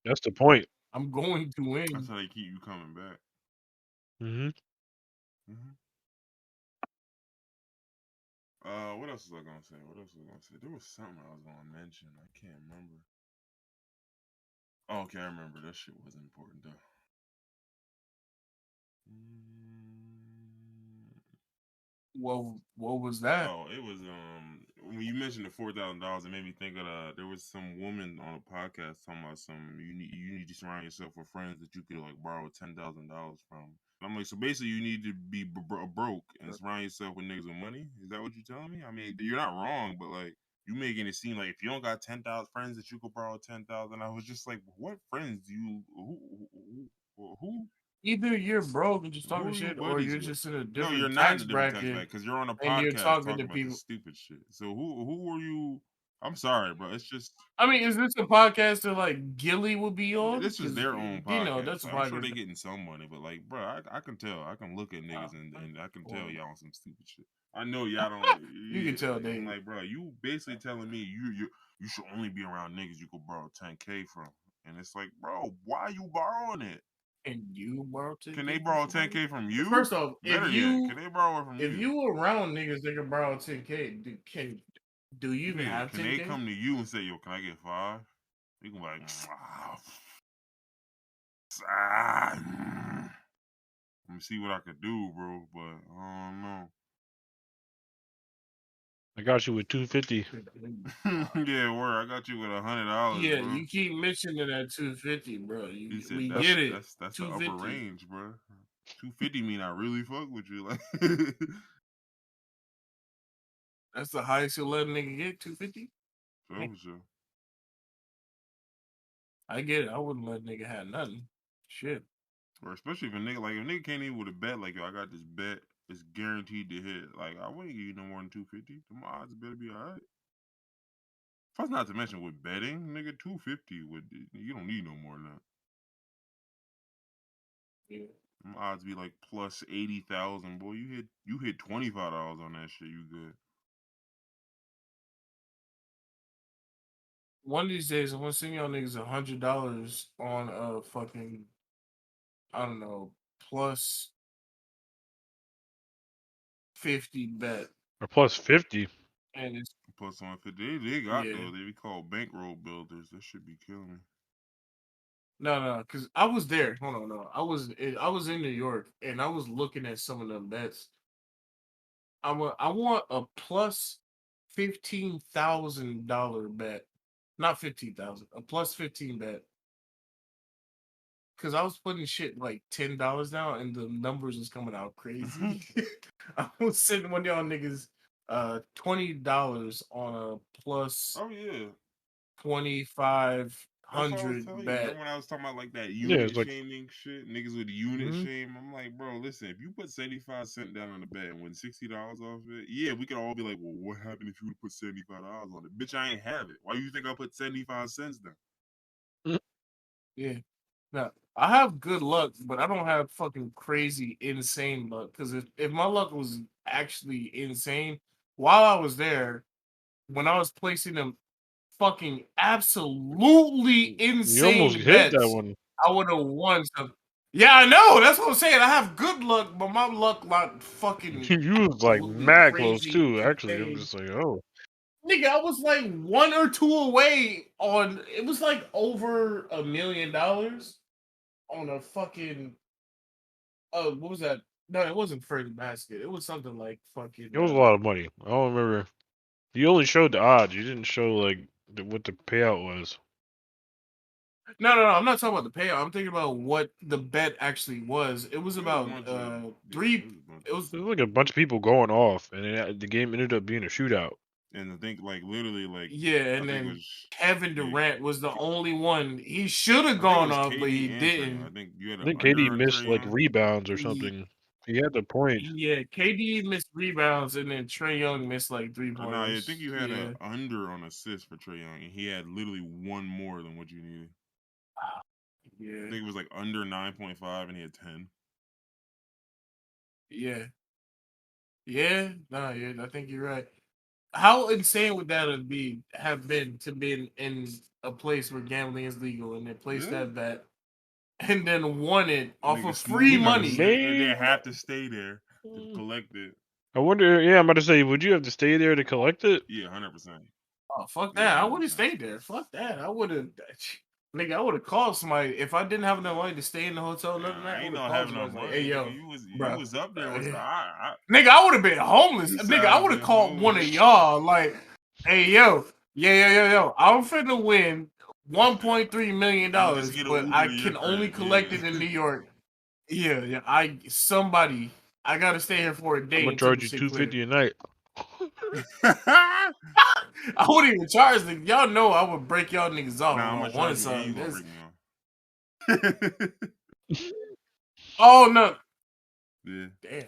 That's the point. I'm going to win. That's how they keep you coming back. What else was I gonna say? There was something I was gonna mention. I can't remember. Oh, okay, I remember. That shit wasn't important though. What was that? Oh, it was when you mentioned the $4,000, it made me think of there was some woman on a podcast talking about you need to surround yourself with friends that you could like borrow $10,000 from. I'm like, so basically you need to be broke and surround yourself with niggas with money. Is that what you're telling me? I mean, you're not wrong, but like you making it seem like if you don't got 10,000 friends that you could borrow 10,000. I was just like, what friends do you who? Either you're broke and just talking shit, or you're just in a different No, you're not in a different tax bracket because you're on a podcast and you're talking to people. Stupid shit. So who are you? I'm sorry, bro. It's just. I mean, is this a podcast that like Gilly would be on? This is their own podcast. You know, that's a podcast. I'm sure they're getting some money, but like, bro, I can tell. I can look at niggas and I can tell y'all on some stupid shit. I know y'all don't. You can tell they. I'm like, bro, you basically telling me you should only be around niggas you could borrow 10K from, and it's like, bro, why are you borrowing it? And you borrow 10K? Can they borrow 10K from you? First off, can they borrow it from you? If you around niggas that can borrow 10K, do you even have 10K? Can they come to you and say, yo, can I get 5? You can be like, let me see what I could do, bro, but I don't know. I got you with 250. Yeah, word. I got you with $100. Yeah, bro. You keep mentioning that 250, bro. We get it. That's the upper range, bro. 250 mean I really fuck with you, like. That's the highest you'll let a nigga get. 250. Sure. I get it. I wouldn't let a nigga have nothing. Shit. Or especially if a nigga came in with a bet like, yo, I got this bet. It's guaranteed to hit. Like, I wouldn't give you no more than 250. The odds better be alright. Plus, not to mention with betting, nigga, 250 you don't need no more than that. Yeah. Them odds be like plus 80,000, boy. You hit $25 on that shit, you good. One of these days, I'm gonna send y'all niggas $100 on a fucking, I don't know, plus 50 bet. Or plus 50. And it's plus 150. They got those. They be called bankroll builders. That should be killing me. No, because I was there. Hold on, no. I was in New York and I was looking at some of them bets. I want a plus $15,000 bet Not 15,000. A plus 15 bet. Because I was putting shit like $10 down, and the numbers was coming out crazy. I was sending one of y'all niggas $20 on a plus. Oh yeah. 2,500 That's what I was telling you. bet. Remember when I was talking about like that unit like, shaming shit? Niggas with unit shame. I'm like, bro, listen, if you put 75 cents down on the bet and win $60 off it, yeah, we could all be like, well, what happened if you would put $75 on it? Bitch, I ain't have it. Why do you think I put 75 cents down? Yeah. Now, I have good luck, but I don't have fucking crazy insane luck. Because if my luck was actually insane, while I was there, when I was placing them fucking absolutely you almost insane hit that bets, one. I would have won some. Yeah, I know. That's what I'm saying. I have good luck, but my luck like fucking You was like mad close too. Actually, I'm just like, oh. Nigga, I was like 1 or 2 away on. It was like over $1 million on a fucking. What was that? No, it wasn't Freddy Basket. It was something like fucking. It was a lot of money. I don't remember. You only showed the odds. You didn't show like what the payout was. No. I'm not talking about the payout. I'm thinking about what the bet actually was. It was about three. It was There was like a bunch of people going off, and the game ended up being a shootout. And I think like literally like and then Kevin Durant was the only one. He should have gone off, but he didn't. I think you had. I think KD missed like rebounds or something. He had the point. Yeah, KD missed rebounds, and then Trae Young missed like 3 points. No, I think you had an under on assists for Trae Young, and he had literally one more than what you needed. Yeah, I think it was like under 9.5, and he had 10. Yeah. I think you're right. How insane would that have been to be in a place where gambling is legal and they place that bet and then won it off of free money? They have to stay there to collect it. I wonder. Yeah, I'm about to say, would you have to stay there to collect it? Yeah, 100%. Oh fuck that! I would have stayed there. Fuck that! I would have. Nigga, I would have called somebody if I didn't have enough money to stay in the hotel. I ain't no having no money. Hey yo, you was up there. Nigga, I would have been homeless. Nigga, I would have called one of y'all. Like, hey yo, yo, I'm finna win $1.3 million, but I can only collect it in New York. Yeah, I gotta stay here for a day. I'm gonna charge you $250 a night. I wouldn't even charge them. Y'all know I would break y'all niggas off. Nah, I'm gonna charge you. You gonna break me off. Oh no. Yeah. Damn.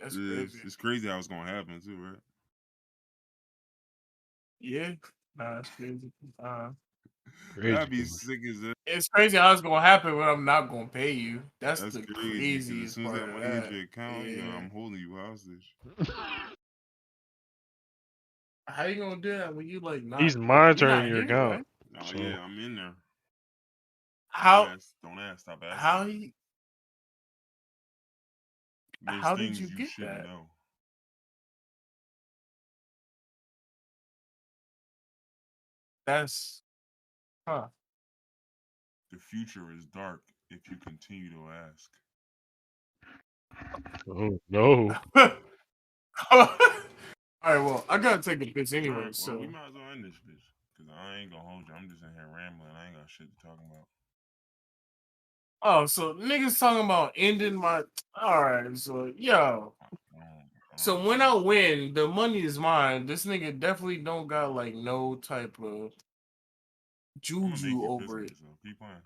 That's crazy. It's crazy how it's gonna happen too, right? Yeah. Nah, that's crazy. That'd be sick as that. It's crazy how it's gonna happen when I'm not gonna pay you. That's the craziest as soon as part. that money hits your account, I'm holding you hostage. How you gonna do that when you like not? He's monitoring your account. Right? Oh yeah, I'm in there. How? Don't ask. Stop asking. How he? There's how things did you get that? Know. That's, The future is dark if you continue to ask. Oh no. All right, well, I gotta take a piss anyway, right, so we might as well end this bitch. Cause I ain't gonna hold you. I'm just in here rambling. I ain't got shit to talk about. Oh, so niggas talking about ending my. All right, so yo. So when I win, the money is mine. This nigga definitely don't got like no type of juju over it. Keep playing.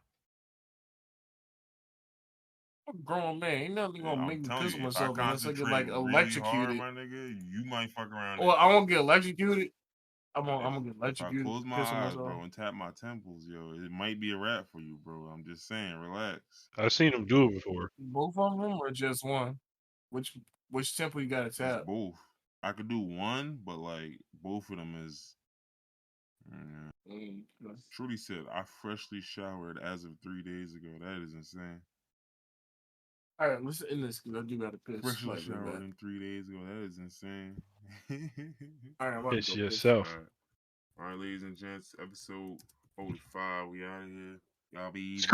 I'm a grown man. Ain't nothing gonna make me piss myself unless I get like really electrocuted. Hard, my nigga, you might fuck around. Well, I won't get electrocuted. I'm gonna get electrocuted. If I close my eyes, bro, and tap my temples, yo, it might be a wrap for you, bro. I'm just saying, relax. I've seen him do it before. Both of them or just one? Which temple you gotta tap? It's both. I could do one, but like both of them is. Trudy said, "I freshly showered as of 3 days ago. That is insane." All right, let's end this because I do gotta piss. Freshly showered in 3 days ago. That is insane. All right, piss yourself. All right, ladies and gents, episode 45. We out of here. Y'all be easy.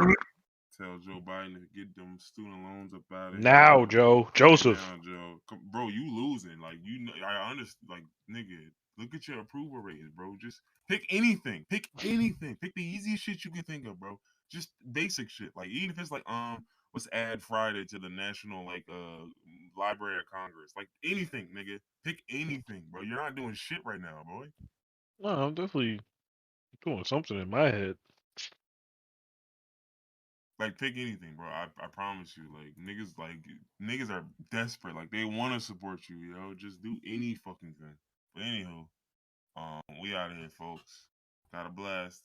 tell Joe Biden to get them student loans up out of here. Now, Joseph. Now, Joe. Bro, you losing. Like, I understand. Like, nigga, look at your approval ratings, bro. Just pick anything. Pick anything. Pick the easiest shit you can think of, bro. Just basic shit. Like, even if it's like, let's add Friday to the National, like, Library of Congress. Like, anything, nigga. Pick anything, bro. You're not doing shit right now, boy. No, I'm definitely doing something in my head. Like, pick anything, bro. I promise you. Like, niggas are desperate. Like, they want to support you, yo. Just do any fucking thing. But anywho, we out of here, folks. Got a blast.